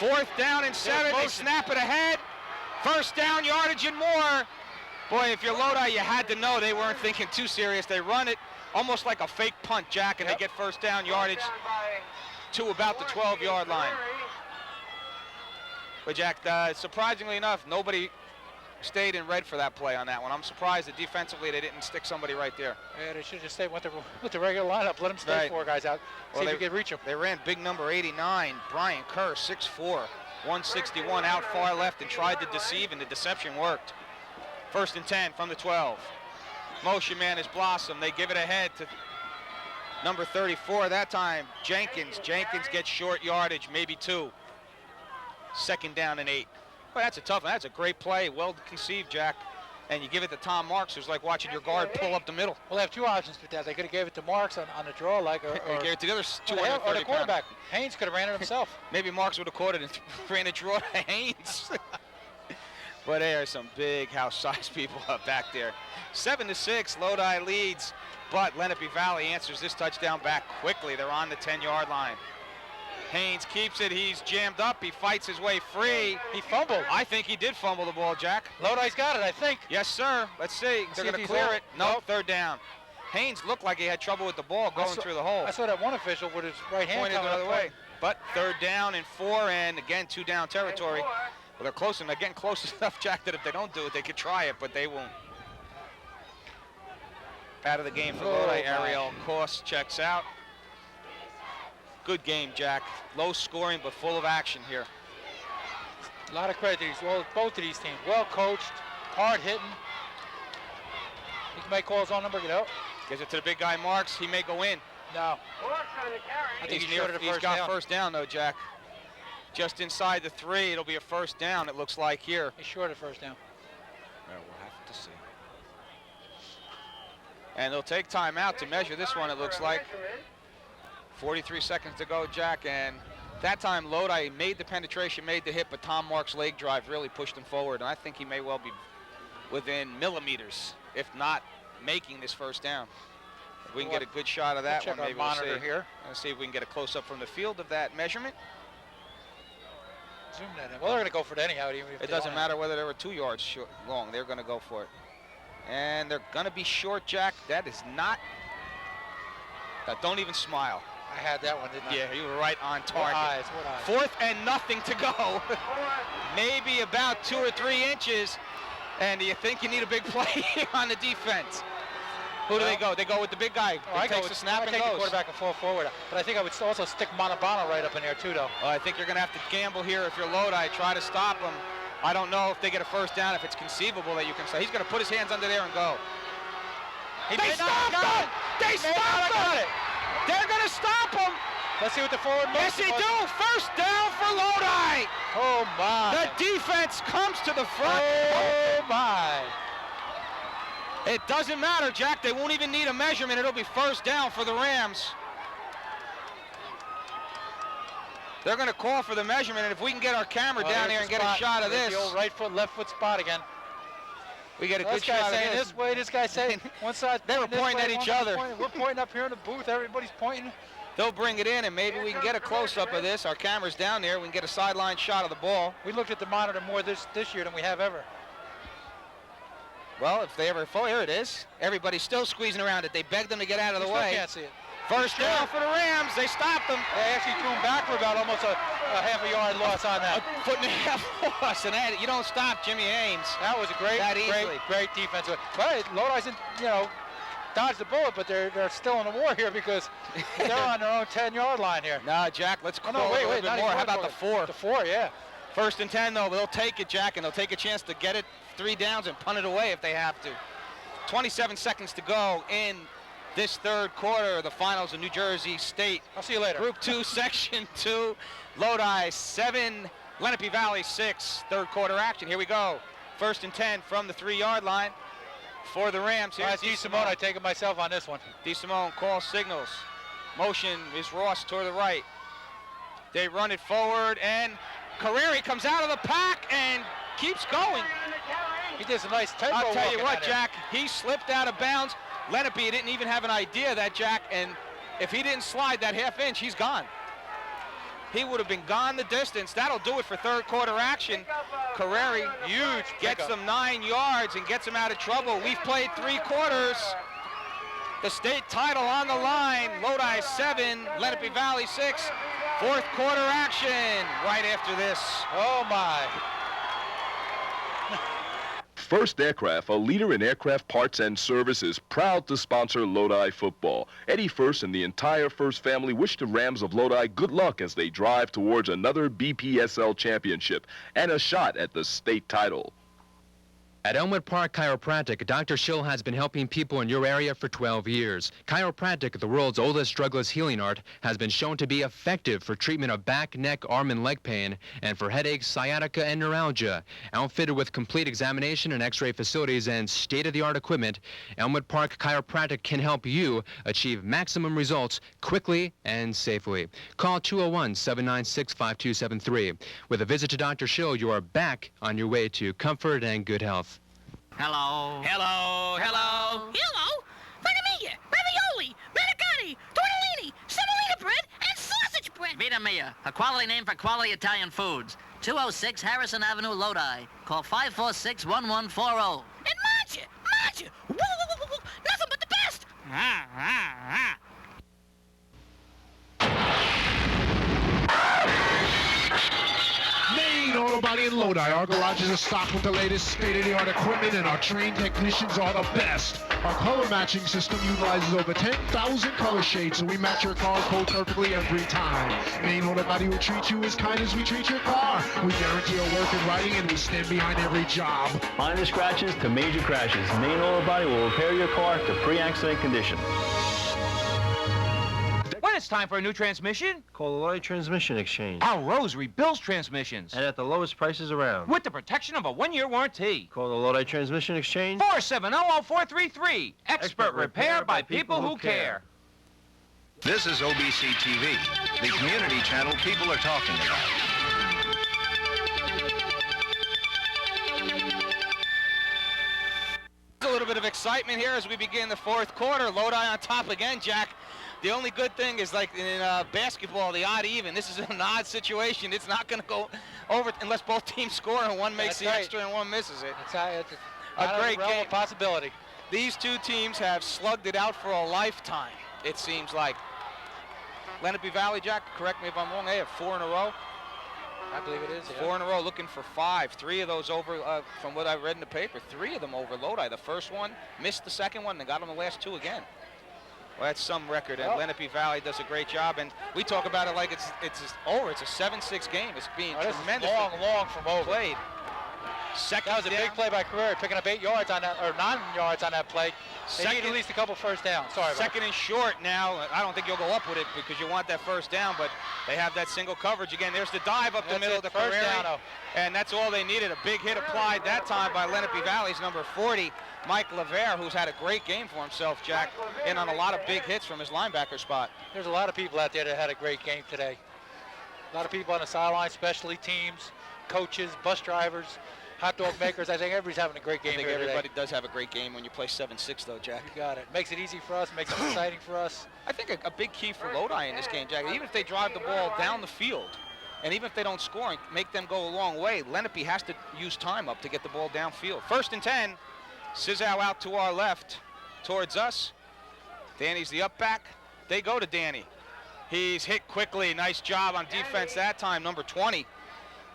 S1: 4th down and 7. They snap it ahead. 1st down, yardage and more. Boy, if you're Lodi, you had to know they weren't thinking too serious. They run it almost like a fake punt, Jack, and they get 1st down yardage to about the 12-yard line. But, Jack, surprisingly enough, nobody stayed in red for that play on that one. I'm surprised that defensively they didn't stick somebody right there.
S2: Yeah, they should have just stayed with the regular lineup. Let them stay
S1: Right.
S2: 4 guys out. See if you can reach them.
S1: They ran big number 89, Brian Kerr, 6'4", 161 out far left and tried to deceive, and the deception worked. 1st and 10 from the 12. Motion man is Blossom. They give it ahead to number 34 that time, Jenkins. Jenkins gets short yardage, maybe 2. 2nd down and 8. Well, that's a tough one. That's a great play. Well conceived, Jack. And you give it to Tom Marks, who's like watching your guard pull up the middle.
S2: Well, they have 2 options with that. They could have gave it to Marks on the draw, like, or
S1: gave it to the other 230
S2: or the quarterback. Haynes could have ran it himself.
S1: Maybe Marks would have caught it and ran a draw to Haynes. But there are some big house-sized people up back there. 7-6, Lodi leads, but Lenape Valley answers this touchdown back quickly. They're on the 10-yard line. Haynes keeps it. He's jammed up. He fights his way free.
S2: He fumbled.
S1: I think he did fumble the ball, Jack.
S2: Lodi's got it, I think.
S1: Yes, sir. Let's see. They're going to clear it. Nope, 3rd down. Haynes looked like he had trouble with the ball going through the hole.
S2: I saw that one official with his right hand
S1: pointed the other way. But 3rd down and 4, and again, 2-down territory. Well, they're close, and again, close enough, Jack, that if they don't do it, they could try it, but they won't. Out of the game for Lodi. Ariel Koss checks out. Good game, Jack. Low scoring, but full of action here.
S2: A lot of credit to both of these teams. Well coached, hard hitting. He may call his own number, get out.
S1: Gives it to the big guy, Marks. He may go in.
S2: No.
S1: I think he's got first down, though, Jack. Just inside the 3, it'll be a first down, it looks like here.
S2: He's short of first down.
S1: Well, we'll have to see. And they'll take time out to measure this one, it looks like. 43 seconds to go, Jack, and that time Lodi made the penetration, made the hit, but Tom Marks' leg drive really pushed him forward, and I think he may well be within millimeters, if not making this first down. If we can get a good shot of that one, maybe we'll see.
S2: Here.
S1: Let's see if we can get a close-up from the field of that measurement.
S2: Zoom that in. Well, they're going to go for it anyhow. Even if
S1: it doesn't matter whether they were 2 yards long. They're going to go for it. And they're going to be short, Jack. That is not... Don't even smile.
S2: I had that one, didn't I?
S1: Yeah, you were right on target.
S2: What eyes?
S1: 4th and nothing to go. Maybe about 2 or 3 inches. And do you think you need a big play on the defense? Who do they go? They go with the big guy.
S2: I
S1: takes the snap and
S2: take
S1: goes.
S2: The quarterback and fall forward. But I think I would also stick Montalbano right up in there too, though.
S1: I think you're going to have to gamble here if you're Lodi. Try to stop him. I don't know if they get a first down, if it's conceivable that you can say. He's going to put his hands under there and go. They stopped him! They stopped him! They're going to stop him!
S2: Let's see what the forward moves.
S1: Yes, they do! First down for Lodi!
S2: Oh, my.
S1: The defense comes to the front.
S2: Oh, my.
S1: It doesn't matter, Jack. They won't even need a measurement. It'll be first down for the Rams. They're going to call for the measurement, and if we can get our camera down here and get a shot of this.
S2: The old right foot, left foot spot again.
S1: We get a good shot of this.
S2: This way, this guy saying one side.
S1: They were pointing at each other.
S2: We're pointing up here in the booth. Everybody's pointing.
S1: They'll bring it in, and maybe we can get a close-up of this. Our camera's down there. We can get a sideline shot of the ball.
S2: We looked at the monitor more this year than we have ever.
S1: Well, if they ever fall, here it is. Everybody's still squeezing around it. They begged them to get out of the way.
S2: Can't see it.
S1: First down for the Rams. They stopped them.
S2: They actually threw him back for about almost a half a yard loss on that.
S1: A foot and a half loss, and you don't stop Jimmy Ames.
S2: That was a great defense. But Lodi's, dodged the bullet, but they're still in the war here because they're on their own 10-yard line here.
S1: No, Jack, let's call
S2: wait,
S1: a little bit more. How about the 4?
S2: The 4, yeah.
S1: 1st and 10, though. They'll take it, Jack, and they'll take a chance to get it 3 downs and punt it away if they have to. 27 seconds to go in this 3rd quarter of the finals of New Jersey State.
S2: I'll see you later.
S1: Group 2, Section 2, Lodi 7, Lenape Valley 6. 3rd quarter action. Here we go. 1st and 10 from the 3-yard line for the Rams. Here's
S2: DeSimone. I take it myself on this one.
S1: DeSimone calls signals. Motion is Ross toward the right. They run it forward, and Carreri comes out of the pack and keeps going.
S2: He did some nice tempo.
S1: I'll tell you what, Jack, he slipped out of bounds. Lenape didn't even have an idea of that, Jack, and if he didn't slide that half inch, he's gone. He would have been gone the distance. That'll do it for 3rd quarter action. Carreri gets them 9 yards and gets them out of trouble. We've played 3 quarters. The state title on the line. Lodi 7, Lenape Valley 6. 4th quarter action right after this.
S2: Oh, my.
S3: First Aircraft, a leader in aircraft parts and service, is proud to sponsor Lodi football. Eddie First and the entire First family wish the Rams of Lodi good luck as they drive towards another BPSL championship and a shot at the state title.
S4: At Elmwood Park Chiropractic, Dr. Schill has been helping people in your area for 12 years. Chiropractic, the world's oldest drugless healing art, has been shown to be effective for treatment of back, neck, arm, and leg pain, and for headaches, sciatica, and neuralgia. Outfitted with complete examination and x-ray facilities and state-of-the-art equipment, Elmwood Park Chiropractic can help you achieve maximum results quickly and safely. Call 201-796-5273. With a visit to Dr. Schill, you are back on your way to comfort and good health.
S13: Hello.
S1: Hello. Hello.
S13: Hello. Panamia, ravioli, manicotti, tortellini, semolina bread, and sausage bread. Vita Mia, a quality name for quality Italian foods. 206 Harrison Avenue, Lodi. Call 546-1140. And mangia. Woo, nothing but the best.
S5: Main Auto Body Valley and Lodi, our garages are stocked with the latest state-of-the-art equipment, and our trained technicians are the best. Our color matching system utilizes over 10,000 color shades, so we match your car code perfectly every time. And ain't nobody will treat you as kind as we treat your car. We guarantee our work and writing, and we stand behind every job.
S6: Minor scratches to major crashes, Main Auto Body will repair your car to pre-accident condition.
S7: When it's time for a new transmission,
S15: Call the Lodi Transmission Exchange.
S7: Al Rosary builds transmissions.
S15: And at the lowest prices around.
S7: With the protection of a 1-year warranty.
S15: Call the Lodi Transmission Exchange.
S7: 470-0433. Expert repair by people who care.
S14: This is OBC-TV, the community channel people are talking about.
S1: A little bit of excitement here as we begin the fourth quarter. Lodi on top again, Jack. The only good thing is, like in basketball, the odd even. This is an odd situation. It's not going to go over unless both teams score and one makes the extra and one misses it.
S2: It's
S1: a great game.
S2: Possibility.
S1: These two teams have slugged it out for a lifetime, it seems like. Lenape Valley, Jack, correct me if I'm wrong, they have 4 in a row.
S2: I believe it is, yeah.
S1: 4 in a row, looking for 5. 3 of those over, from what I read in the paper, 3 of them over Lodi. The first one, missed the second one, and got on the last 2 again. Well, that's some record, and Lenape Valley does a great job, and we talk about it like it's over. It's a 7-6 game. It's being tremendous.
S2: Long from over.
S1: Played.
S2: That was a big play by Carrera, picking up 8 yards on that, or 9 yards on that play. They need at least a couple first downs. Sorry.
S1: Second and short now. I don't think you'll go up with it because you want that first down, but they have that single coverage again. There's the dive up the middle of the
S2: first down.
S1: And that's all they needed. A big hit applied that time by Lenape Valley's number 40, Mike Laver, who's had a great game for himself, Jack, in on a lot of big hits from his linebacker spot.
S2: There's a lot of people out there that had a great game today. A lot of people on the sideline, specialty teams, coaches, bus drivers, hot dog makers. I think everybody's having a great game.
S1: I think everybody does have a great game when you play 7-6, though, Jack.
S2: You got it. Makes it easy for us, makes it exciting for us.
S1: I think a big key for Lodi in this game, Jack, even if they drive the ball down the field, and even if they don't score and make them go a long way, Lenape has to use time up to get the ball downfield. 1st and 10. Sizzow out to our left towards us. Danny's the up back. They go to Danny. He's hit quickly. Nice job on defense that time, number 20.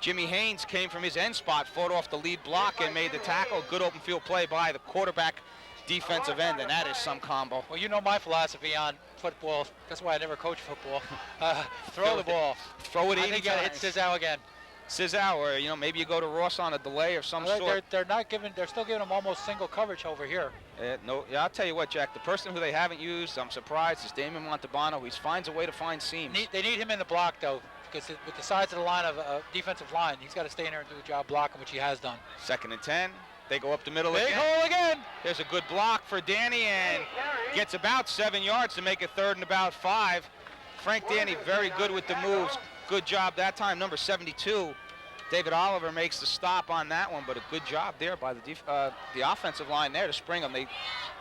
S1: Jimmy Haynes came from his end spot, fought off the lead block and made the tackle. Good open field play by the quarterback defensive end, and that is some combo.
S2: Well, you know my philosophy on football. That's why I never coach football. Throw the ball.
S1: Throw it 80 times.
S2: I think you got to hit Sizzow again.
S1: Sizzow, or maybe you go to Ross on a delay or some sort.
S2: They're still giving them almost single coverage over here.
S1: I'll tell you what, Jack. The person who they haven't used, I'm surprised, is Damon Montalbano. He finds a way to find seams.
S2: They need him in the block though, because with the size of the line of defensive line, he's got to stay in there and do the job blocking, which he has done.
S1: 2nd and 10. They go up the middle
S2: Big hole again.
S1: There's a good block for Danny and gets about 7 yards to make it 3rd and about 5. Frank Danny very good with the moves. Good job that time. Number 72. David Oliver makes the stop on that one, but a good job there by the offensive line there to spring them. They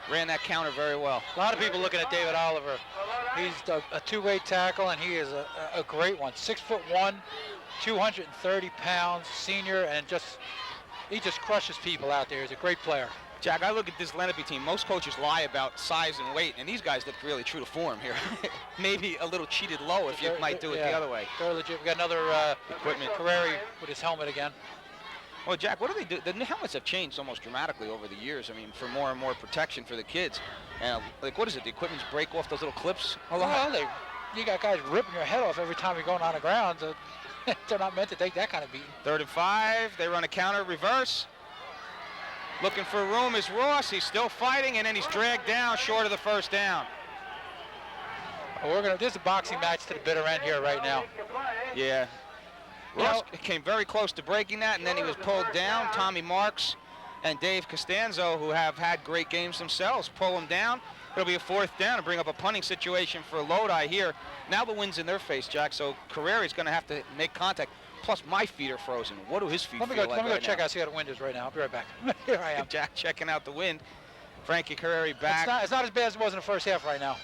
S1: ran that counter very well.
S2: A lot of people looking at David Oliver. He's a two-way tackle, and he is a great one. 6'1", 230 pounds, senior, and he just crushes people out there. He's a great player.
S1: Jack, I look at this Lenape team. Most coaches lie about size and weight, and these guys look really true to form here. Maybe a little cheated low if you might do it the other way.
S2: They're legit. We got another equipment. Carrera with his helmet again.
S1: Well, Jack, what do they do? The helmets have changed almost dramatically over the years. I mean, for more and more protection for the kids. And like, what is it? The equipment's break off those little clips?
S2: Well, you got guys ripping your head off every time you're going on the ground. So they're not meant to take that kind of beating.
S1: 3rd and 5. They run a counter reverse. Looking for room is Ross. He's still fighting, and then he's dragged down short of the first down.
S2: This is a boxing match to the bitter end here right now.
S1: Yeah. Ross came very close to breaking that, and then he was pulled down. Tommy Marks and Dave Costanzo, who have had great games themselves, pull him down. It'll be a 4th down and bring up a punting situation for Lodi here. Now the wind's in their face, Jack, so Carrera's going to have to make contact. Plus, my feet are frozen. What do his feet feel like?
S2: Let me go check out, see how the wind is right now. I'll be right back. Here I am.
S1: Jack checking out the wind. Frankie Carrera back.
S2: It's not as bad as it was in the first half right now.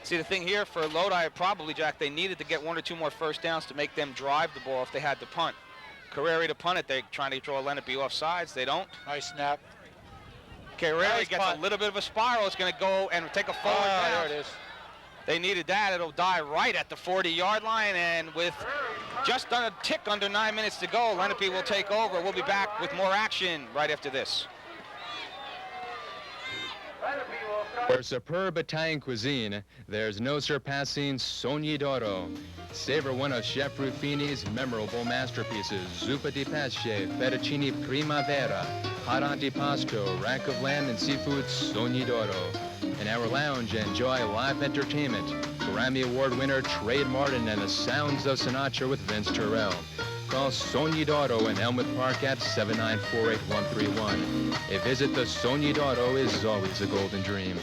S1: See, the thing here for Lodi, probably, Jack, they needed to get 1 or 2 more first downs to make them drive the ball if they had to punt. Carrera to punt it. They're trying to draw Lenape off sides. They don't.
S2: Nice snap.
S1: Carrera gets a little bit of a spiral. It's going to go and take a forward down.
S2: There it is.
S1: They needed that. It'll die right at the 40-yard line, and with just a tick under 9 minutes to go, Lenape will take over. We'll be back with more action right after this.
S4: For superb Italian cuisine, there's no surpassing Sogni d'Oro. Savor one of Chef Ruffini's memorable masterpieces, zuppa di pesce, fettuccine primavera, hot antipasto, rack of lamb and seafood Sogni d'Oro. In our lounge, enjoy live entertainment, Grammy Award winner Trade Martin and the sounds of Sinatra with Vince Terrell. Call Sogni d'Oro in Elmwood Park at 794-8131. A visit to Sogni d'Oro is always a golden dream.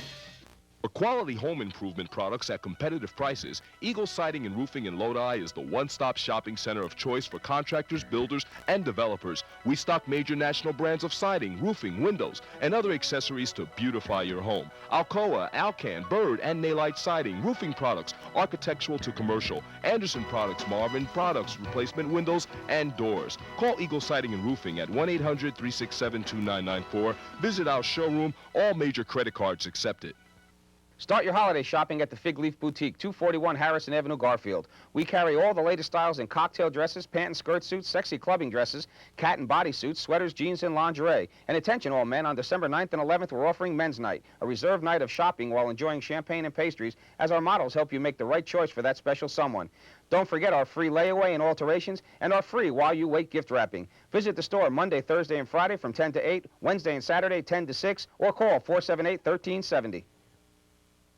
S3: For quality home improvement products at competitive prices, Eagle Siding and Roofing in Lodi is the one-stop shopping center of choice for contractors, builders, and developers. We stock major national brands of siding, roofing, windows, and other accessories to beautify your home. Alcoa, Alcan, Bird, and Nalite siding, roofing products, architectural to commercial, Anderson products, Marvin products, replacement windows, and doors. Call Eagle Siding and Roofing at 1-800-367-2994. Visit our showroom. All major credit cards accepted.
S1: Start your holiday shopping at the Fig Leaf Boutique, 241 Harrison Avenue, Garfield. We carry all the latest styles in cocktail dresses, pant and skirt suits, sexy clubbing dresses, cat and body suits, sweaters, jeans, and lingerie. And attention all men, on December 9th and 11th, we're offering Men's Night, a reserved night of shopping while enjoying champagne and pastries, as our models help you make the right choice for that special someone. Don't forget our free layaway and alterations, and our free while you wait gift wrapping. Visit the store Monday, Thursday, and Friday from 10 to 8, Wednesday and Saturday 10 to 6, or call 478-1370.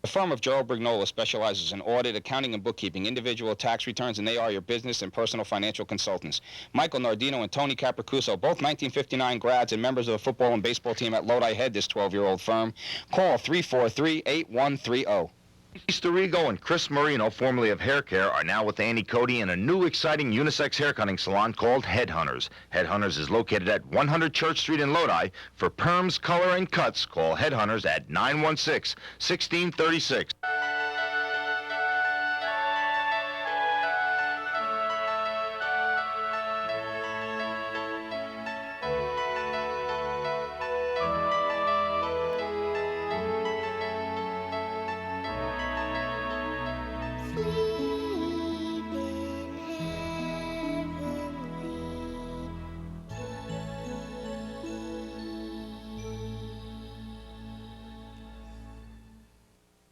S1: The firm of Gerald Brignola specializes in audit, accounting, and bookkeeping, individual tax returns, and they are your business and personal financial consultants. Michael Nardino and Tony Capracuso, both 1959 grads and members of the football and baseball team at Lodi, head this 12-year-old firm. Call 343-8130.
S9: Pat Tirico and Chris Marino, formerly of Hair Care, are now with Annie Cody in a new exciting unisex haircutting salon called Headhunters. Headhunters is located at 100 Church Street in Lodi. For perms, color, and cuts, call Headhunters at 916-1636.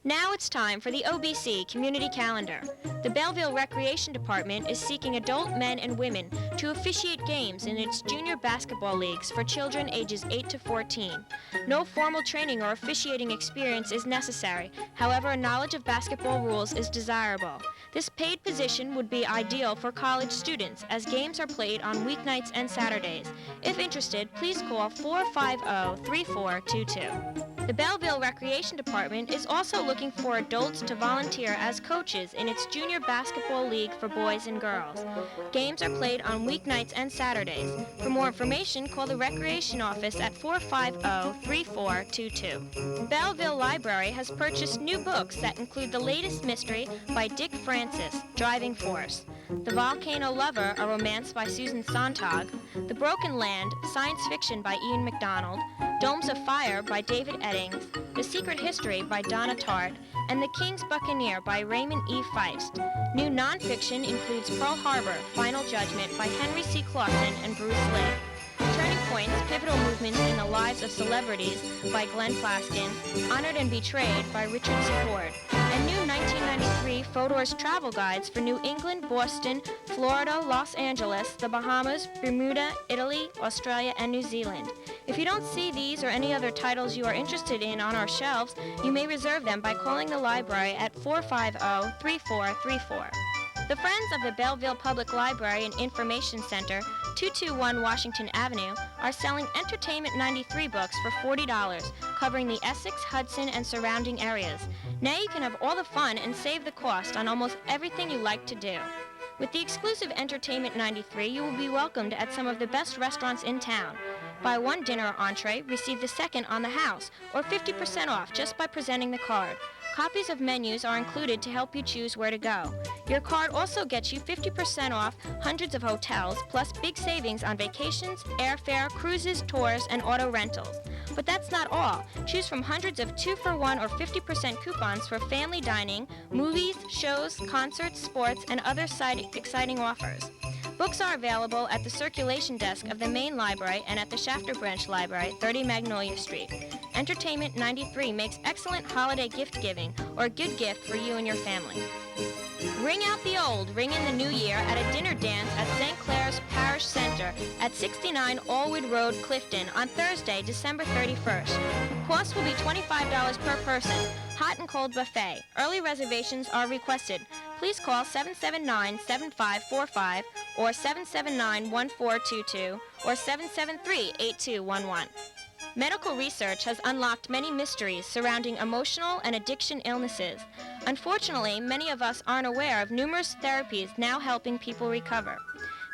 S17: Now it's time for the OBC Community Calendar. The Belleville Recreation Department is seeking adult men and women to officiate games in its junior basketball leagues for children ages 8 to 14. No formal training or officiating experience is necessary. However, a knowledge of basketball rules is desirable. This paid position would be ideal for college students, as games are played on weeknights and Saturdays. If interested, please call 450-3422. The Belleville Recreation Department is also looking for adults to volunteer as coaches in its junior basketball league for boys and girls. Games are played on weeknights and Saturdays. For more information, call the Recreation Office at 450-3422. Belleville Library has purchased new books that include the latest mystery by Dick Francis, Driving Force, The Volcano Lover, a romance by Susan Sontag, The Broken Land, science fiction by Ian MacDonald, Domes of Fire by David Eddings, The Secret History by Donna Tartt, and The King's Buccaneer by Raymond E. Feist. New nonfiction includes Pearl Harbor, Final Judgment by Henry C. Clausen and Bruce Lee. Turning Points, Pivotal Movements in the Lives of Celebrities by Glenn Plaskin, Honored and Betrayed by Richard Secord, and new 1993 Fodor's travel guides for New England, Boston, Florida, Los Angeles, the Bahamas, Bermuda, Italy, Australia, and New Zealand. If you don't see these or any other titles you are interested in on our shelves, you may reserve them by calling the library at 450-3434. The Friends of the Belleville Public Library and Information Center, 221 Washington Avenue, are selling Entertainment 93 books for $40, covering the Essex, Hudson, and surrounding areas. Now you can have all the fun and save the cost on almost everything you like to do. With the exclusive Entertainment 93, you will be welcomed at some of the best restaurants in town. Buy one dinner or entree, receive the second on the house, or 50% off just by presenting the card. Copies of menus are included to help you choose where to go. Your card also gets you 50% off hundreds of hotels, plus big savings on vacations, airfare, cruises, tours, and auto rentals. But that's not all. Choose from hundreds of 2-for-1 or 50% coupons for family dining, movies, shows, concerts, sports, and other exciting offers. Books are available at the circulation desk of the main library and at the Shafter Branch Library, 30 Magnolia Street. Entertainment 93 makes excellent holiday gift giving or a good gift for you and your family. Ring out the old, ring in the new year at a dinner dance at St. Clair's Parish Center at 69 Allwood Road, Clifton on Thursday, December 31st. Cost will be $25 per person. Hot and cold buffet. Early reservations are requested. Please call 779-7545 or 779-1422 or 773-8211. Medical research has unlocked many mysteries surrounding emotional and addiction illnesses. Unfortunately, many of us aren't aware of numerous therapies now helping people recover.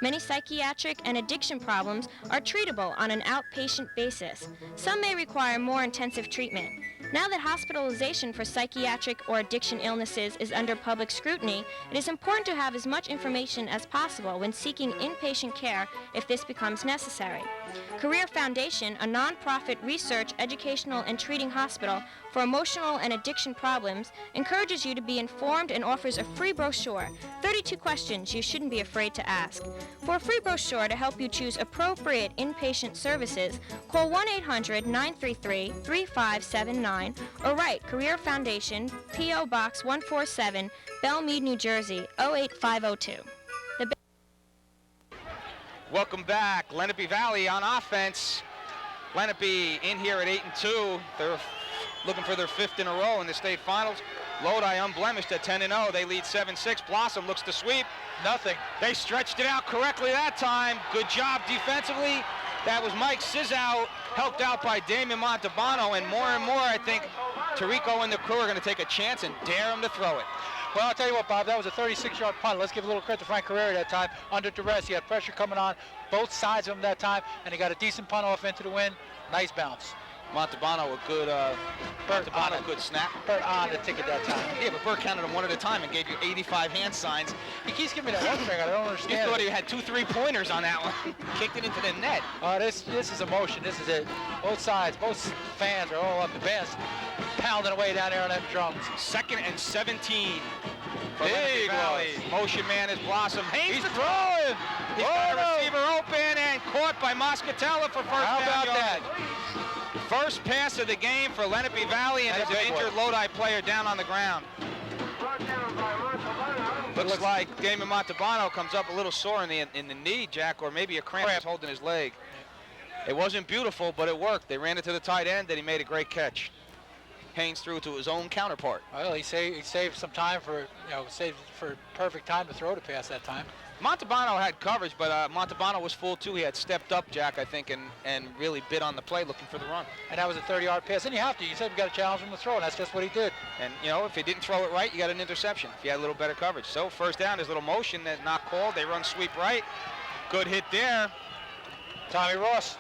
S17: Many psychiatric and addiction problems are treatable on an outpatient basis. Some may require more intensive treatment. Now that hospitalization for psychiatric or addiction illnesses is under public scrutiny, it is important to have as much information as possible when seeking inpatient care if this becomes necessary. Career Foundation, a nonprofit research, educational, and treating hospital for emotional and addiction problems, encourages you to be informed and offers a free brochure, 32 questions you shouldn't be afraid to ask. For a free brochure to help you choose appropriate inpatient services, call 1-800-933-3579 or write Career Foundation, P.O. Box 147, Belmead, New Jersey, 08502.
S1: Welcome back. Lenape Valley on offense. Lenape in here at 8-2. They're looking for their 5th in a row in the state finals. Lodi unblemished at 10-0. They lead 7-6. Blossom looks to sweep.
S2: Nothing.
S1: They stretched it out correctly that time. Good job defensively. That was Mike Sizow, helped out by Damon Montalbano, and more, I think Tirico and the crew are going to take a chance and dare him to throw it.
S2: Well, I'll tell you what, Bob, that was a 36-yard punt. Let's give a little credit to Frank Carrera that time. Under duress, he had pressure coming on both sides of him that time, and he got a decent punt off into the wind. Nice bounce.
S1: Montalbano, a good good snap.
S2: Bert on the ticket that time.
S1: Yeah, but Bert counted them one at a time and gave you 85 hand signs.
S2: He keeps giving me that one finger. I don't understand.
S1: You thought he had 2 3-pointers on that one. Kicked it into the net.
S2: This is emotion. This is it. Both sides, both fans are all up. The band's pounding away down there on them drums.
S1: 2nd and 17.
S2: Big
S1: Motion man is Blossom.
S2: He's throwing.
S1: He's got a receiver open and caught by Moscatella for first down.
S2: How about that?
S1: First pass of the game for Lenape Valley, and there's an injured Lodi player down on the ground. Looks like Damon Montalbano comes up a little sore in the knee, Jack, or maybe a cramp is holding his leg. It wasn't beautiful, but it worked. They ran it to the tight end, and he made a great catch. Haynes threw to his own counterpart.
S2: Well, he saved some time for, saved for perfect time to throw the pass that time.
S1: Montalbano had coverage, but Montalbano was full too. He had stepped up, Jack, I think, and really bit on the play looking for the run.
S2: And that was a 30-yard pass. And you have to. You said we got to challenge him to throw, and that's just what he did.
S1: And, if he didn't throw it right, you got an interception if you had a little better coverage. So first down, there's a little motion that's not called. They run sweep right. Good hit there.
S2: Tommy Ross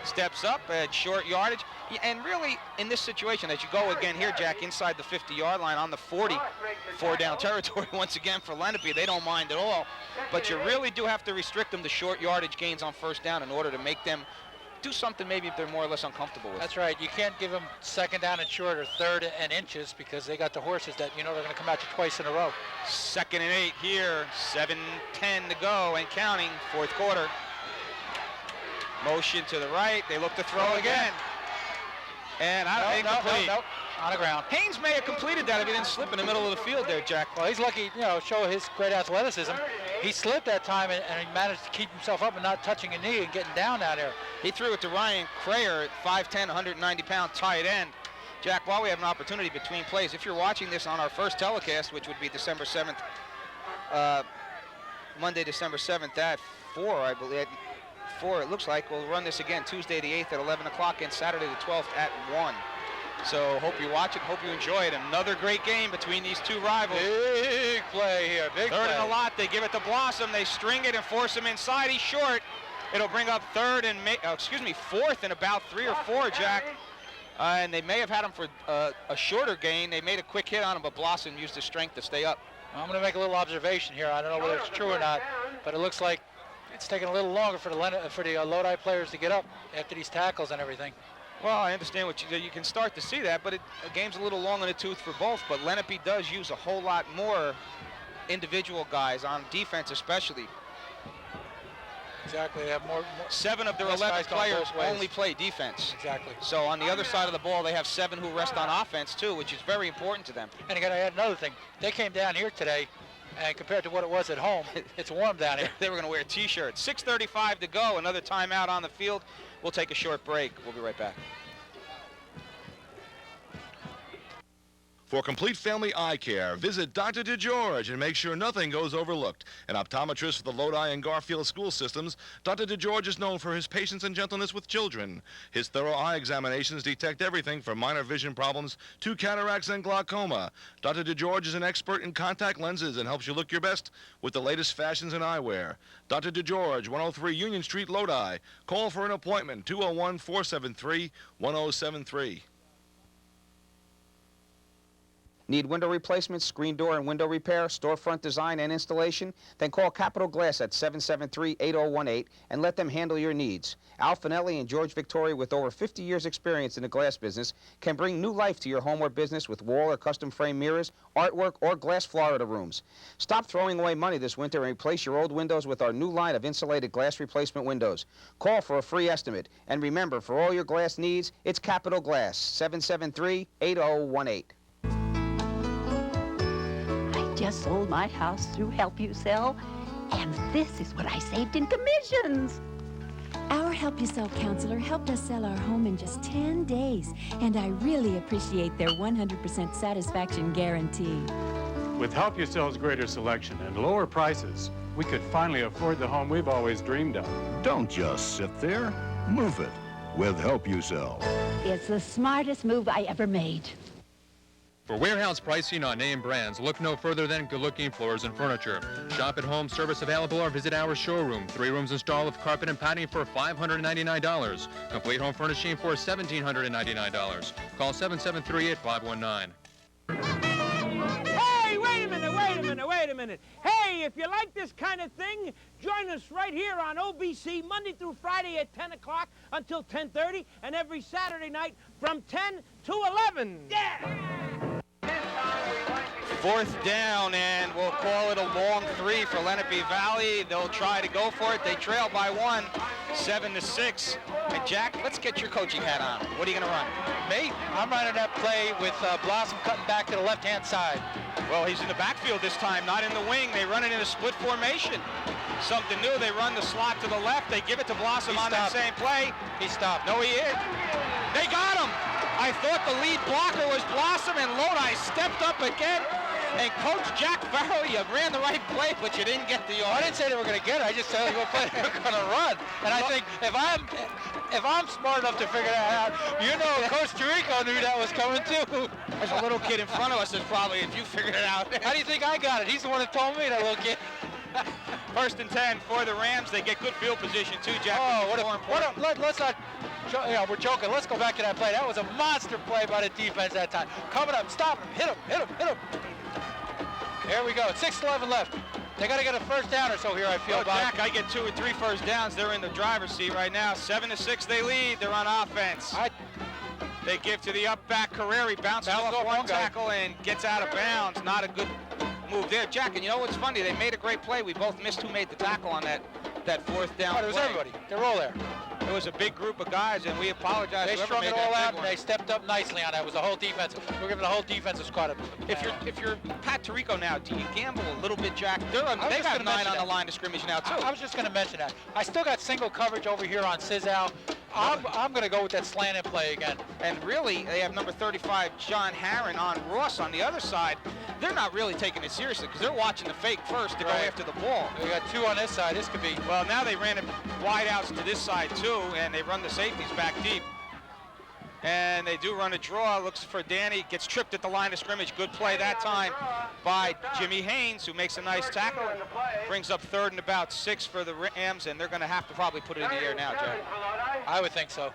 S1: steps up at short yardage. And really, in this situation, as you go again here, Jack, inside the 50-yard line on the 40, 4-down territory once again for Lenape. They don't mind at all. But you really do have to restrict them to short yardage gains on first down in order to make them do something maybe they're more or less uncomfortable with.
S2: That's right. You can't give them 2nd down and short or 3rd and inches because they got the horses that they're going to come at you twice in a row.
S1: 2nd and 8 here. 7:10 to go and counting. 4th quarter. Motion to the right. They look to throw again. And incomplete.
S2: Nope. On the ground.
S1: Haynes may have completed that if he didn't slip in the middle of the field there, Jack.
S2: Well, he's lucky, show his great athleticism. He slipped that time and he managed to keep himself up and not touching a knee and getting down there.
S1: He threw it to Ryan Crayer at 5'10", 190-pound tight end. Jack, while we have an opportunity between plays, if you're watching this on our first telecast, which would be December 7th, Monday, December 7th at 4, I believe. 4, it looks like. We'll run this again Tuesday the 8th at 11 o'clock and Saturday the 12th at 1. So hope you watch it, hope you enjoy it. Another great game between these two rivals.
S2: Big play here, big play.
S1: 3rd and a lot, they give it to Blossom, they string it and force him inside, he's short. It'll bring up 4th and about 3 or 4, Jack. And they may have had him for a shorter gain. They made a quick hit on him, but Blossom used his strength to stay up.
S2: I'm going to make a little observation here. I don't know whether it's true or not, but it looks like it's taking a little longer for the Lodi players to get up after these tackles and everything.
S1: Well, I understand what you can start to see that, but the game's a little long in the tooth for both. But Lenape does use a whole lot more individual guys on defense, especially.
S2: Exactly. They have more
S1: 7 of their 11 players only play defense.
S2: Exactly.
S1: So on the other side of the ball, they have 7 who rest on offense too, which is very important to them.
S2: And again, I add another thing. They came down here today, and compared to what it was at home, it's warm down here.
S1: They were going to wear T-shirts. 6:35 to go. Another timeout on the field. We'll take a short break. We'll be right back.
S11: For complete family eye care, visit Dr. DeGeorge and make sure nothing goes overlooked. An optometrist for the Lodi and Garfield school systems, Dr. DeGeorge is known for his patience and gentleness with children. His thorough eye examinations detect everything from minor vision problems to cataracts and glaucoma. Dr. DeGeorge is an expert in contact lenses and helps you look your best with the latest fashions in eyewear. Dr. DeGeorge, 103 Union Street, Lodi. Call for an appointment, 201-473-1073.
S1: Need window replacement, screen door and window repair, storefront design and installation? Then call Capital Glass at 773-8018 and let them handle your needs. Al Finelli and George Victoria, with over 50 years experience in the glass business, can bring new life to your home or business with wall or custom frame mirrors, artwork, or glass Florida rooms. Stop throwing away money this winter and replace your old windows with our new line of insulated glass replacement windows. Call for a free estimate. And remember, for all your glass needs, it's Capital Glass, 773-8018.
S16: Just sold my house through Help You Sell, and this is what I saved in commissions.
S18: Our Help You Sell counselor helped us sell our home in just 10 days, and I really appreciate their 100% satisfaction guarantee.
S22: With Help You Sell's greater selection and lower prices, we could finally afford the home we've always dreamed of.
S19: Don't just sit there. Move it with Help You Sell.
S16: It's the smartest move I ever made.
S4: For warehouse pricing on name brands, look no further than Good Looking Floors and Furniture. Shop at home, service available, or visit our showroom. 3 rooms installed with carpet and padding for $599. Complete home furnishing for $1,799. Call 773-8519.
S7: Hey, wait a minute. Hey, if you like this kind of thing, join us right here on OBC Monday through Friday at 10 o'clock until 10:30, and every Saturday night from 10 to 11. Yeah!
S1: 4th down, and we'll call it a long 3 for Lenape Valley. They'll try to go for it. They trail by 1, 7-6. And Jack, let's get your coaching hat on. What are you going to run?
S2: Me? I'm running that play with Blossom cutting back to the left-hand side.
S1: Well, he's in the backfield this time, not in the wing. They run it in a split formation. Something new. They run the slot to the left. They give it to Blossom on that same play.
S2: He stopped.
S1: No, he is. They got him. I thought the lead blocker was Blossom, and Lodi stepped up again. And Coach Jack Farrell, you ran the right play, but you didn't get the yard.
S2: I didn't say they were going to get it. I just said they were going to run. And I think if I'm smart enough to figure that out, you know, Coach Tirico knew that was coming too.
S1: There's a little kid in front of us that's probably, if you figured it out.
S2: How do you think I got it? He's the one that told me, that little kid.
S1: 1st and 10 for the Rams. They get good field position too, Jack.
S2: Oh, let's not. Yeah, we're joking. Let's go back to that play. That was a monster play by the defense that time. Coming up, stop him, hit him. There we go. 6:11 left. They got to get a first down or so here, I feel.
S1: Well, Jack, I get 2 or 3 first downs. They're in the driver's seat right now. 7-6 they lead. They're on offense. They give to the up back. Carreri bounces off one tackle and gets out of bounds. Not a good move there. Jack, and you know what's funny? They made a great play. We both missed who made the tackle on that 4th down
S2: It was
S1: play.
S2: everybody. They're all there.
S1: It was a big group of guys, and we apologize.
S2: They strung it all out, and they stepped up nicely on that. It was the whole defense. We're giving the whole defensive squad a
S1: If you're Pat Tirico now, do you gamble a little bit, Jack? They got 9 on the line of scrimmage now, too.
S2: I was just going to mention that. I still got single coverage over here on Sizal. I'm going to go with that slanted play again.
S1: And really, they have number 35, John Harron, on Ross on the other side. They're not really taking it seriously because they're watching the fake first to go after the ball.
S2: We got 2 on this side. This could be.
S1: Well, now they ran it wide outs to this side, too, and they run the safeties back deep. And they do run a draw. Looks for Danny. Gets tripped at the line of scrimmage. Good play that time by Jimmy Haynes, who makes a nice tackle. Brings up 3rd and about 6 for the Rams, and they're going to have to probably put it in the air now, Jack.
S2: I would think so.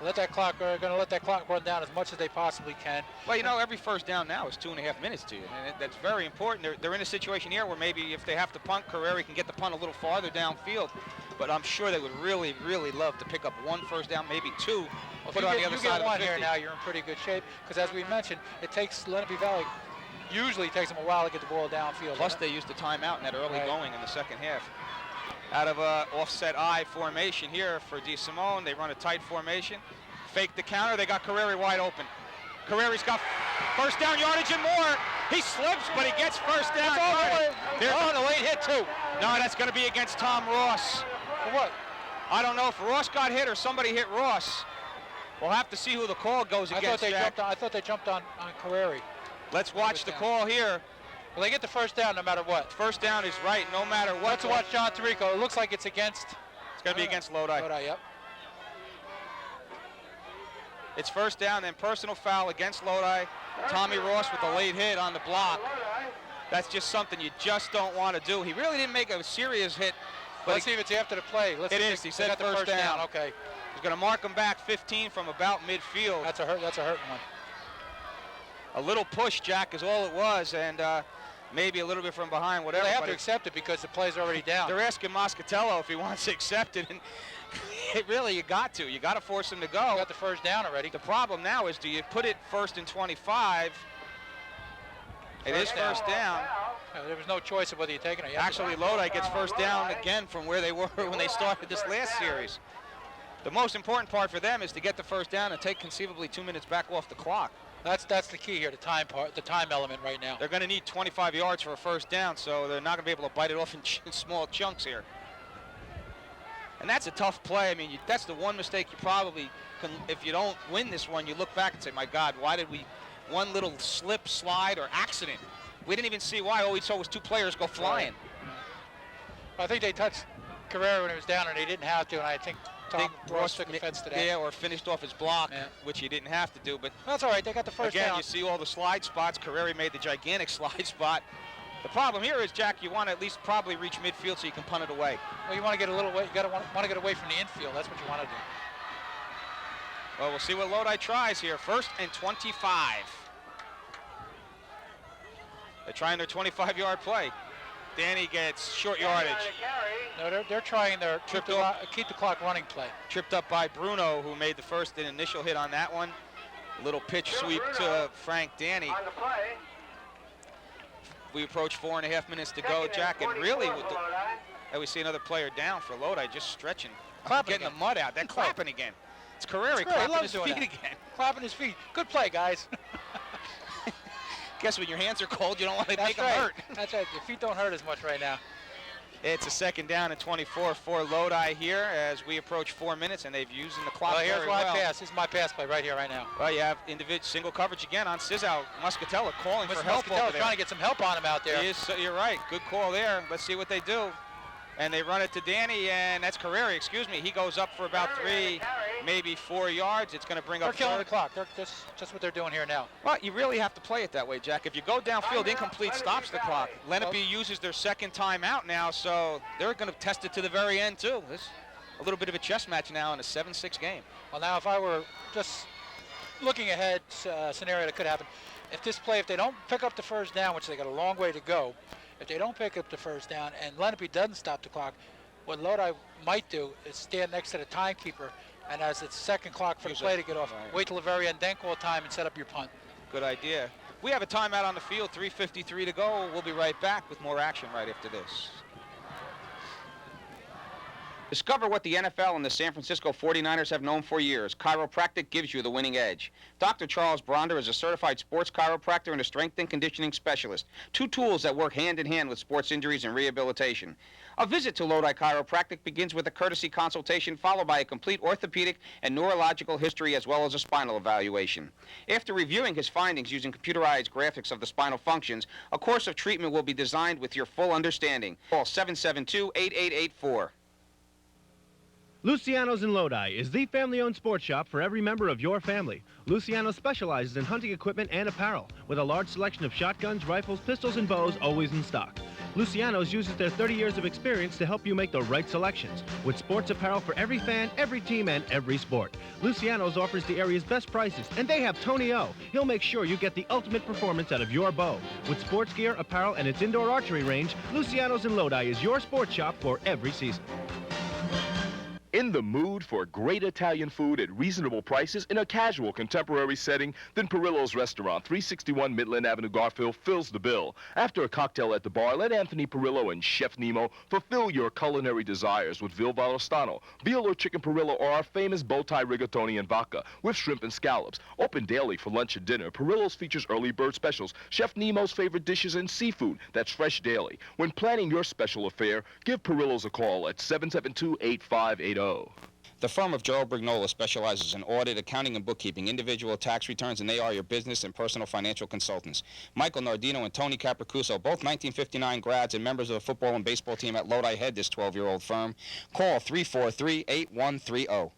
S2: Let that clock. Going to let that clock run down as much as they possibly can.
S1: Well, you know, every first down now is 2.5 minutes to you, and that's very important. They're in a situation here where maybe if they have to punt, Carreri can get the punt a little farther downfield. But I'm sure they would really, really love to pick up 1 first down, maybe 2.
S2: Well,
S1: put it on the other side of the 50.
S2: Here now, you're in pretty good shape because, as we mentioned, it takes Lenape Valley. Usually takes them a while to get the ball downfield.
S1: Plus, they used the timeout in that early going in the second half. Out of a offset I formation here for DeSimone, they run a tight formation. Fake the counter. They got Carreri wide open. Carreri's got first down yardage and more. He slips, but he gets first down.
S2: They're on a late hit too.
S1: No, that's going to be against Tom Ross.
S2: For what?
S1: I don't know if Ross got hit or somebody hit Ross. We'll have to see who the call goes against.
S2: I thought they jumped on Carreri.
S1: Let's watch the call here.
S2: Well, they get the first down no matter what.
S1: First down is right no matter what.
S2: Let's watch John Tirico. It looks like it's against.
S1: It's going to be against Lodi.
S2: Lodi, yep.
S1: It's first down and personal foul against Lodi. Tommy Ross with a late hit on the block. That's just something you just don't want to do. He really didn't make a serious hit. But
S2: let's see if it's after the play.
S1: It is. He said first down.
S2: Okay.
S1: He's going to mark him back 15 from about midfield.
S2: That's a hurt one.
S1: A little push, Jack, is all it was, and maybe a little bit from behind, whatever.
S2: They have to accept it because the play's already down.
S1: They're asking Moscatello if he wants to accept it, and really, you got to. You got to force him to go.
S2: You got the first down already.
S1: The problem now is, do you put it 1st and 25? It is first down.
S2: There was no choice of whether you take it or you
S1: Actually, Lodi gets first down again from where they were when they started this last series. The most important part for them is to get the first down and take conceivably 2 minutes back off the clock.
S2: That's the key here, the time element right now.
S1: They're going to need 25 yards for a first down, so they're not going to be able to bite it off in small chunks here. And that's a tough play. I mean, that's the one mistake you probably can, if you don't win this one, you look back and say, my God, why did we, one little slip, slide, or accident? We didn't even see why. All we saw was 2 players go flying.
S2: I think they touched Carrera when he was down, and they didn't have to, and I think Tom Ross took offense to that.
S1: Yeah, or finished off his block, which he didn't have to do. But
S2: that's all right. They got the first down.
S1: Again, you see all the slide spots. Carreri made the gigantic slide spot. The problem here is, Jack, you want to at least probably reach midfield so you can punt it away.
S2: Well, you want to get a little way. You want to get away from the infield. That's what you want to do.
S1: Well, we'll see what Lodi tries here. 1st and 25. They're trying their 25-yard play. Danny gets short yardage.
S2: No, they're trying their keep the clock running play.
S1: Tripped up by Bruno, who made the first and initial hit on that one. Little pitch sweep to Frank Danny. We approach 4.5 minutes to go, Jack, and really, we see another player down for Lodi, just stretching, getting the mud out. They're clapping again. It's Carreri clapping his feet again.
S2: Clapping his feet. Good play, guys.
S1: Guess when your hands are cold, you don't want to make them hurt.
S2: That's right. Your feet don't hurt as much right now.
S1: It's a 2nd down and 24 for Lodi here as we approach 4 minutes, and they've used the clock very well.
S2: Here's my pass. This is my pass play right here, right now.
S1: Well, you have individual single coverage again on Sizzow. Muscatella calling for help over there.
S2: Trying to get some help on him out there.
S1: He is, you're right. Good call there. Let's see what they do. And they run it to Danny, and that's Carreri, excuse me. He goes up for about 3, maybe 4 yards. It's going to bring up.
S2: They're killing the clock. They're just what they're doing here now.
S1: Well, you really have to play it that way, Jack. If you go downfield, incomplete stops the clock. Lenape uses their 2nd timeout now, so they're going to test it to the very end, too. It's a little bit of a chess match now in a 7-6 game.
S2: Well, now, if I were just looking ahead, scenario that could happen, if they don't pick up the first down, which they got a long way to go, if they don't pick up the first down and Lenape doesn't stop the clock, what Lodi might do is stand next to the timekeeper, and as it's 2nd clock for the play to get off, wait till the very end, then call time and set up your punt.
S1: Good idea. We have a timeout on the field, 3:53 to go. We'll be right back with more action right after this. Discover what the NFL and the San Francisco 49ers have known for years. Chiropractic gives you the winning edge. Dr. Charles Bronder is a certified sports chiropractor and a strength and conditioning specialist. 2 tools that work hand in hand with sports injuries and rehabilitation. A visit to Lodi Chiropractic begins with a courtesy consultation followed by a complete orthopedic and neurological history as well as a spinal evaluation. After reviewing his findings using computerized graphics of the spinal functions, a course of treatment will be designed with your full understanding. Call 772-8884.
S15: Luciano's in Lodi is the family-owned sports shop for every member of your family. Luciano specializes in hunting equipment and apparel with a large selection of shotguns, rifles, pistols, and bows always in stock. Luciano's uses their 30 years of experience to help you make the right selections. With sports apparel for every fan, every team, and every sport. Luciano's offers the area's best prices, and they have Tony O. He'll make sure you get the ultimate performance out of your bow. With sports gear, apparel, and its indoor archery range, Luciano's in Lodi is your sports shop for every season.
S3: In the mood for great Italian food at reasonable prices in a casual contemporary setting? Then Perillo's Restaurant, 361 Midland Avenue, Garfield, fills the bill. After a cocktail at the bar, let Anthony Perillo and Chef Nemo fulfill your culinary desires with veal valostano, veal or chicken Perillo, or our famous bow tie rigatoni and vodka with shrimp and scallops. Open daily for lunch and dinner. Perillo's features early bird specials, Chef Nemo's favorite dishes, and seafood that's fresh daily. When planning your special affair, give Perillo's a call at 772-8580.
S1: The firm of Joe Brignola specializes in audit, accounting, and bookkeeping, individual tax returns, and they are your business and personal financial consultants. Michael Nardino and Tony Capracuso, both 1959 grads and members of the football and baseball team at Lodi, head this 12-year-old firm. Call 343-8130.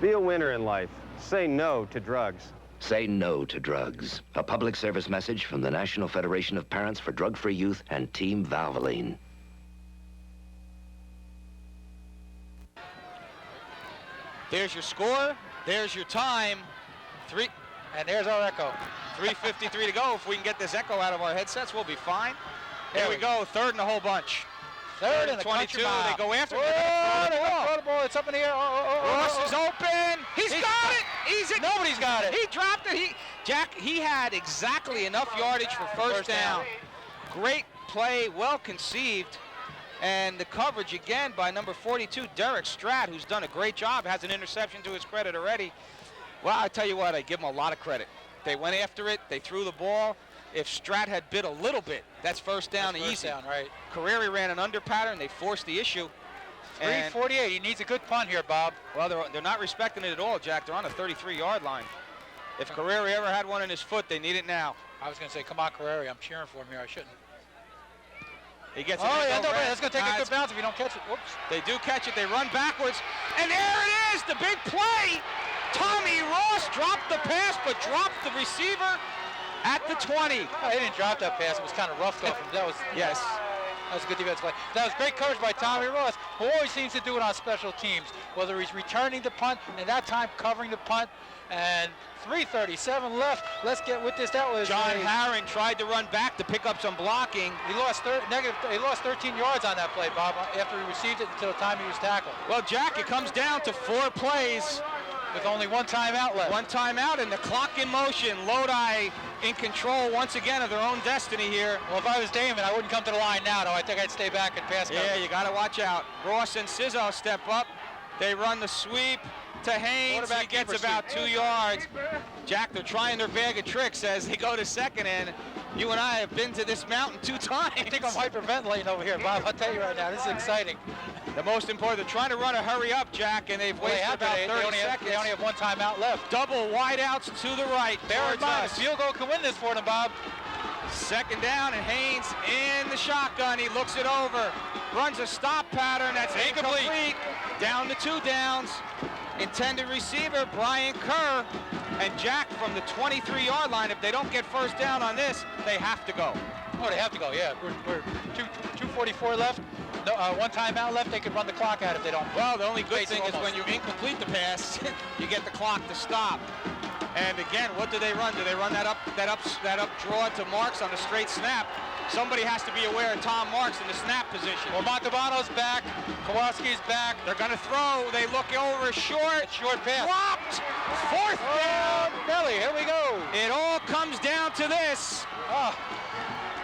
S8: Be a winner in life. Say no to drugs.
S20: Say no to drugs. A public service message from the National Federation of Parents for Drug-Free Youth and Team Valvoline.
S23: There's your score. There's your time.
S2: And there's our echo.
S23: 3:53 to go. If we can get this echo out of our headsets, we'll be fine. Here we go. Third and a whole bunch.
S2: Third and
S23: 22. They go after it.
S2: Throw the ball. It's up in the air.
S23: Ross is open. He's got it.
S2: Nobody's got it.
S23: He dropped it. Jack, he had exactly enough yardage for first down. Great play, well conceived. And the coverage again by number 42, Derek Stratt, who's done a great job, has an interception to his credit already. Well, I tell you what, I give him a lot of credit. They went after it, they threw the ball. If Stratt had bit a little bit, that's first down easy.
S2: First down, right.
S23: Carreri ran an under pattern, they forced the issue.
S2: 3:48, he needs a good punt here, Bob.
S23: Well, they're not respecting it at all, Jack. They're on the 33-yard line. If Carreri ever had one in his foot, they need it now.
S2: I was going to say, come on, Carreri, I'm cheering for him here, I shouldn't.
S23: He gets it.
S2: Oh, yeah, no, that's going to take a good bounce if you don't catch it. Whoops.
S23: They do catch it. They run backwards. And there it is, the big play. Tommy Ross dropped the pass, but dropped the receiver at the 20.
S2: Oh, he didn't drop that pass. It was kind of roughed off him. That was,
S23: yes.
S2: That was a good defensive play. That was great coverage by Tommy Ross, who always seems to do it on special teams, whether he's returning the punt, and that time covering the punt. And 3:37 left. Let's get with this. That was
S23: John Herring tried to run back to pick up some blocking.
S2: He lost 13 yards on that play, Bob, after he received it until the time he was tackled.
S23: Well, Jack, it comes down to 4 plays.
S2: With only one timeout left.
S23: One timeout and the clock in motion. Lodi in control once again of their own destiny here.
S2: Well, if I was Damon, I wouldn't come to the line now, though. I think I'd stay back and pass.
S23: Yeah, you got to watch out. Ross and Sizzo step up. They run the sweep to Haynes. He gets about 2 yards. Jack, they're trying their bag of tricks as they go to second, and you and I have been to this mountain 2 times.
S2: I think I'm hyperventilating over here, Bob. I'll tell you right now, this is exciting.
S23: The most important, they're trying to run a hurry up, Jack, and they've wasted about 30 seconds.
S2: They only have one timeout left.
S23: Double wideouts to the right.
S2: Bear in mind, a field goal can win this for them, Bob.
S23: Second down, and Haynes in the shotgun. He looks it over, runs a stop pattern. That's incomplete. Down to 2 downs. Intended receiver, Brian Kerr. And Jack from the 23-yard line, if they don't get first down on this, they have to go.
S2: Oh, they have to go, yeah. We're 2:44 left. No, one timeout left. They could run the clock out if they don't.
S23: Well, the only good thing is when you incomplete the pass, you get the clock to stop. And again, what do they run? Do they run that up draw to Marks on the straight snap? Somebody has to be aware of Tom Marks in the snap position.
S2: Well, Montalbano's back. Kowalski's back.
S23: They're going to throw. They look over short.
S2: Short pass.
S23: Dropped. Fourth down.
S2: Belly, here we go.
S23: It all comes down to this.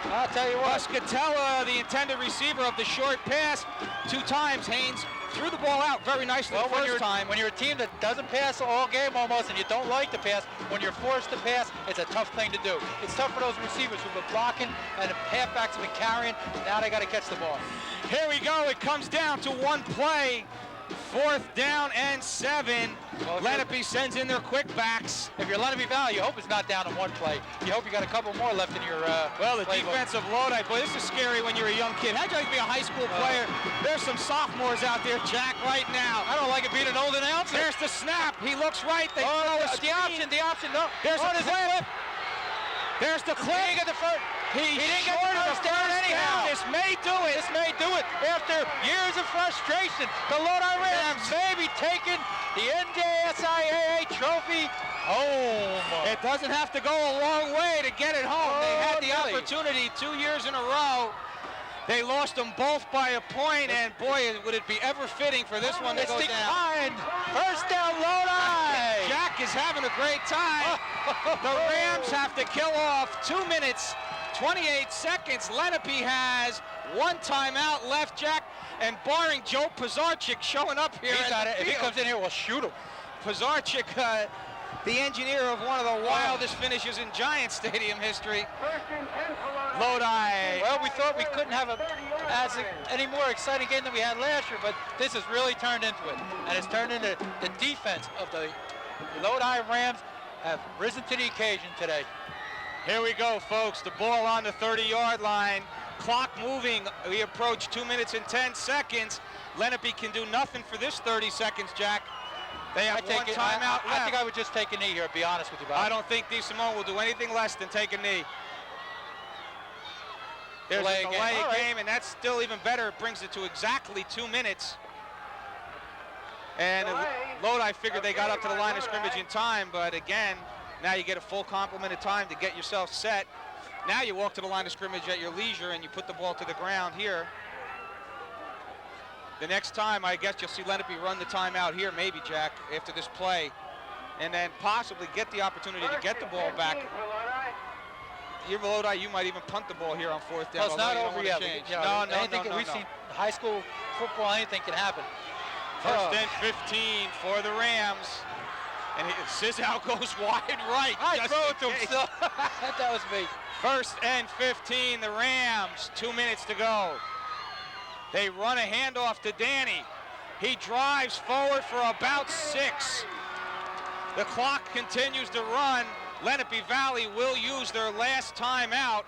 S2: I'll tell you what.
S23: Muscatella, the intended receiver of the short pass, 2 times. Haynes threw the ball out very nicely the first time.
S2: When you're a team that doesn't pass all game almost, and you don't like to pass, when you're forced to pass, it's a tough thing to do. It's tough for those receivers who've been blocking and the halfbacks have been carrying. Now they got to catch the ball.
S23: Here we go. It comes down to 1 play. 4th down and 7. Well, Lenape sends in their quick backs.
S2: If you're Lenape Valley, you hope it's not down to 1 play. You hope you got a couple more left in your
S23: well, the defense of Lodi, boy, this is scary when you're a young kid. How'd you like to be a high school player? There's some sophomores out there, Jack, right now.
S2: I don't like it being an old announcer.
S23: There's the snap. He looks right. They throw a screen.
S2: The option, no.
S23: There's a clip. There's the clip.
S2: He didn't get the first. He
S23: didn't get the first down anyhow. This may do it.
S2: This may do it. After years of frustration, the Lodi Rams may be taking the NJSIAA trophy home.
S23: It doesn't have to go a long way to get it home. They had the
S2: really?
S23: opportunity 2 years in a row. They lost them both by a point, and boy, would it be ever fitting for this one to go down.
S2: Behind. First down, Lodi.
S23: Jack is having a great time. The Rams have to kill off 2 minutes, 28 seconds. Lenape has one timeout left, Jack, and barring Joe Pizarczyk showing up here.
S2: If he comes in here, we'll shoot him.
S23: Pizarczyk, the engineer of one of the wildest finishes in Giant Stadium history. Lodi.
S2: Well, we thought we couldn't have any more exciting game than we had last year, but this has really turned into it. And it's turned into the defense of the Lodi Rams have risen to the occasion today.
S23: Here we go, folks. The ball on the 30-yard line. Clock moving. We approach 2 minutes and 10 seconds. Lenape can do nothing for this 30 seconds, Jack. They have one timeout left.
S2: I think I would just take a knee here, to be honest with you, Bob.
S23: I don't think DeSimone will do anything less than take a knee. There's a delay game, and that's still even better. It brings it to exactly 2 minutes. And Lodi figured they got up to the line of scrimmage in time, but again, now you get a full complement of time to get yourself set. Now you walk to the line of scrimmage at your leisure, and you put the ball to the ground here. The next time, I guess you'll see Lenape run the timeout here, maybe, Jack, after this play, and then possibly get the opportunity to get the ball back. You're Lodi, you might even punt the ball here on fourth down.
S2: Well, it's not over yet.
S23: No.
S2: We've seen high school football, anything can happen.
S23: First and 15 for the Rams. And Sizzow goes wide right.
S2: I throw it to him still. That was me.
S23: First and 15, the Rams. 2 minutes to go. They run a handoff to Danny. He drives forward for about 6. The clock continues to run. Lenape Valley will use their last timeout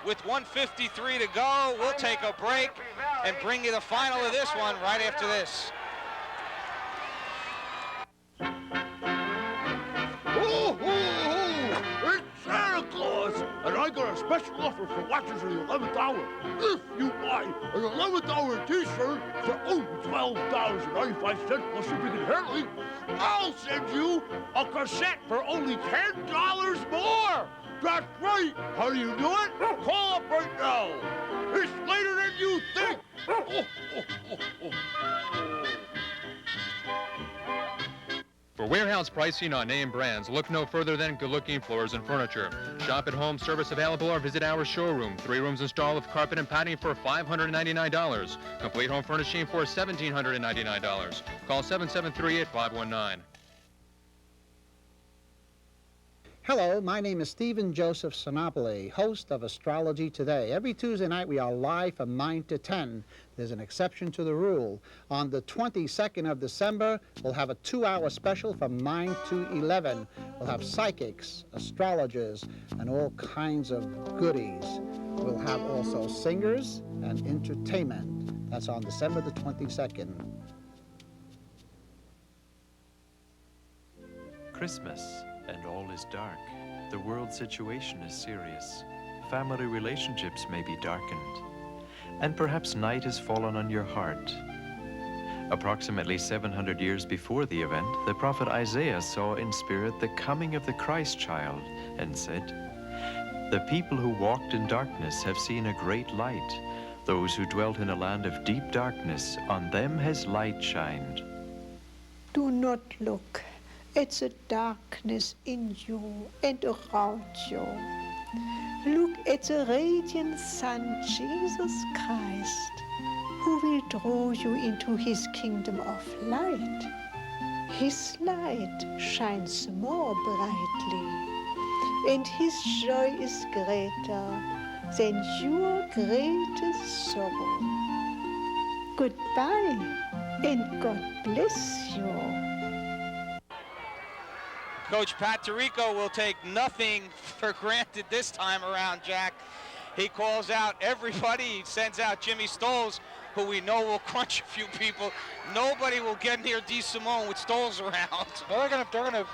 S23: with 1:53 to go. We'll take a break and bring you the final of this one right after this.
S5: It's Santa Claus, and I got a special offer for watchers of the 11th hour. If you buy an 11th hour t-shirt for only $12.95 plus shipping and handling, I'll send you a cassette for only $10 more. That's right. How do you do it? Call up right now. It's later than you think.
S4: For warehouse pricing on name brands, look no further than Good Looking Floors and Furniture. Shop at home, service available, or visit our showroom. 3 rooms installed with carpet and padding for $599. Complete home furnishing for $1,799. Call 773-8519.
S10: Hello, my name is Stephen Joseph Sinopoli, host of Astrology Today. Every Tuesday night we are live from 9 to 10. There's an exception to the rule. On the 22nd of December, we'll have a 2-hour special from 9 to 11. We'll have psychics, astrologers, and all kinds of goodies. We'll have also singers and entertainment. That's on December the 22nd.
S12: Christmas, and all is dark. The world situation is serious. Family relationships may be darkened. And perhaps night has fallen on your heart. Approximately 700 years before the event, the prophet Isaiah saw in spirit the coming of the Christ child and said, "The people who walked in darkness have seen a great light. Those who dwelt in a land of deep darkness, on them has light shined."
S21: Do not look at the darkness in you and around you. Look at the radiant Son, Jesus Christ, who will draw you into his kingdom of light. His light shines more brightly, and his joy is greater than your greatest sorrow. Goodbye, and God bless you.
S23: Coach Pat Tirico will take nothing for granted this time around, Jack. He calls out everybody. He sends out Jimmy Stoles, who we know will crunch a few people. Nobody will get near DeSimone with Stoles around.
S2: Well, they're gonna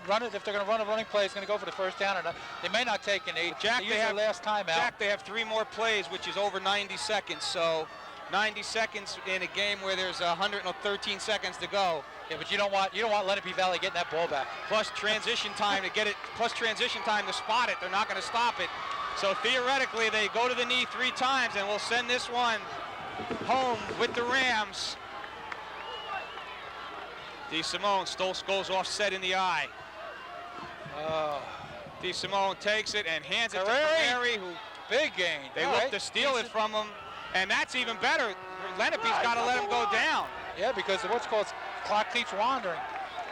S2: run it. If they're going to run a running play, it's going to go for the first down. Or not. They may not take an 8.
S23: Jack,
S2: they have last time out.
S23: Jack, they have 3 more plays, which is over 90 seconds. So 90 seconds in a game where there's 113 seconds to go.
S2: Yeah, but you don't want Lenape Valley getting that ball back.
S23: Plus transition time to get it. Plus transition time to spot it. They're not going to stop it. So theoretically, they go to the knee 3 times, and we'll send this one home with the Rams. DeSimone goes offset in the eye. DeSimone takes it and hands it to Carreri, who
S2: big gain.
S23: They look to steal it from him, and that's even better. Lenape's got to let him go down.
S2: Yeah, because of what's called clock keeps wandering.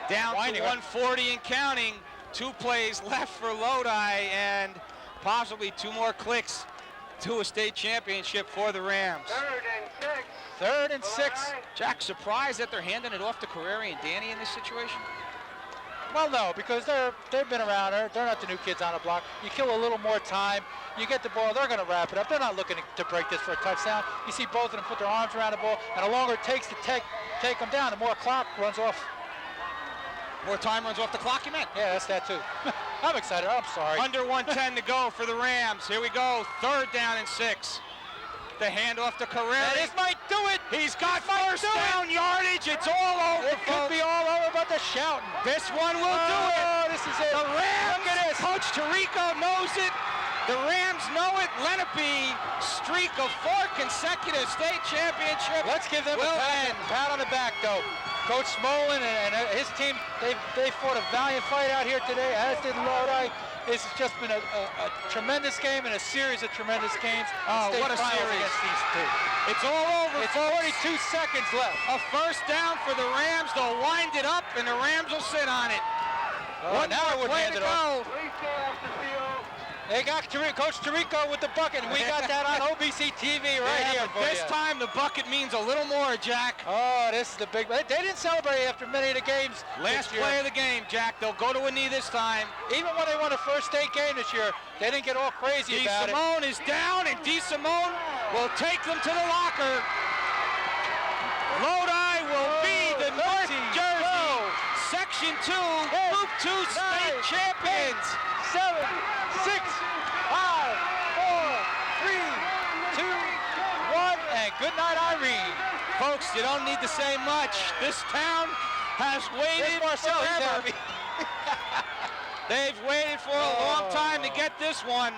S23: Down to 140 and counting. 2 plays left for Lodi, and possibly 2 more clicks to a state championship for the Rams.
S2: 3rd and 6.
S23: Jack, surprised that they're handing it off to Carreri and Danny in this situation?
S2: Well, no, because they've been around. They're not the new kids on the block. You kill a little more time. You get the ball, they're going to wrap it up. They're not looking to break this for a touchdown. You see both of them put their arms around the ball, and the longer it takes to take them down, the more clock runs off.
S23: More time runs off the clock, you meant?
S2: Yeah, that's that too. I'm excited. I'm sorry.
S23: Under 110 to go for the Rams. Here we go. 3rd down and 6. The handoff to Carreri.
S2: This might do it.
S23: He's got first down yardage. It's all over.
S2: It could be all over, but they're shouting.
S23: This one will do it.
S2: Oh, this is it.
S23: The Rams.
S2: Look at this.
S23: Coach Tirico knows it. The Rams know it. Lenape streak of 4 consecutive state championships.
S2: Let's give them a pat on the back, though. Coach Smolin and his team, they fought a valiant fight out here today, as did Lodi. This has just been a tremendous game and a series of tremendous games.
S23: Oh, what a series.
S2: Against these 2.
S23: It's all over.
S2: It's 42 seconds left.
S23: A first down for the Rams. They'll wind it up, and the Rams will sit on it.
S2: Oh, now I wouldn't hand it off.
S23: Go.
S2: They got Coach Tirico with the bucket, and we got that on OBC-TV right here.
S23: This time the bucket means a little more, Jack.
S2: Oh, this is the big. They didn't celebrate after many of the games.
S23: Last play of the game, Jack. They'll go to a knee this time.
S2: Even when they won the first state game this year, they didn't get all crazy about it.
S23: DeSimone is down, and DeSimone will take them to the locker. Lodi will be the North Jersey Section 2 Group 2 state champions.
S2: 7, 6, 5, 4, 3, 2, 1, and good night, Irene.
S23: Folks, you don't need to say much. This town has waited forever. They've waited for a long time to get this one.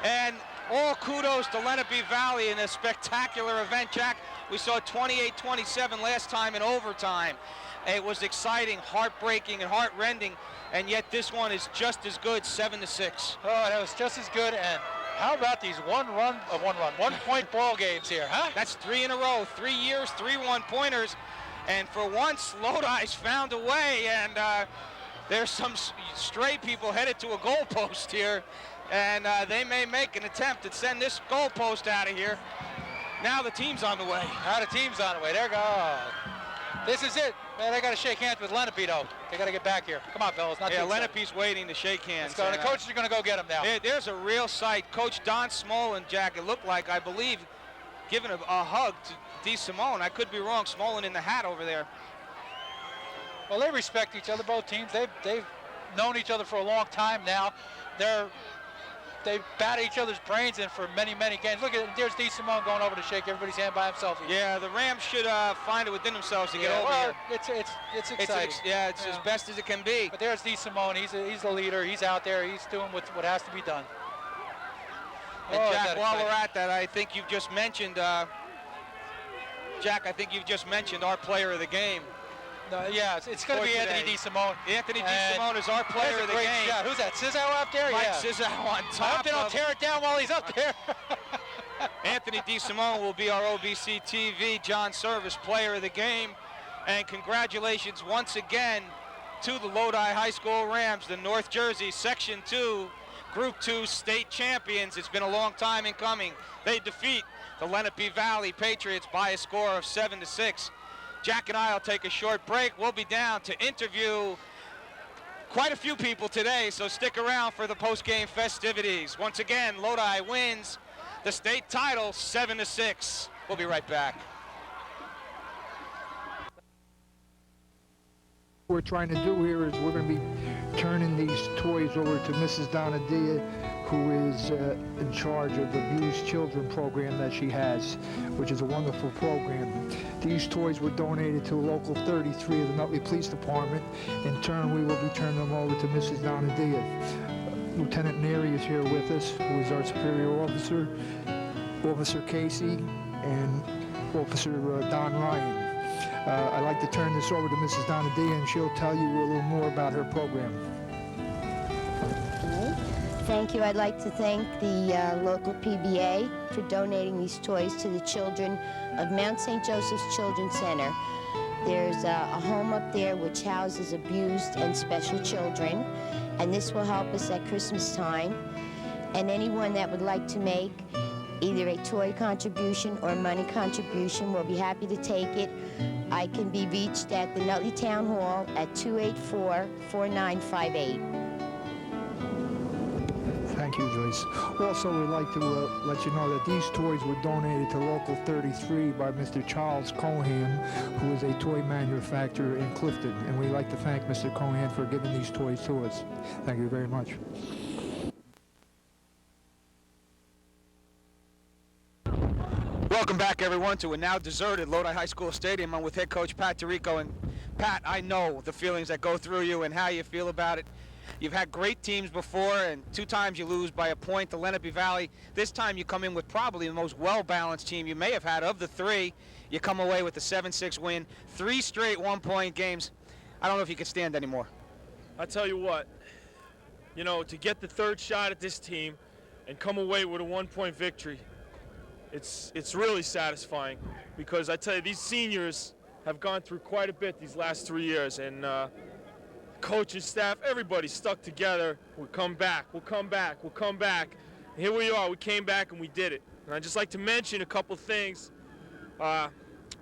S23: And all kudos to Lenape Valley in a spectacular event, Jack. We saw 28-27 last time in overtime. It was exciting, heartbreaking, and heart-rending. And yet this one is just as good, 7-6.
S2: Oh, that was just as good. And how about these one-point ball games here, huh?
S23: That's 3 in a row, 3 years, 3 one-pointers. And for once, Lodi's found a way. And there's some stray people headed to a goalpost here. And they may make an attempt to send this goalpost out of here. Now the team's on the way.
S2: Now the team's on the way. There go. This is it. Man, they got to shake hands with Lenape, though. They got to get back here. Come on, fellas.
S23: Yeah, Lenape's waiting to shake hands.
S2: Let's go. The coaches are going to go get him now.
S23: There's a real sight. Coach Don Smolin, Jack, it looked like, I believe, giving a hug to DeSimone. I could be wrong. Smolin in the hat over there.
S2: Well, they respect each other, both teams. They've known each other for a long time now. They bat each other's brains in for many, many games. Look at it. There's DeSimone going over to shake everybody's hand by himself.
S23: Yeah, the Rams should find it within themselves to get over here.
S2: It's exciting.
S23: It's as best as it can be.
S2: But there's DeSimone. He's the leader. He's out there. He's doing what has to be done.
S23: And Jack, while we're at that, I think you've just mentioned, Jack, our player of the game.
S2: Yeah, it's going to be Anthony DeSimone.
S23: Anthony DeSimone is our player of the game.
S2: Shot. Who's that? Sizzow up there?
S23: Mike Sizzow on top.
S2: I hope they don't tear it down while he's up there.
S23: Anthony DeSimone will be our OBC-TV John Service player of the game. And congratulations once again to the Lodi High School Rams, the North Jersey Section 2 Group 2 state champions. It's been a long time in coming. They defeat the Lenape Valley Patriots by a score of 7-6. Jack and I will take a short break. We'll be down to interview quite a few people today, so stick around for the post-game festivities. Once again, Lodi wins the state title 7-6. We'll be right back.
S6: What we're trying to do here is we're going to be turning these toys over to Mrs. Donadia, who is in charge of the Abused Children program that she has, which is a wonderful program. These toys were donated to Local 33 of the Nutley Police Department. In turn, we will be turning them over to Mrs. Donadia. Lieutenant Neary is here with us, who is our superior officer, Officer Casey, and Officer Don Ryan. I'd like to turn this over to Mrs. Donadia, and she'll tell you a little more about her program.
S13: Thank you. I'd like to thank the local PBA for donating these toys to the children of Mount St. Joseph's Children's Center. There's a home up there which houses abused and special children, and this will help us at Christmas time. And anyone that would like to make either a toy contribution or money contribution will be happy to take it. I can be reached at the Nutley Town Hall at 284-4958.
S6: Thank you, Joyce. Also, we'd like to let you know that these toys were donated to Local 33 by Mr. Charles Cohan, who is a toy manufacturer in Clifton. And we'd like to thank Mr. Cohan for giving these toys to us. Thank you very much.
S23: Welcome back, everyone, to a now deserted Lodi High School stadium. I'm with head coach Pat Tirico. And Pat, I know the feelings that go through you and how you feel about it. You've had great teams before, and 2 times you lose by a point to Lenape Valley. This time you come in with probably the most well-balanced team you may have had of the 3. You come away with a 7-6 win, 3 straight 1-point games. I don't know if you could stand anymore.
S14: I tell you what, you know, to get the 3rd shot at this team and come away with a 1-point victory, it's really satisfying, because I tell you, these seniors have gone through quite a bit these last 3 years, and coaches, staff, everybody stuck together. We'll come back, we'll come back, we'll come back. And here we are, we came back and we did it. And I'd just like to mention a couple things. I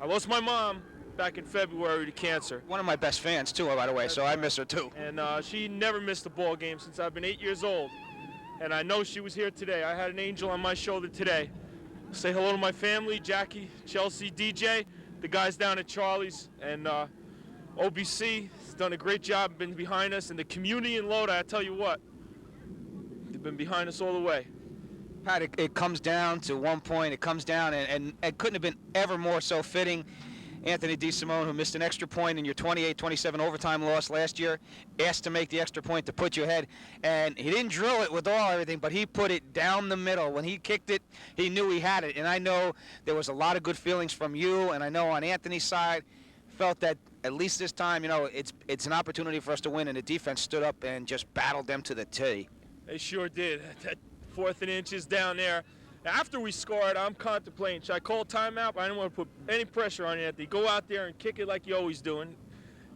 S14: lost my mom back in February to cancer.
S23: One of my best fans, too, by the way, so I miss her, too.
S14: And she never missed a ball game since I've been 8 years old. And I know she was here today. I had an angel on my shoulder today. Say hello to my family, Jackie, Chelsea, DJ, the guys down at Charlie's, and OBC has done a great job, been behind us, and the community in Lodi, I tell you what, they've been behind us all the way.
S23: Pat, it comes down to 1 point. It comes down, and it couldn't have been ever more so fitting. Anthony DeSimone, who missed an extra point in your 28-27 overtime loss last year, asked to make the extra point to put you ahead, and he didn't drill it with everything, but he put it down the middle. When he kicked it, he knew he had it, and I know there was a lot of good feelings from you, and I know on Anthony's side, felt that at least this time, you know, it's an opportunity for us to win, and the defense stood up and just battled them to the tee.
S14: They sure did. That 4th and inches down there. After we scored, I'm contemplating, should I call timeout? I didn't want to put any pressure on Anthony. Go out there and kick it like you always do. And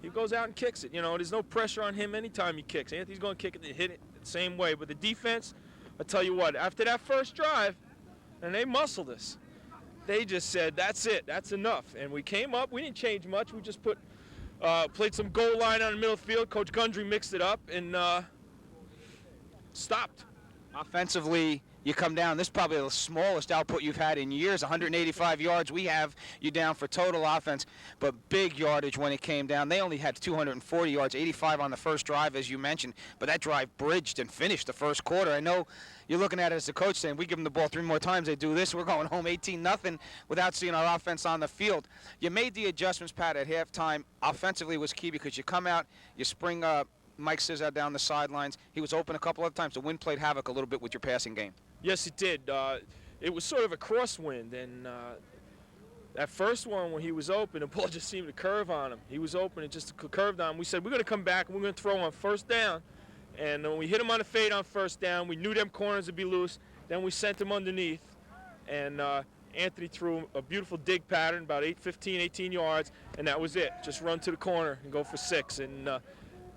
S14: he goes out and kicks it. You know, there's no pressure on him anytime he kicks. Anthony's going to kick it and hit it the same way. But the defense, I tell you what, after that first drive, and they muscled us, they just said, that's it, that's enough. And we came up, we didn't change much. We just played some goal line on the middle of the field. Coach Gundry mixed it up and stopped.
S23: Offensively, you come down. This is probably the smallest output you've had in years, 185 yards. We have you down for total offense, but big yardage when it came down. They only had 240 yards, 85 on the first drive, as you mentioned, but that drive bridged and finished the first quarter. I know you're looking at it as a coach saying, we give them the ball 3 more times, they do this, we're going home 18-0 without seeing our offense on the field. You made the adjustments, Pat, at halftime. Offensively was key because you come out, you spring Mike Sizar down the sidelines. He was open a couple of times. The wind played havoc a little bit with your passing game.
S14: Yes, it did. It was sort of a crosswind, and that first one when he was open, the ball just seemed to curve on him. He was open, it just curved on him. We said, we're going to come back and we're going to throw on 1st down. And when we hit him on the fade on 1st down, we knew them corners would be loose. Then we sent him underneath, and Anthony threw a beautiful dig pattern, about 18 yards, and that was it. Just run to the corner and go for 6, and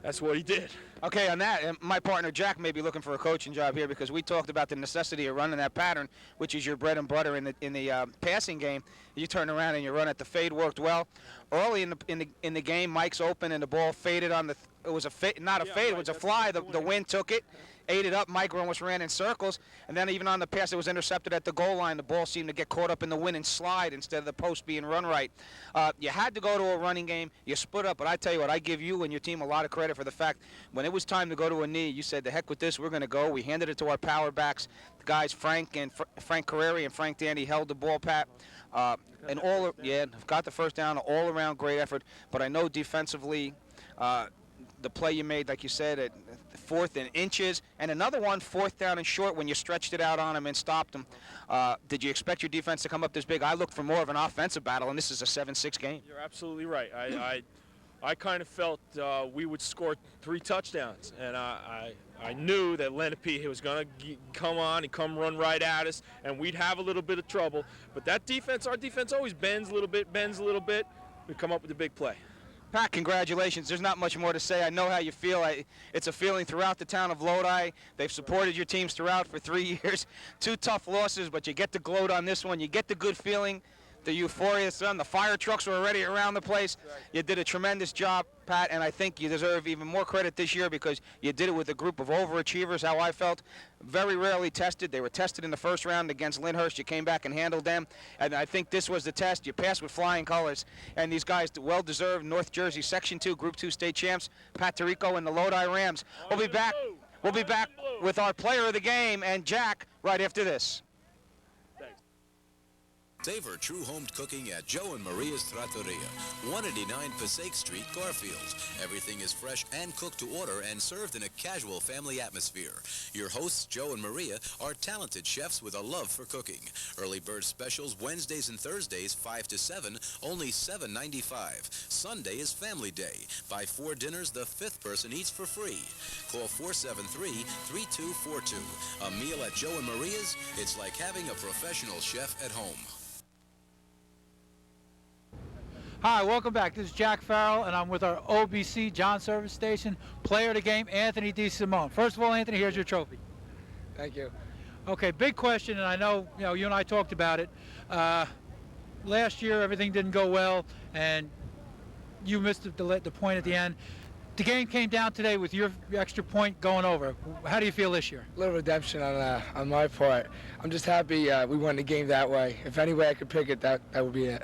S14: that's what he did.
S23: Okay, on that, my partner Jack may be looking for a coaching job here because we talked about the necessity of running that pattern, which is your bread and butter in the passing game. You turn around and you run it. The fade worked well. Early in the game, Mike's open and the ball faded on the. It was a fade, not a fade. It was a fly. The wind took it, ate it up. Mike almost ran in circles, and then even on the pass that was intercepted at the goal line, the ball seemed to get caught up in the wind and slide instead of the post being run right. You had to go to a running game. You split up, but I tell you what, I give you and your team a lot of credit for the fact when it was time to go to a knee, you said, the heck with this, we're going to go. We handed it to our power backs. The guys, Frank Carreri and Frank Dandy, held the ball, Pat. And got the first down, all around great effort. But I know defensively, the play you made, like you said, at 4th and inches, and another one, 4th down and short, when you stretched it out on him and stopped him. Did you expect your defense to come up this big? I looked for more of an offensive battle, and this is a 7-6 game.
S14: You're absolutely right. I kind of felt we would score 3 touchdowns, and I knew that Lenape was going to come on and come run right at us, and we'd have a little bit of trouble. But that defense, our defense always bends a little bit. We come up with a big play.
S23: Pat, congratulations. There's not much more to say. I know how you feel. It's a feeling throughout the town of Lodi. They've supported your teams throughout for 3 years. 2 tough losses, but you get to gloat on this one. You get the good feeling, the euphoria, son. The fire trucks were already around the place. You did a tremendous job, Pat, and I think you deserve even more credit this year because you did it with a group of overachievers, how I felt. Very rarely tested. They were tested in the first round against Lyndhurst. You came back and handled them, and I think this was the test. You passed with flying colors, and these guys, well-deserved North Jersey Section 2 Group 2 state champs, Pat Tirico and the Lodi Rams. We'll be back with our player of the game and Jack right after this.
S9: Savor true home cooking at Joe and Maria's Trattoria, 189 Passaic Street, Garfield. Everything is fresh and cooked to order and served in a casual family atmosphere. Your hosts, Joe and Maria, are talented chefs with a love for cooking. Early bird specials Wednesdays and Thursdays, 5 to 7, only $7.95. Sunday is family day. Buy 4 dinners, the 5th person eats for free. Call 473-3242. A meal at Joe and Maria's, it's like having a professional chef at home.
S2: Hi, welcome back. This is Jack Farrell, and I'm with our OBC John Service Station player of the game, Anthony DeSimone. First of all, Anthony, here's your trophy.
S11: Thank you.
S2: Okay, big question, and I know you and I talked about it. Last year, everything didn't go well, and you missed the point at the end. The game came down today with your extra point going over. How do you feel this year?
S11: A little redemption on my part. I'm just happy we won the game that way. If any way I could pick it, that would be it.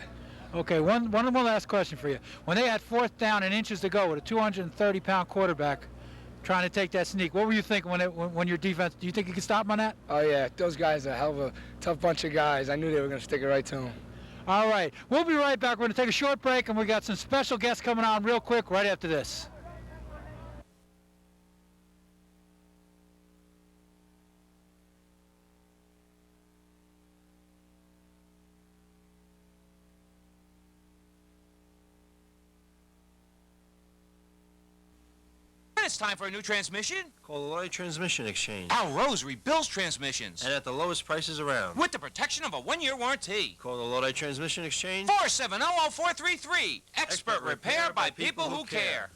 S2: Okay, one last question for you. When they had 4th down and inches to go with a 230-pound quarterback trying to take that sneak, what were you thinking when your defense, do you think you could stop them on that?
S11: Oh, yeah. Those guys are a hell of a tough bunch of guys. I knew they were going to stick it right to them.
S2: All right. We'll be right back. We're going to take a short break, and we got some special guests coming on real quick right after this.
S17: It's time for a new transmission.
S24: Call the Lodi Transmission Exchange.
S17: Our Rosary builds transmissions.
S24: And at the lowest prices around.
S17: With the protection of a 1-year warranty.
S24: Call the Lodi Transmission Exchange.
S17: 470-0433. Expert repair by people who care.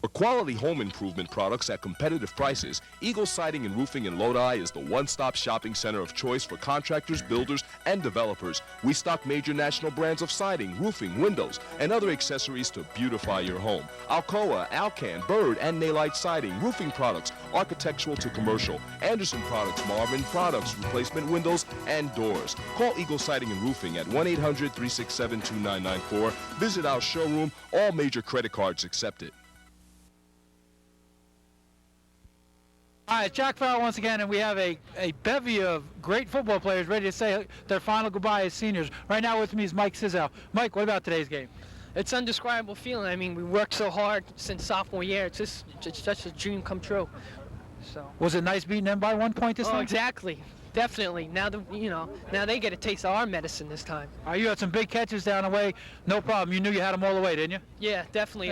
S3: For quality home improvement products at competitive prices, Eagle Siding and Roofing in Lodi is the one-stop shopping center of choice for contractors, builders, and developers. We stock major national brands of siding, roofing, windows, and other accessories to beautify your home. Alcoa, Alcan, Bird, and Nalite siding, roofing products, architectural to commercial, Anderson products, Marvin products, replacement windows, and doors. Call Eagle Siding and Roofing at 1-800-367-2994. Visit our showroom. All major credit cards accepted.
S2: All right, Jack Farrell once again, and we have a bevy of great football players ready to say their final goodbye as seniors. Right now with me is Mike Sizell. Mike, what about today's game?
S25: It's an indescribable feeling. I mean, we worked so hard since sophomore year. It's just a dream come true. So.
S2: Was it nice beating them by 1 point this time?
S25: Oh, exactly. Definitely. Now now they get a taste of our medicine this time.
S2: You had some big catches down the way. No problem. You knew you had them all the way, didn't you?
S25: Yeah, definitely.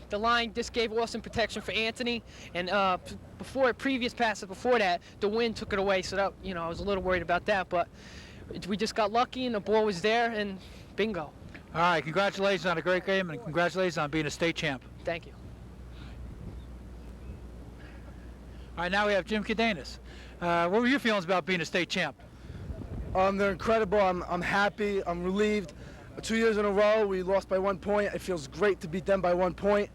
S25: The line just gave awesome protection for Anthony, and previous passes before that, the wind took it away. So that I was a little worried about that, but we just got lucky, and the ball was there, and bingo.
S2: All right, congratulations on a great game, and congratulations on being a state champ.
S25: Thank you.
S2: All right, now we have Jim Cadenas. What were your feelings about being a state champ?
S11: They're incredible. I'm happy. I'm relieved. 2 years in a row, we lost by 1 point. It feels great to beat them by 1 point.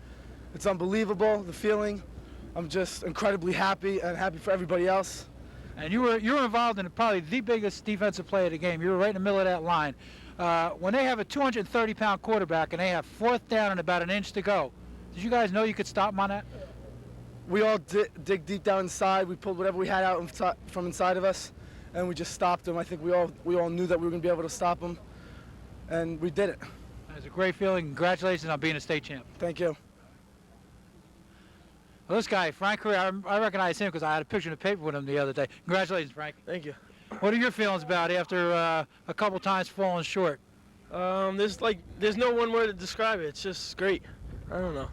S11: It's unbelievable, the feeling. I'm just incredibly happy and happy for everybody else.
S2: And you were involved in probably the biggest defensive play of the game. You were right in the middle of that line. When they have a 230-pound quarterback and they have 4th down and about an inch to go, did you guys know you could stop them on that?
S11: We all dig deep down inside. We pulled whatever we had out from inside of us, and we just stopped them. I think we all knew that we were going to be able to stop them, and we did it.
S2: It's a great feeling. Congratulations on being a state champ.
S11: Thank you.
S2: Well, this guy, Frank Correa, I recognize him because I had a picture in the paper with him the other day. Congratulations, Frank.
S7: Thank you.
S2: What are your feelings about after a couple times falling short?
S7: There's no one word to describe it. It's just great. I don't know.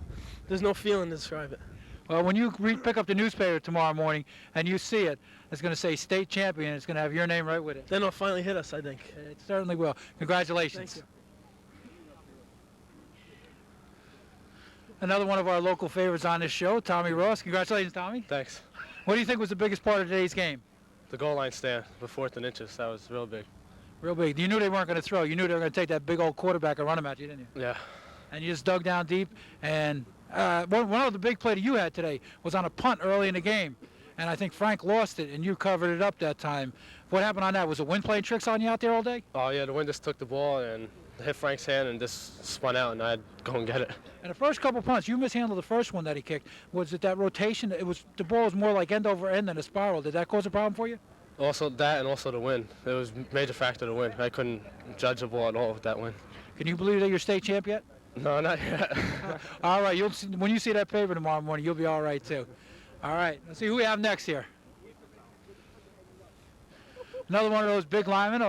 S7: There's no feeling to describe it.
S2: Well, when you pick up the newspaper tomorrow morning and you see it, it's going to say state champion. It's going to have your name right with it.
S7: Then it'll finally hit us, I think.
S2: It certainly will. Congratulations.
S7: Thank you.
S2: Another one of our local favorites on this show, Tommy Ross. Congratulations, Tommy.
S16: Thanks.
S2: What do you think was the biggest part of today's game?
S16: The goal line stand, the 4th and inches. That was real big.
S2: Real big. You knew they weren't going to throw. You knew they were going to take that big old quarterback and run him at you, didn't you?
S16: Yeah.
S2: And you just dug down deep. And one of the big play that you had today was on a punt early in the game. And I think Frank lost it, and you covered it up that time. What happened on that? Was the wind playing tricks on you out there all day?
S16: Oh, yeah, the wind just took the ball and hit Frank's hand and just spun out, and I had to go and get it.
S2: And the first couple punts, you mishandled the first one that he kicked. Was it that rotation? The ball was more like end over end than a spiral. Did that cause a problem for you?
S16: Also that and also the wind. It was a major factor to win. I couldn't judge the ball at all with that wind.
S2: Can you believe that you're state champ yet?
S16: No, not yet.
S2: All right, when you see that paper tomorrow morning, you'll be all right too. All right, let's see who we have next here. Another one of those big linemen.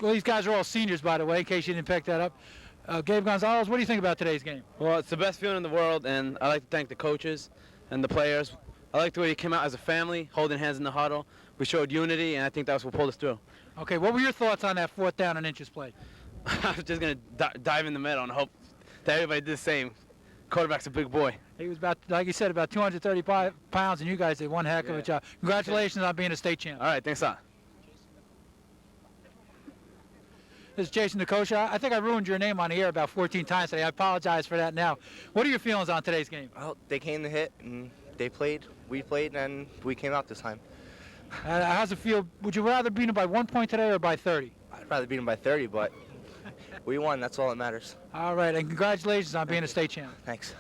S2: Well, these guys are all seniors, by the way, in case you didn't pick that up. Gabe Gonzalez, what do you think about today's game?
S18: Well, it's the best feeling in the world, and I'd like to thank the coaches and the players. I like the way we came out as a family, holding hands in the huddle. We showed unity, and I think that's what pulled us through.
S2: Okay, what were your thoughts on that 4th down and inches play?
S18: I was just going to dive in the middle and hope that everybody did the same. Quarterback's a big boy.
S2: He was about, like you said, about 235 pounds, and you guys did one heck of a job. Congratulations on being a state champ.
S18: All right, thanks a lot.
S2: This is Jason Nikosha. I think I ruined your name on the air about 14 times today. I apologize for that now. What are your feelings on today's game?
S19: Well, they came to hit, and they played, we played, and we came out this time.
S2: How's it feel? Would you rather beat them by 1 point today or by 30?
S19: I'd rather beat them by 30, but we won. That's all that matters.
S2: All right, and congratulations on being a state champ.
S19: Thanks.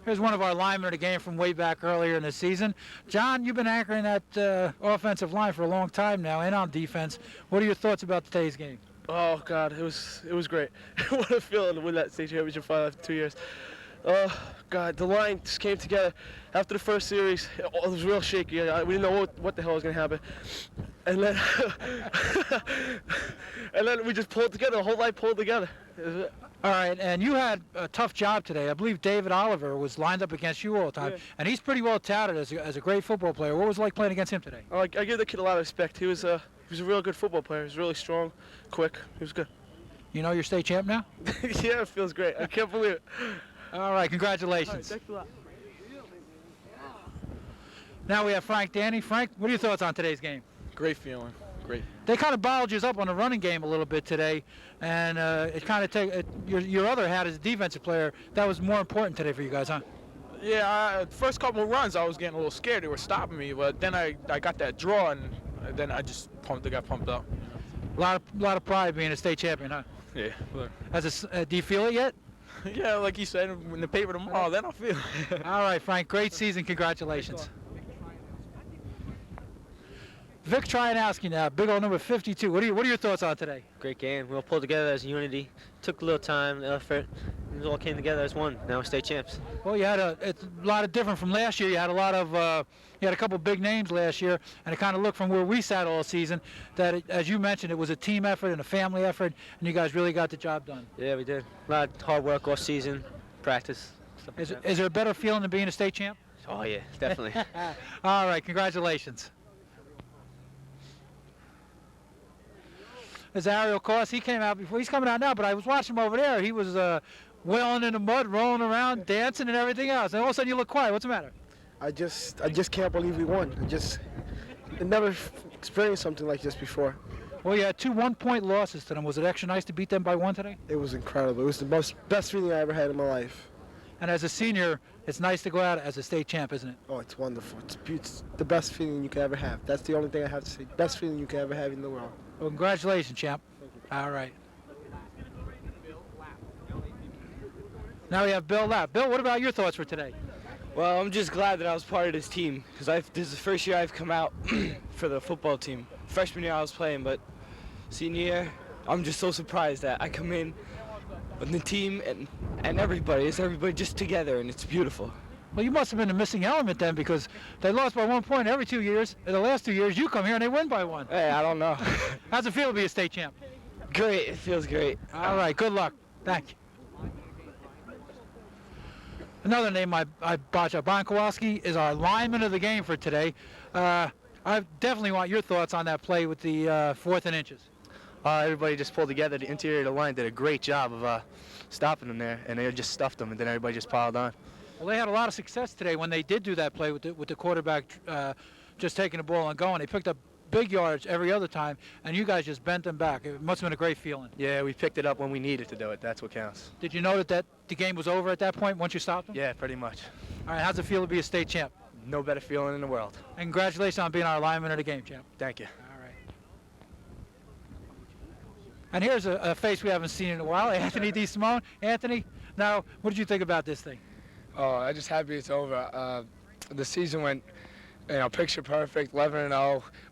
S2: Here's one of our linemen of the game from way back earlier in the season. John, you've been anchoring that offensive line for a long time now and on defense. What are your thoughts about today's game?
S7: Oh, God, it was great. What a feeling to win that state championship final after 2 years. Oh, God, the line just came together. After the first series, it was real shaky. We didn't know what the hell was going to happen. And then, we just pulled together. The whole line pulled together.
S2: All right, and you had a tough job today. I believe David Oliver was lined up against you all the time, and he's pretty well touted as a great football player. What was it like playing against him today?
S7: I give the kid a lot of respect. He was a real good football player. He was really strong, quick. He was good.
S2: You know you're state champ now?
S7: Yeah, it feels great. I can't believe it.
S2: All right, congratulations.
S7: All right, thanks a lot.
S2: Now we have Frank Danny. Frank, what are your thoughts on today's game?
S22: Great feeling. Great.
S2: They kind of bottled you up on the running game a little bit today, and it kind of your other hat as a defensive player. That was more important today for you guys, huh?
S22: Yeah, first couple of runs I was getting a little scared. They were stopping me, but then I got that draw, and then I just got pumped up.
S2: A lot of pride being a state champion, huh?
S22: Yeah.
S2: Do you feel it yet?
S22: Yeah, like you said in the paper tomorrow, then I'll feel it.
S2: All right, Frank. Great season. Congratulations. Vic Tryanowski now, big old number 52. What are your thoughts on today?
S26: Great game. We all pulled together as unity. Took a little time, effort, and it all came together as one. Now we're state champs.
S2: Well, you had it's a lot of different from last year. You had a couple big names last year, and it kind of looked from where we sat all season that, as you mentioned, it was a team effort and a family effort, and you guys really got the job done.
S26: Yeah, we did. A lot of hard work all season, practice.
S2: Is there a better feeling than being a state champ?
S26: Oh yeah, definitely.
S2: All right, congratulations. There's Ariel Koss. He came out before. He's coming out now, but I was watching him over there. He was wailing in the mud, rolling around, dancing, and everything else. And all of a sudden, you look quiet. What's the matter?
S11: I just can't believe we won. I never experienced something like this before.
S2: Well, you had 2 one-point losses to them. Was it extra nice to beat them by 1 today?
S11: It was incredible. It was the best feeling I ever had in my life.
S2: And as a senior, it's nice to go out as a state champ, isn't it?
S11: Oh, it's wonderful. It's the best feeling you can ever have. That's the only thing I have to say. Best feeling you can ever have in the world.
S2: Well, congratulations, champ. All right. Now we have Bill Lapp. Bill, what about your thoughts for today?
S1: Well, I'm just glad that I was part of this team because this is the first year I've come out for the football team. Freshman year I was playing, but senior year, I'm just so surprised that I come in with the team and everybody. It's everybody just together, and it's beautiful.
S2: Well, you must have been a missing element then, because they lost by 1 point every 2 years. In the last 2 years, you come here and they win by 1.
S1: Hey, I don't know.
S2: How's it feel to be a state champ?
S1: Great. It feels great.
S2: All right. Good luck. Thank you. Another name I botched up. Bon Kowalski is our lineman of the game for today. I definitely want your thoughts on that play with the 4th and inches.
S26: Everybody just pulled together. The interior of the line did a great job of stopping them there, and they just stuffed them, and then everybody just piled on.
S2: Well, they had a lot of success today when they did do that play with the quarterback just taking the ball and going. They picked up big yards every other time, and you guys just bent them back. It must have been a great feeling.
S26: Yeah, we picked it up when we needed to do it. That's what counts.
S2: Did you know that the game was over at that point once you stopped them?
S26: Yeah, pretty much.
S2: All right, how's it feel to be a state champ?
S26: No better feeling in the world.
S2: And congratulations on being our lineman of the game, champ.
S26: Thank you.
S2: All right. And here's a face we haven't seen in a while, Anthony DeSimone. Anthony, now, what did you think about this thing?
S4: Oh, I'm just happy it's over. The season went, picture perfect, 11-0.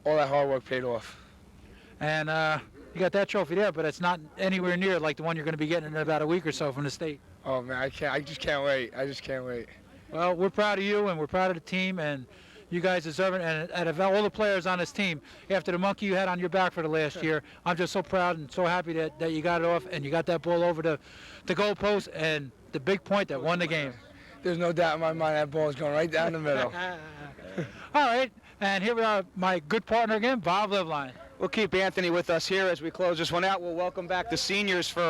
S4: All that hard work paid off.
S2: And you got that trophy there, but it's not anywhere near like the one you're going to be getting in about a week or so from the state.
S4: Oh man, I just can't wait. I just can't wait.
S2: Well, we're proud of you, and we're proud of the team, and you guys deserve it. And of all the players on this team, after the monkey you had on your back for the last year, I'm just so proud and so happy that you got it off and you got that ball over the goalpost and the big point that won the game.
S4: There's no doubt in my mind that ball is going right down the middle.
S2: All right, and here we are, my good partner again, Bob Lebline.
S5: We'll keep Anthony with us here as we close this one out. We'll welcome back the seniors for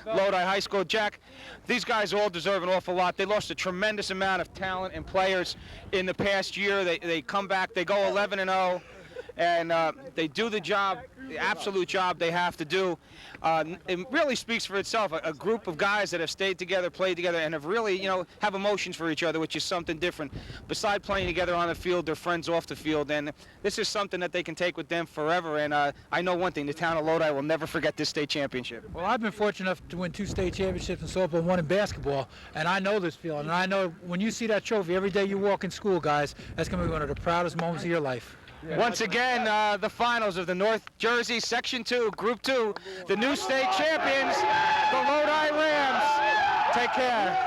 S5: Lodi High School. Jack, these guys all deserve an awful lot. They lost a tremendous amount of talent and players in the past year. They come back, they go 11-0, and they do the job, the absolute job they have to do. It really speaks for itself. A group of guys that have stayed together, played together, and have really, have emotions for each other, which is something different. Besides playing together on the field, they're friends off the field, and this is something that they can take with them forever. And I know one thing, the town of Lodi will never forget this state championship.
S2: Well, I've been fortunate enough to win 2 state championships in softball and 1 in basketball, and I know this feeling. And I know when you see that trophy every day you walk in school, guys, that's going to be one of the proudest moments of your life.
S5: Once again, the finals of the North Jersey Section 2, Group 2, the new state champions, the Lodi Rams. Take care.